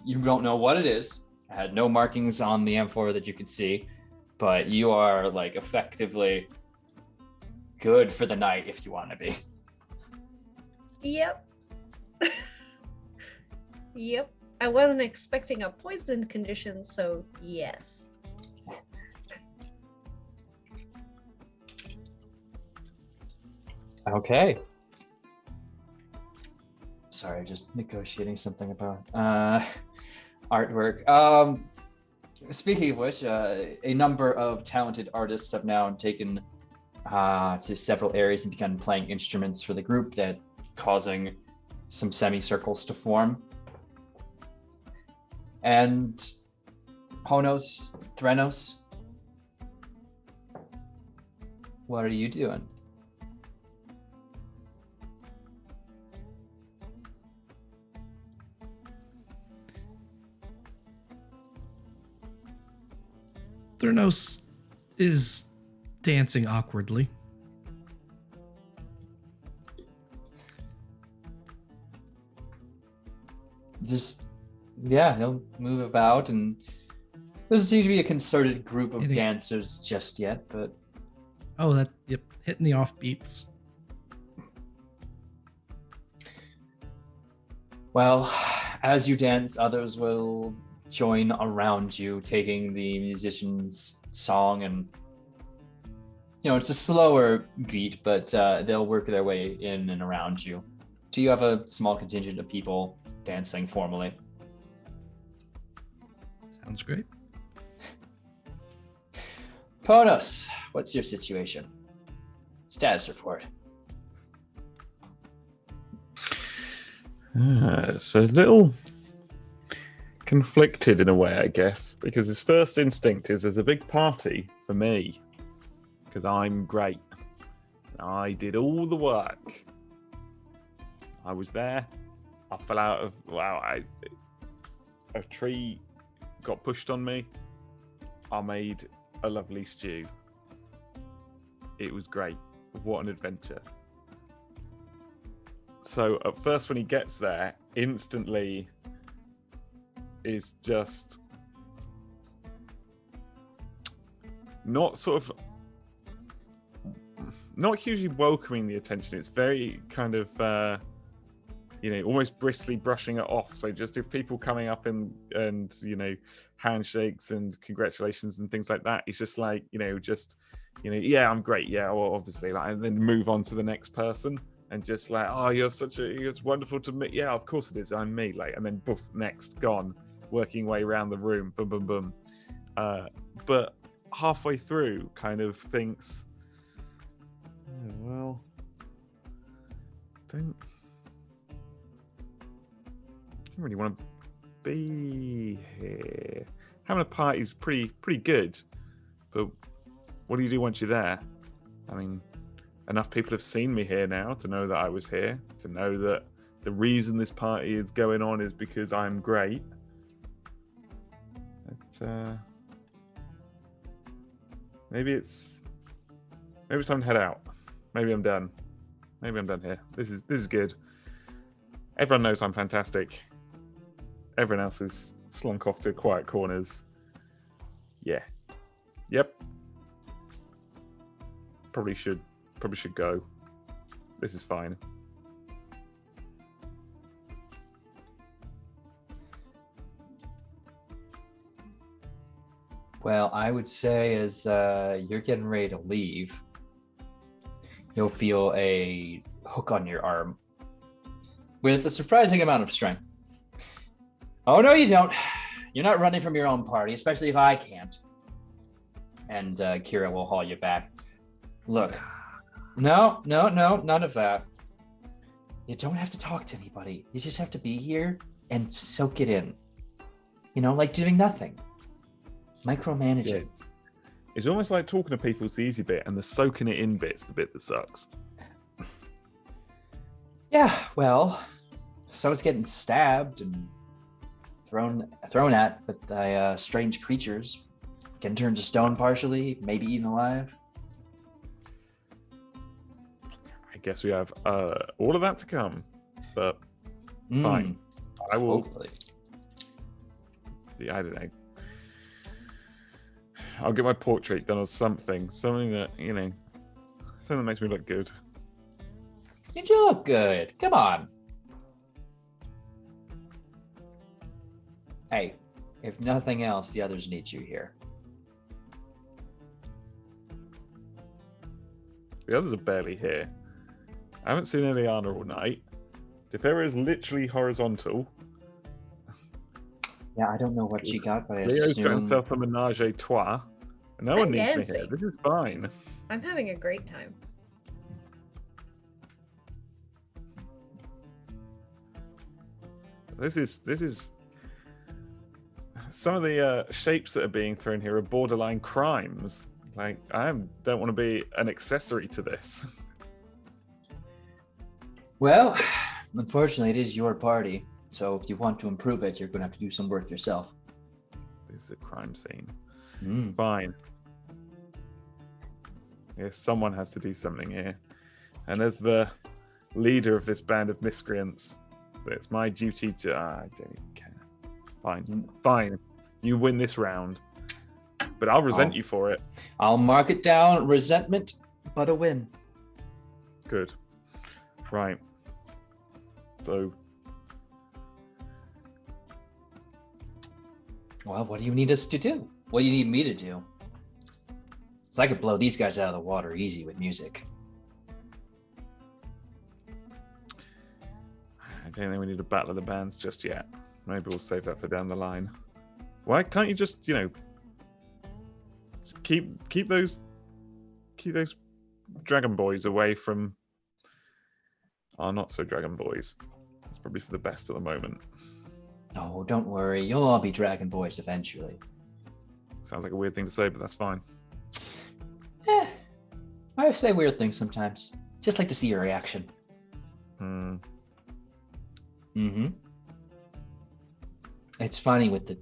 You don't know what it is. It had no markings on the amphora that you could see, but you are like effectively good for the night if you want to be. Yep. Yep. I wasn't expecting a poison condition, so yes. Okay. Sorry, just negotiating something about artwork. Speaking of which, a number of talented artists have now taken to several areas and begun playing instruments for the group, that causing some semicircles to form. And Honos, Threnos, what are you doing? Threnos is dancing awkwardly. He'll move about, and there doesn't seem to be a concerted group of dancers just yet, but... Oh, hitting the offbeats. Well, as you dance, others will join around you, taking the musician's song, and it's a slower beat, but they'll work their way in and around you. Do you have a small contingent of people dancing formally? Sounds great. Ponos, what's your situation? Status report. It's a little conflicted in a way, I guess, because his first instinct is there's a big party for me, because I'm great. I did all the work. I was there. I fell out of... a tree got pushed on me. I made a lovely stew. It was great. What an adventure. So at first when he gets there, instantly is just not hugely welcoming the attention. It's very kind of almost briskly brushing it off. So just if people coming up and handshakes and congratulations and things like that, he's just like, yeah, I'm great, yeah, well, obviously, like, and then move on to the next person and just like, oh, it's wonderful to meet, yeah, of course it is, I'm me, like, and then poof, next, gone, working way around the room, boom, boom, boom. But halfway through, kind of thinks, oh, well, don't really want to be here. Having a party's pretty good, but what do you do once you're there? I mean, enough people have seen me here now to know that I was here, to know that the reason this party is going on is because I'm great. But, maybe it's time to head out. Maybe I'm done. Maybe I'm done here. This is good. Everyone knows I'm fantastic. Everyone else is slunk off to quiet corners. Yeah. Yep. Probably should go. This is fine. Well, I would say as you're getting ready to leave, you'll feel a hook on your arm with a surprising amount of strength. Oh, no, you don't. You're not running from your own party, especially if I can't. And Kira will haul you back. Look, no, none of that. You don't have to talk to anybody. You just have to be here and soak it in. Like doing nothing. Micromanaging. It's almost like talking to people is the easy bit, and the soaking it in bit's the bit that sucks. Yeah, well, so I was getting stabbed and thrown at by strange creatures, getting turned to stone partially, maybe eaten alive. I guess we have all of that to come, but fine. I will. Hopefully. I don't know. I'll get my portrait done or something that something that makes me look good. Did you look good? Come on. Hey, if nothing else, the others need you here. The others are barely here. I haven't seen Eliana all night. Defera is literally horizontal. Yeah, I don't know what she got, but I Leo's got assume... himself a menage a trois. And no one I'm needs me dancing. here. This is fine. I'm having a great time. This is some of the shapes that are being thrown here are borderline crimes. Like, I don't want to be an accessory to this. Well, unfortunately, it is your party. So if you want to improve it, you're going to have to do some work yourself. This is a crime scene. Mm. Fine. Yes, someone has to do something here. And as the leader of this band of miscreants, it's my duty to... I don't even care. Fine. You win this round. But I'll resent you for it. I'll mark it down. Resentment, but a win. Good. Right. So... Well, what do you need us to do? What do you need me to do? Because I could blow these guys out of the water easy with music. I don't think we need a battle of the bands just yet. Maybe we'll save that for down the line. Why can't you just, keep those dragon boys away from our not so dragon boys? It's probably for the best at the moment. Oh, don't worry. You'll all be dragon boys eventually. Sounds like a weird thing to say, but that's fine. I say weird things sometimes. Just like to see your reaction. Mm-hmm. It's funny with the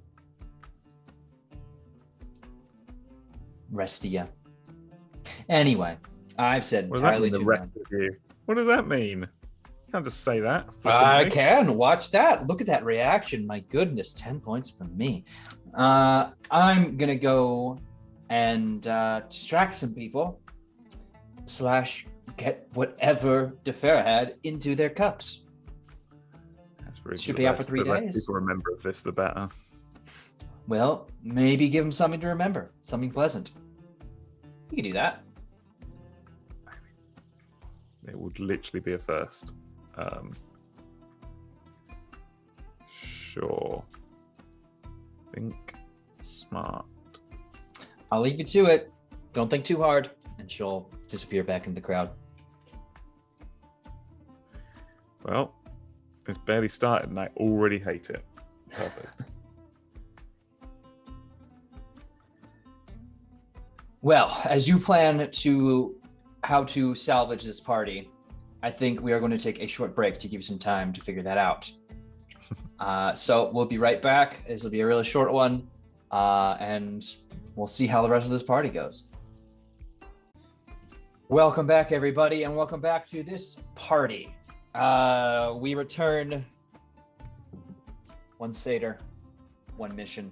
rest of you. Anyway, I've said What does that entirely mean, the too rest much. of you? What does that mean? You can't just say that. I flippantly. can. Watch that. Look at that reaction. My goodness, 10 points from me. I'm going to go and distract some people / get whatever Defera had into their cups. That's really Should good. be out for The 3 less days. people remember of this, the better. Well, maybe give them something to remember, something pleasant. You can do that. It would literally be a first. Sure. Think smart. I'll leave you to it. Don't think too hard, and she'll disappear back in the crowd. Well, it's barely started and I already hate it. Perfect. Well, as you plan to how to salvage this party, I think we are going to take a short break to give you some time to figure that out. So we'll be right back. This will be a really short one, and we'll see how the rest of this party goes. Welcome back, everybody, and welcome back to this party. We return one satyr, one mission,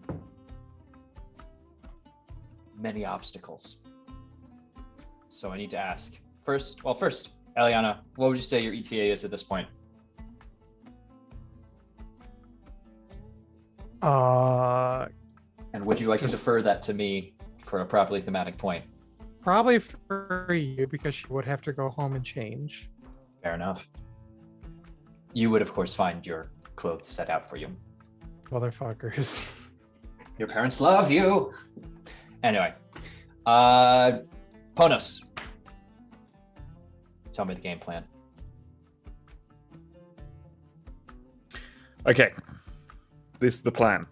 many obstacles. So I need to ask. First, Eliana, what would you say your ETA is at this point? And would you like to defer that to me for a properly thematic point? Probably for you, because she would have to go home and change. Fair enough. You would, of course, find your clothes set out for you. Motherfuckers. Your parents love you. Anyway, Ponos, tell me the game plan. Okay. This is the plan.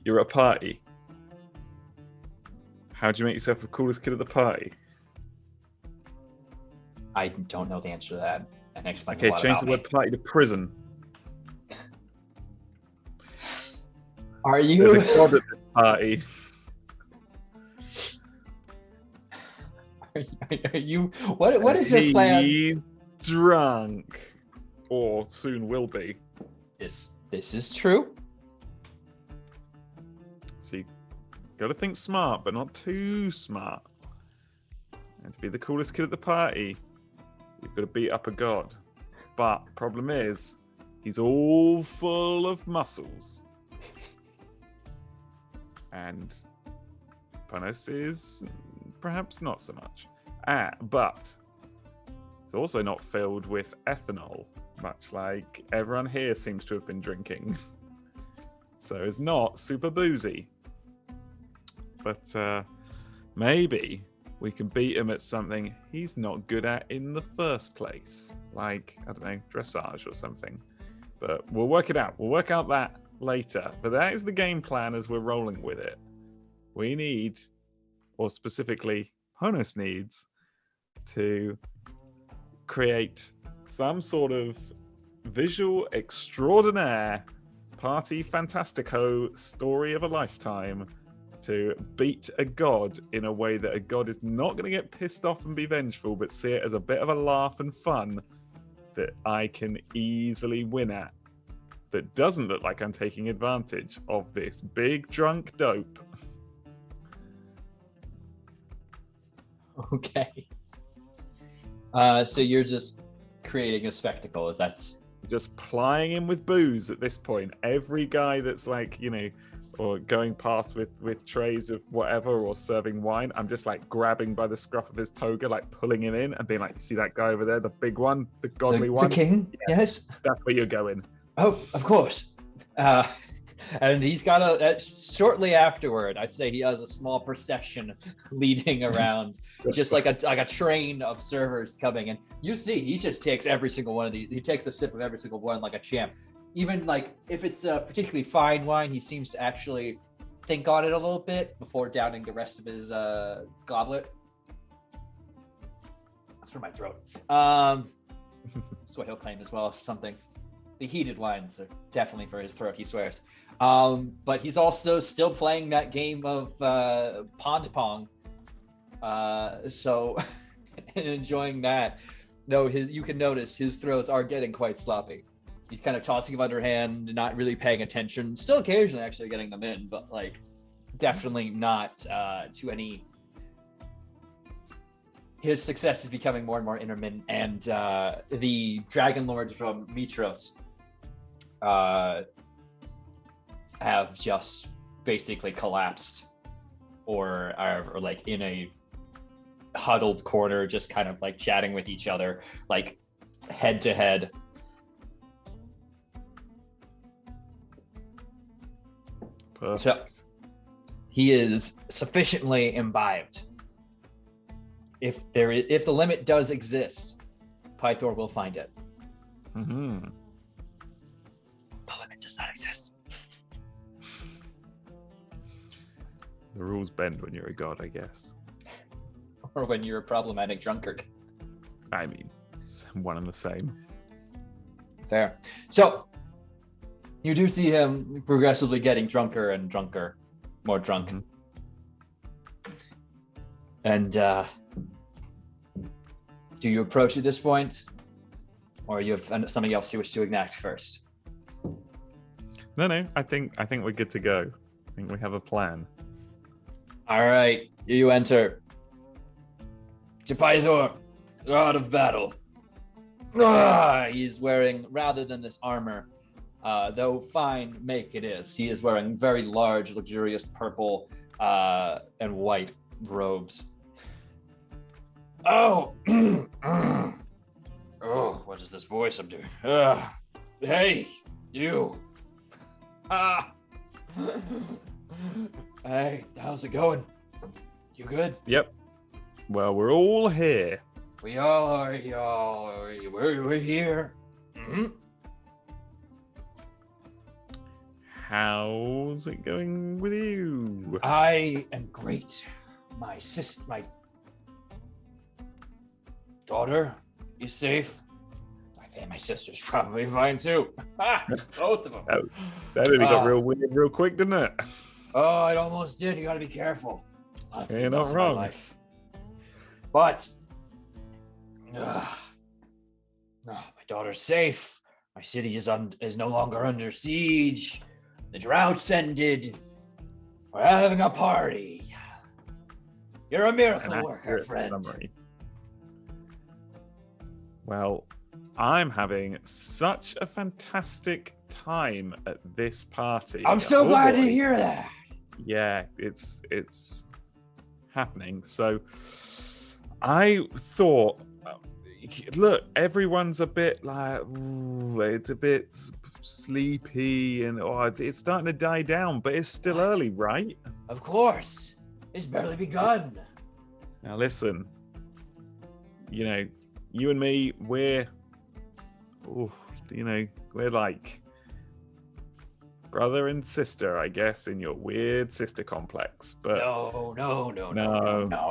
You're at a party. How do you make yourself the coolest kid at the party? I don't know the answer to that. And explain a Okay, lot change about the me. word party to prison. Are you? There's a god at this party. Are you? What is your plan? He's drunk, or soon will be. This is true. So you got to think smart, but not too smart. And to be the coolest kid at the party, you've got to beat up a god. But problem is, he's all full of muscles. And Panos is perhaps not so much. But it's also not filled with ethanol, much like everyone here seems to have been drinking. So it's not super boozy. But maybe we can beat him at something he's not good at in the first place. Like, I don't know, dressage or something. But we'll work it out. We'll work out that later. But that is the game plan as we're rolling with it. We need, or specifically, Honos needs, to create some sort of visual extraordinaire party fantastico story of a lifetime to beat a god in a way that a god is not going to get pissed off and be vengeful, but see it as a bit of a laugh and fun that I can easily win at. That doesn't look like I'm taking advantage of this big drunk dope. Okay. So you're just creating a spectacle. That's Just plying him with booze at this point. Every guy that's like, you know, or going past with trays of whatever or serving wine, I'm just like grabbing by the scruff of his toga, like pulling him in and being like, see that guy over there, the big one, the godly one? the king. Yeah. Yes. That's where you're going. Oh, of course. And he's got shortly afterward, I'd say he has a small procession leading around, just like a train of servers coming. And you see, he just takes every single one of these. He takes a sip of every single one like a champ. Even like if it's a particularly fine wine, he seems to actually think on it a little bit before downing the rest of his goblet. That's for my throat. That's what he'll claim as well. Some things. The heated wines are definitely for his throat, he swears. But he's also still playing that game of pond pong. So and enjoying that. Though you can notice his throws are getting quite sloppy. He's kind of tossing them underhand, not really paying attention. Still occasionally actually getting them in, but like definitely not to any. His success is becoming more and more intermittent, and the Dragonlords from Mitros have just basically collapsed or are like in a huddled corner, just kind of like chatting with each other, like head to head. Perfect. So he is sufficiently imbibed. If the limit does exist, Pythor will find it. Mm-hmm. The limit does not exist. The rules bend when you're a god, I guess. Or when you're a problematic drunkard. I mean, it's one and the same. Fair. So, you do see him progressively getting drunker and drunker, more drunk. Mm-hmm. And do you approach at this point? Or you have something else you wish to enact first? No, I think we're good to go. I think we have a plan. All right, you enter. To Pythor, god of battle. He's wearing, rather than this armor, though fine make it is, he is wearing very large, luxurious purple and white robes. Oh, oh, what is this voice I'm doing? Hey, you. Hey, how's it going? You good? Yep. Well, we're all here. We all are, y'all. We're here. Mm-hmm. How's it going with you? I am great. my daughter is safe. I think my sister's probably fine too. Both of them. That really got real weird real quick, didn't it? Oh, it almost did. You gotta be careful. You're not wrong. My life. But my daughter's safe. My city is no longer under siege. The drought's ended. We're having a party. You're a miracle worker, friend. Summary. Well, I'm having such a fantastic time at this party. I'm so glad to hear that. Yeah, it's happening. So I thought, look, everyone's a bit like, it's a bit sleepy and it's starting to die down, but it's still early, right? Of course. It's barely begun. Now listen, you and me, we're like brother and sister, I guess, in your weird sister complex. But no.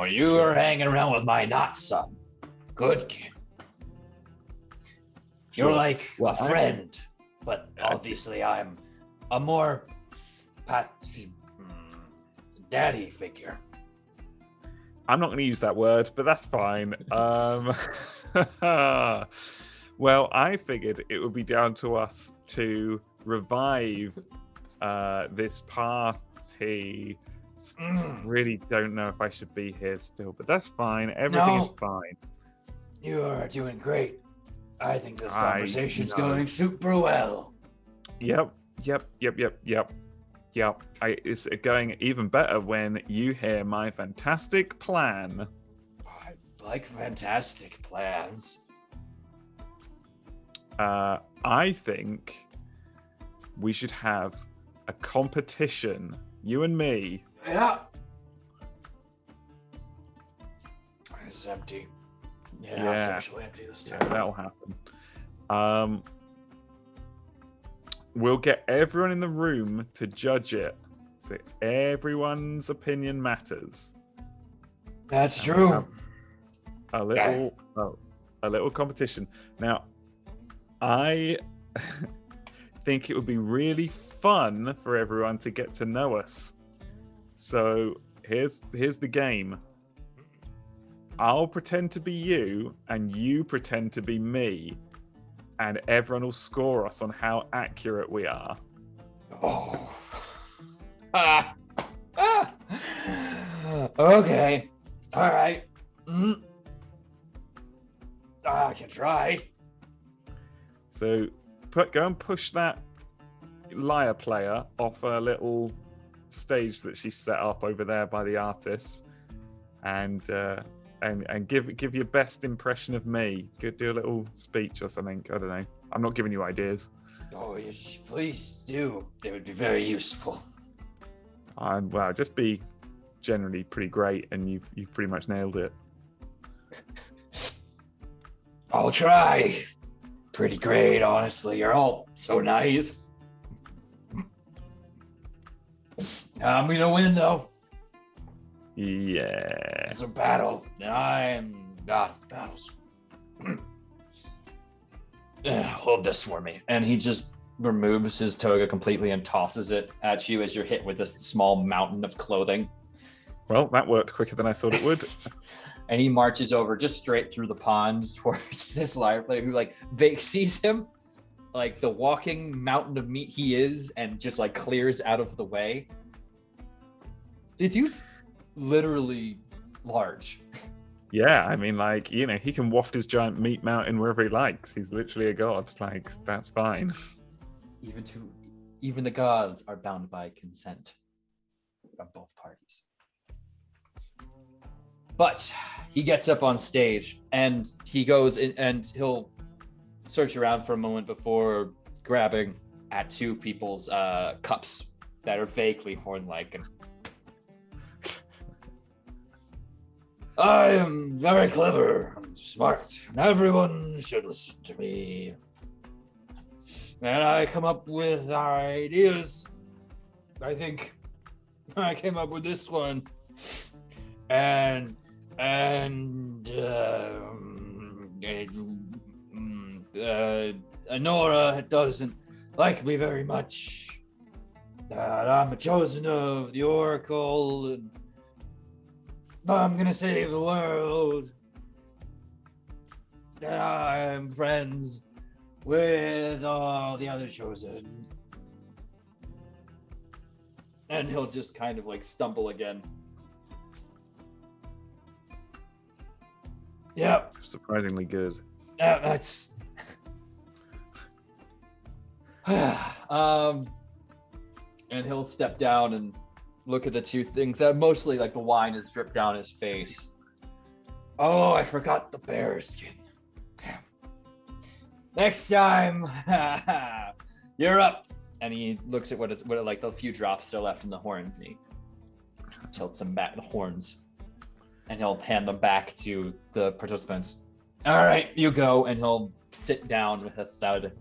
You are hanging around with my not son. Good kid. Sure. You're like a friend, but obviously I'm a more daddy figure. I'm not going to use that word, but that's fine. Well, I figured it would be down to us to revive this party. Really don't know if I should be here still, but that's fine. Everything is fine. You are doing great. I think this conversation's going super well. Yep. It's going even better when you hear my fantastic plan. I like fantastic plans. I think we should have a competition, you and me. Yeah. This is empty. Yeah, it's actually empty this time. Yeah, that'll happen. We'll get everyone in the room to judge it. So everyone's opinion matters. That's true. A little competition. Now, I think it would be really fun for everyone to get to know us. So here's the game. I'll pretend to be you, and you pretend to be me, and everyone will score us on how accurate we are. Oh. Okay. All right. I can try. So go and push that lyre player off a little stage that she set up over there by the artists, and give your best impression of me. Do a little speech or something. I don't know. I'm not giving you ideas. Oh, yes, please do. They would be very useful. Well, just be generally pretty great, and you've pretty much nailed it. I'll try. Pretty great, honestly. You're all so nice. I'm gonna win, though. Yeah. It's a battle, and I am god of battles. Hold this for me. And he just removes his toga completely and tosses it at you as you're hit with this small mountain of clothing. Well, that worked quicker than I thought it would. And he marches over just straight through the pond towards this lyre player who sees him like the walking mountain of meat he is, and just like clears out of the way. The dude's literally large. Yeah, I mean, like, he can waft his giant meat mountain wherever he likes. He's literally a god. Like, that's fine. Even the gods are bound by consent of both parties. But he gets up on stage and he goes in, and he'll search around for a moment before grabbing at two people's cups that are vaguely horn-like. And I am very clever and smart, and everyone should listen to me. And I come up with ideas. I think I came up with this one. and Honora doesn't like me very much. That I'm a chosen of the Oracle, and I'm gonna save the world. That I'm friends with all the other chosen. And he'll just kind of like stumble again. Yep. Surprisingly good. Yeah, that's and he'll step down and look at the two things that mostly like the wine has dripped down his face. Oh, I forgot the bear skin. Damn. Next time, you're up. And he looks at what like the few drops are left in the horns, and he tilts them back the horns, and he'll hand them back to the participants. All right, you go, and he'll sit down with a thud,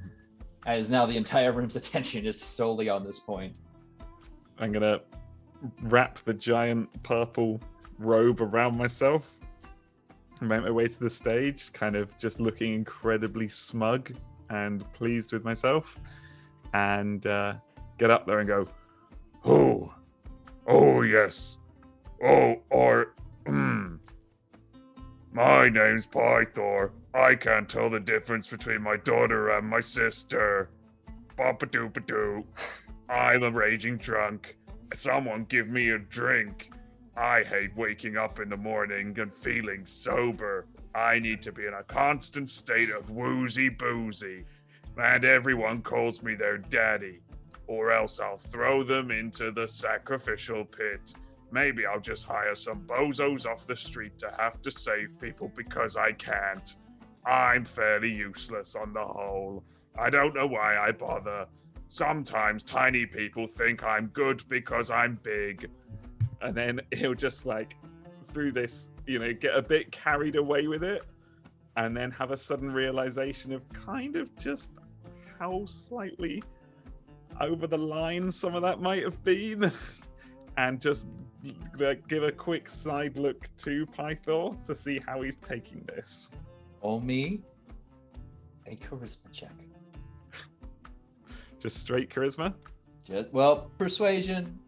as now the entire room's attention is solely on this point. I'm gonna wrap the giant purple robe around myself and make my way to the stage, kind of just looking incredibly smug and pleased with myself, and get up there and go, oh yes, my name's Pythor. I can't tell the difference between my daughter and my sister. Ba-ba-doo-ba-doo. I'm a raging drunk. Someone give me a drink. I hate waking up in the morning and feeling sober. I need to be in a constant state of woozy boozy. And everyone calls me their daddy. Or else I'll throw them into the sacrificial pit. Maybe I'll just hire some bozos off the street to have to save people because I can't. I'm fairly useless on the whole. I don't know why I bother. Sometimes tiny people think I'm good because I'm big. And then he'll just like, through this, get a bit carried away with it. And then have a sudden realization of kind of just how slightly over the line some of that might have been. And just give a quick side look to Pythor to see how he's taking this. Roll me a charisma check. Just straight charisma? Persuasion,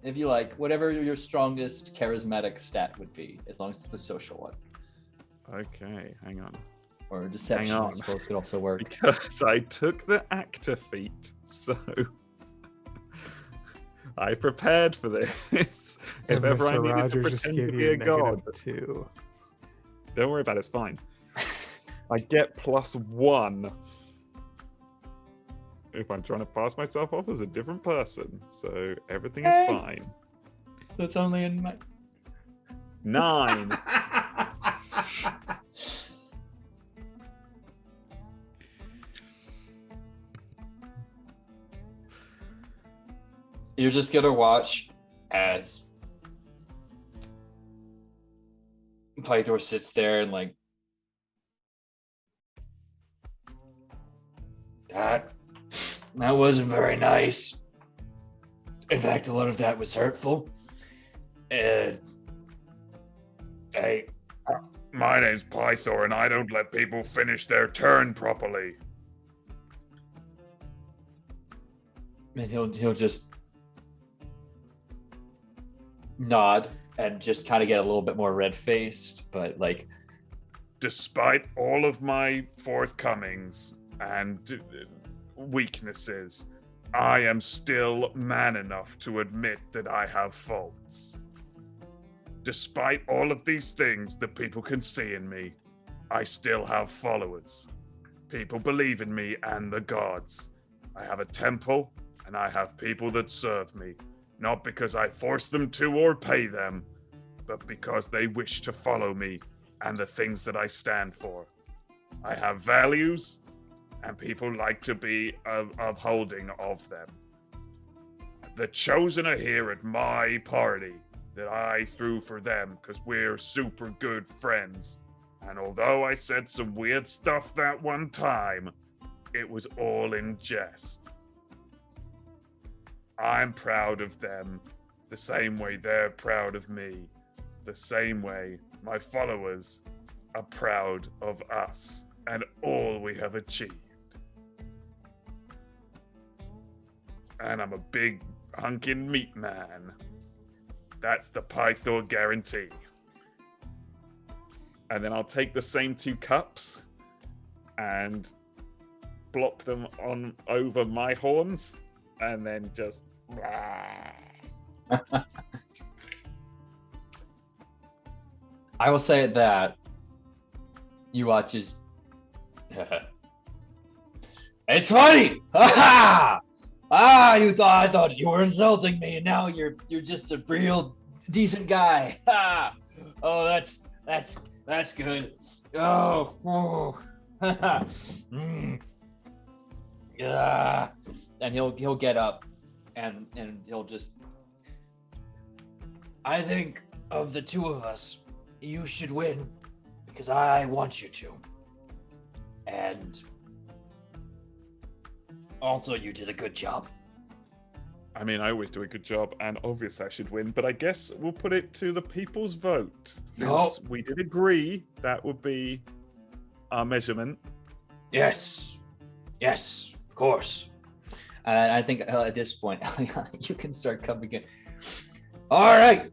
if you like, whatever your strongest charismatic stat would be, as long as it's a social one. Okay, hang on. Or deception, I suppose, could also work. Because I took the actor feat, so I prepared for this. So if ever I Mr. needed Rogers to just pretend to gave be you a god. -2. Don't worry about it, it's fine. I get +1 if I'm trying to pass myself off as a different person, so everything is fine. So it's only in my 9. You're just gonna watch as Pythor sits there and like, that wasn't very nice. In fact, a lot of that was hurtful. And My name's Pythor, and I don't let people finish their turn properly. And he'll just nod and just kind of get a little bit more red-faced, but like, Despite all of my forthcomings and weaknesses, I am still man enough to admit that I have faults. Despite all of these things that people can see in me, I still have followers. People believe in me and the gods. I have a temple, and I have people that serve me, not because I force them to or pay them, but because they wish to follow me and the things that I stand for. I have values, and people like to be upholding of them. The chosen are here at my party that I threw for them because we're super good friends. And although I said some weird stuff that one time, it was all in jest. I'm proud of them the same way they're proud of me. the same way, my followers are proud of us and all we have achieved. And I'm a big hunkin' meat man. That's the Pythor guarantee. And then I'll take the same 2 cups and blop them on over my horns, and then just. I will say that you watch as. It's funny! I thought you were insulting me, and now you're just a real decent guy. Oh, that's good. Oh. Yeah. And he'll get up and he'll just. I think of the 2 of us, you should win because I want you to. And also, you did a good job. I mean, I always do a good job, and obviously I should win, but I guess we'll put it to the people's vote. Since we did agree that would be our measurement. Yes, of course. I think at this point, you can start coming in. All right,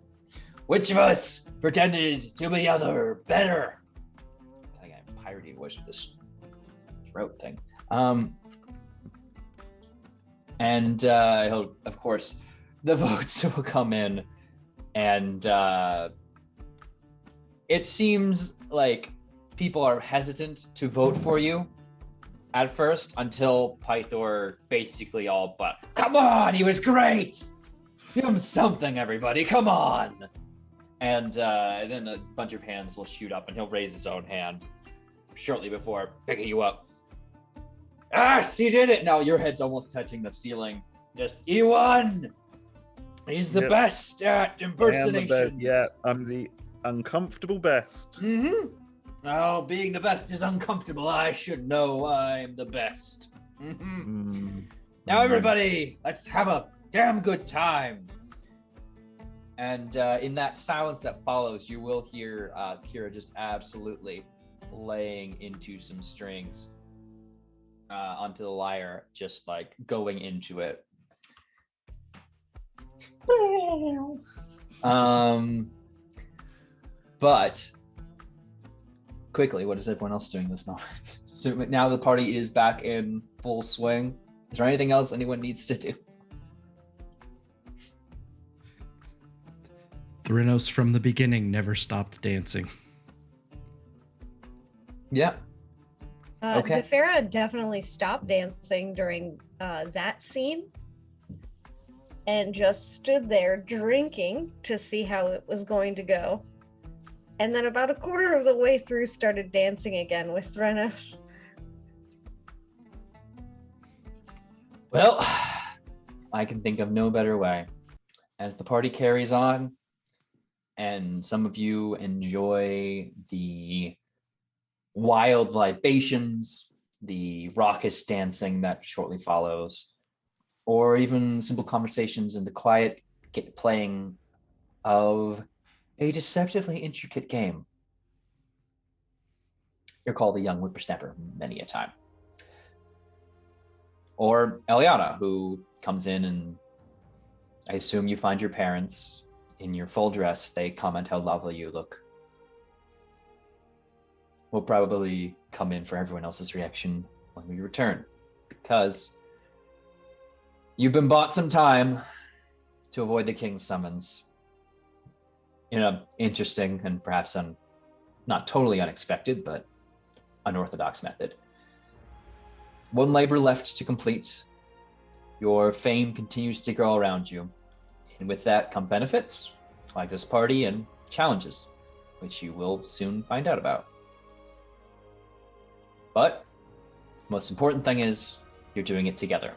which of us pretended to be better? I think I'm piratey voice with this throat thing. And he'll, of course, the votes will come in, and it seems like people are hesitant to vote for you at first until Pythor basically all but, come on, he was great! Give him something, everybody, come on! And then a bunch of hands will shoot up, and he'll raise his own hand shortly before picking you up. He did it! Now your head's almost touching the ceiling. Just, he won! He's the best at impersonations. I'm the uncomfortable best. Mm-hmm. Oh, being the best is uncomfortable. I should know I'm the best. Mm-hmm. Now everybody, let's have a damn good time. And in that silence that follows, you will hear Kira just absolutely laying into some strings onto the lyre, just like going into it. But quickly, what is everyone else doing this moment? So now the party is back in full swing. Is there anything else anyone needs to do? Thrynos from the beginning never stopped dancing. Yeah. Okay. Defera definitely stopped dancing during that scene and just stood there drinking to see how it was going to go. And then about a quarter of the way through started dancing again with Thrynos. Well, I can think of no better way. As the party carries on, and some of you enjoy the wild libations, the raucous dancing that shortly follows, or even simple conversations in the quiet playing of a deceptively intricate game. You're called a young whippersnapper many a time. Or Eliana, who comes in and I assume you find your parents in your full dress. They comment how lovely you look. We'll probably come in for everyone else's reaction when we return, because you've been bought some time to avoid the king's summons in an interesting and perhaps not totally unexpected, but unorthodox method. One labor left to complete. Your fame continues to grow around you, and with that come benefits, like this party, and challenges, which you will soon find out about. But the most important thing is you're doing it together.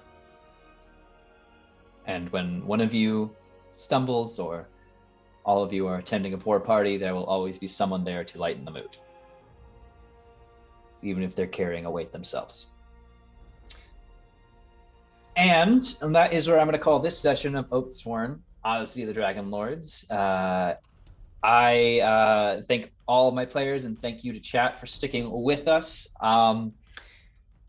And when one of you stumbles or all of you are attending a poor party, there will always be someone there to lighten the mood, even if they're carrying a weight themselves. And that is where I'm going to call this session of Oathsworn, Odyssey of the Dragonlords, I thank all of my players and thank you to chat for sticking with us.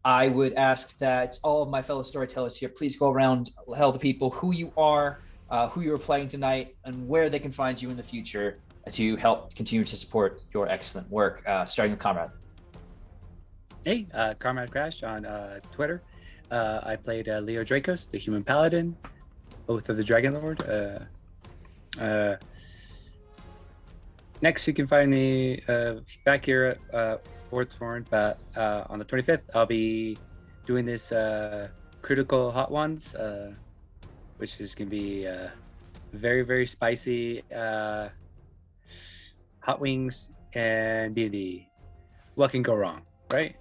I would ask that all of my fellow storytellers here please go around, tell the people who you are, who you're playing tonight, and where they can find you in the future to help continue to support your excellent work. Starting with Comrade. Hey, Comrade Crash on Twitter. I played Leo Dracos, the Human Paladin, Oath of the Dragonlord. Next, you can find me back here at Oathsworn, but on the 25th, I'll be doing this critical hot ones, which is going to be very, very spicy hot wings and D&D. What can go wrong, right?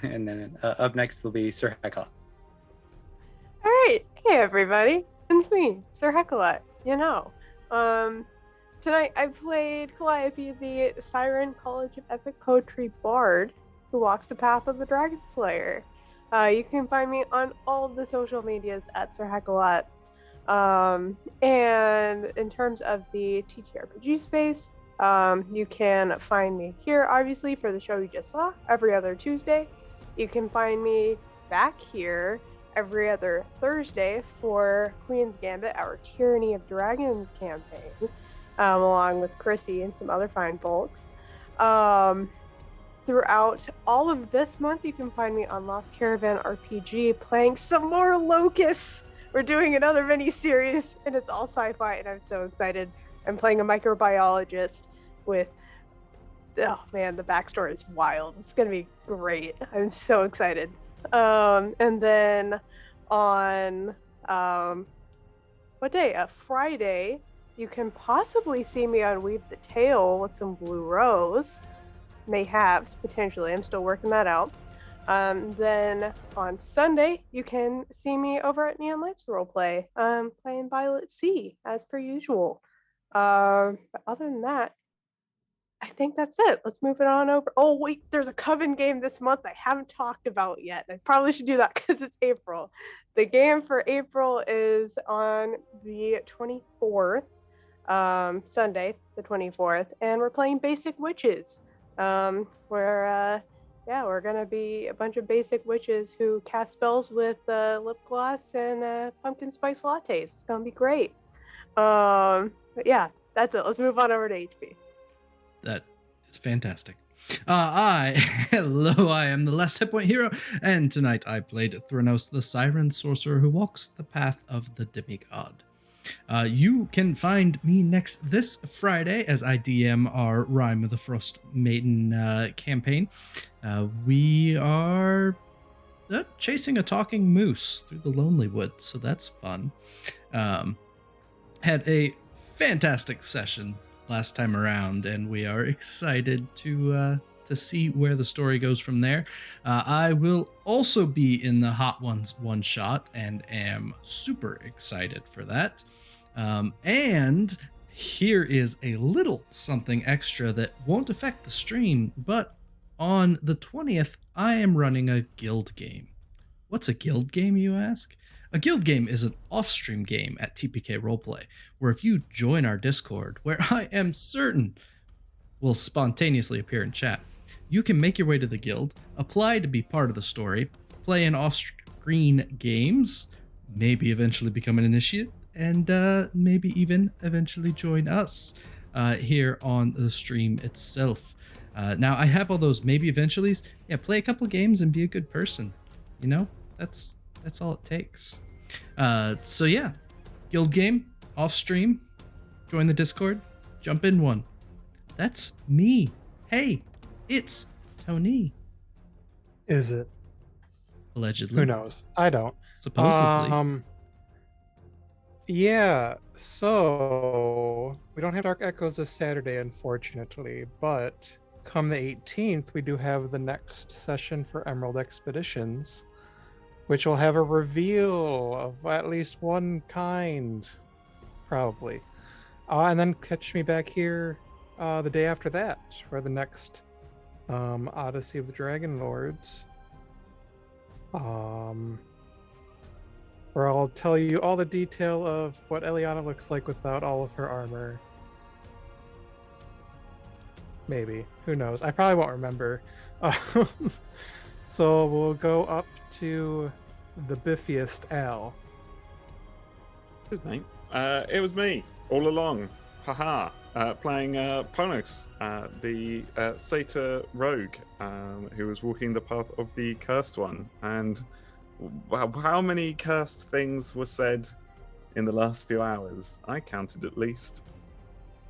And then up next will be Sir Hecla. All right, hey everybody, it's me, Sir Hecla. Tonight I played Calliope, the Siren College of Epic Poetry Bard, who walks the path of the Dragon Slayer. You can find me on all of the social medias at Sir Hecla. And in terms of the TTRPG space, you can find me here, obviously, for the show you just saw, every other Tuesday. You can find me back here every other Thursday for Queen's Gambit, our Tyranny of Dragons campaign, along with Klisi and some other fine folks. Throughout all of this month, you can find me on Lost Caravan RPG playing some more Locusts. We're doing another mini-series, and it's all sci-fi, and I'm so excited. I'm playing a microbiologist with, oh man, the backstory is wild. It's gonna be great. I'm so excited. And then on what day? Friday, you can possibly see me on Weave the Tale with some Blue Rose. Mayhaps, potentially. I'm still working that out. Then on Sunday, you can see me over at Neon Lights Roleplay, playing Violet Sea, as per usual. But other than that, I think that's it. Let's move it on over. Oh, wait, there's a Coven game this month I haven't talked about yet. I probably should do that because it's April. The game for April is on the 24th, Sunday, the 24th, and we're playing Basic Witches. We're gonna be a bunch of basic witches who cast spells with lip gloss and pumpkin spice lattes. It's gonna be great. But yeah, that's it. Let's move on over to HP. That is fantastic. Hello, I am the last hit point hero, and tonight I played Thranos, the Siren Sorcerer who walks the path of the demigod. You can find me next this Friday as I DM our Rime of the Frost Maiden campaign. We are chasing a talking moose through the Lonely Wood, so that's fun. Had a fantastic session last time around, and we are excited to see where the story goes from there. I will also be in the Hot Ones one shot and am super excited for that. And here is a little something extra that won't affect the stream, but on the 20th, I am running a guild game. What's a guild game, you ask? A guild game is an off-stream game at TPK Roleplay, where if you join our Discord, where I am certain will spontaneously appear in chat, you can make your way to the guild, apply to be part of the story, play in off-screen games, maybe eventually become an initiate, and maybe even eventually join us here on the stream itself. Now, I have all those maybe eventuallys. Yeah, play a couple games and be a good person. You know, that's all it takes. So yeah, guild game, off stream, join the Discord, jump in one. That's me. Hey, it's Tony. Is it? Allegedly. Who knows? I don't. Supposedly. Yeah, so we don't have Dark Echoes this Saturday, unfortunately, but come the 18th, we do have the next session for Emerald Expeditions, which will have a reveal of at least one kind, probably. And then catch me back here the day after that for the next Odyssey of the Dragonlords. Where I'll tell you all the detail of what Eliana looks like without all of her armor. Maybe. Who knows? I probably won't remember. Um, so we'll go up to the biffiest Al. It was me. It was me all along. Haha. Playing Ponos, the Satyr rogue, who was walking the path of the cursed one. And how many cursed things were said in the last few hours? I counted at least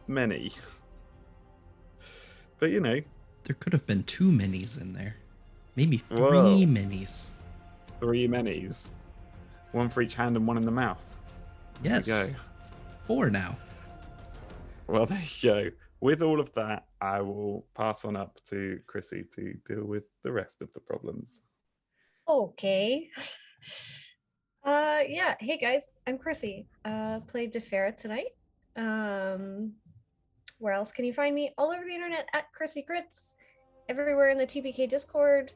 many. But you know, There could have been 2 minis in there. Maybe 3 Whoa. minis. 3 minis. 1 for each hand and 1 in the mouth. There Yes. we go. 4 now. Well, there you go. With all of that, I will pass on up to Chrissy to deal with the rest of the problems. Okay. Yeah. Hey guys, I'm Chrissy. Played Defera tonight. Where else can you find me? All over the internet at Chrissy Grits. Everywhere in the TBK Discord.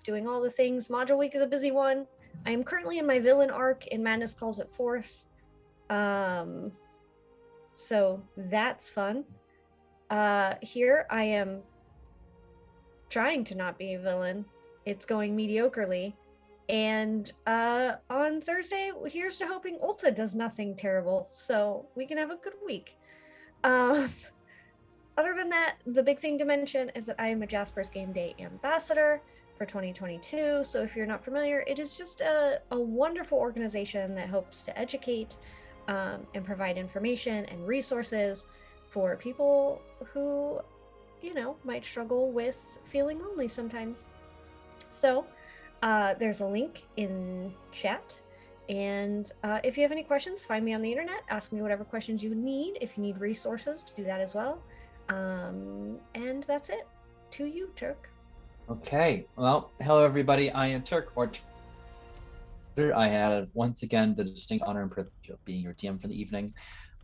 Doing all the things. Module week is a busy one. I am currently in my villain arc in Madness Calls It Forth. So that's fun. Here I am trying to not be a villain. It's going mediocrely. And on Thursday, here's to hoping Ulta does nothing terrible so we can have a good week. Other than that, the big thing to mention is that I am a Jasper's Game Day ambassador for 2022. So if you're not familiar, it is just a wonderful organization that hopes to educate and provide information and resources for people who, you know, might struggle with feeling lonely sometimes. So there's a link in chat. And if you have any questions, find me on the internet. Ask me whatever questions you need. If you need resources, do that as well. And that's it. To you, Turk. Okay. Well, hello everybody. I am Turk, or I have once again the distinct honor and privilege of being your DM for the evening.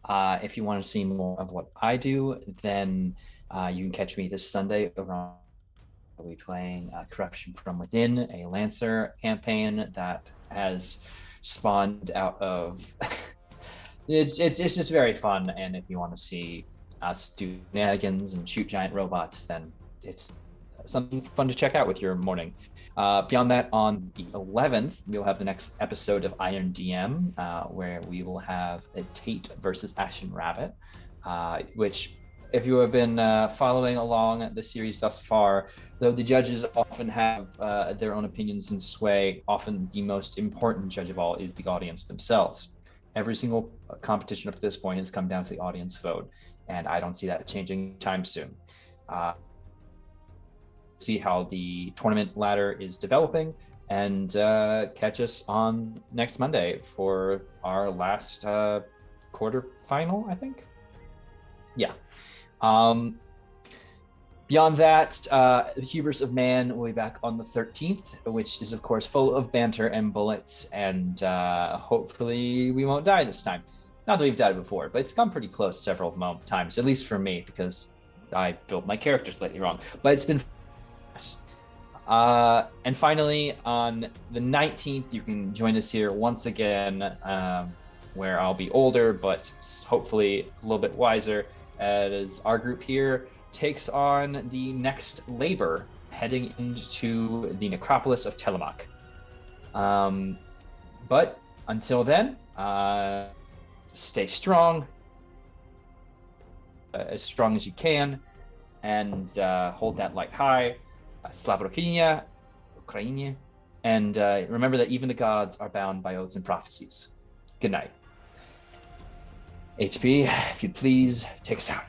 If you want to see more of what I do, then you can catch me this Sunday over on. I'll be playing Corruption from Within, a Lancer campaign that has spawned out of. it's just very fun, and if you want to see us do shenanigans and shoot giant robots, then it's something fun to check out with your morning. Beyond that, on the 11th, we'll have the next episode of Iron DM, where we will have a Tate versus Ashen Rabbit, which, if you have been following along the series thus far, though the judges often have their own opinions and sway, often the most important judge of all is the audience themselves. Every single competition up to this point has come down to the audience vote, and I don't see that changing anytime soon. See how the tournament ladder is developing, and catch us on next Monday for our last quarter final, I think. Yeah. Beyond that, the Hubris of Man will be back on the 13th, which is of course full of banter and bullets, and hopefully we won't die this time. Not that we've died before, but it's come pretty close several times, at least for me, because I built my character slightly wrong. But it's been and finally, on the 19th, you can join us here once again, where I'll be older, but hopefully a little bit wiser, as our group here takes on the next labor, heading into the necropolis of Tillamook. But until then, stay strong, as strong as you can, and hold that light high. Slava Ukraine, and remember that even the gods are bound by oaths and prophecies. Good night. HP, if you please, take us out.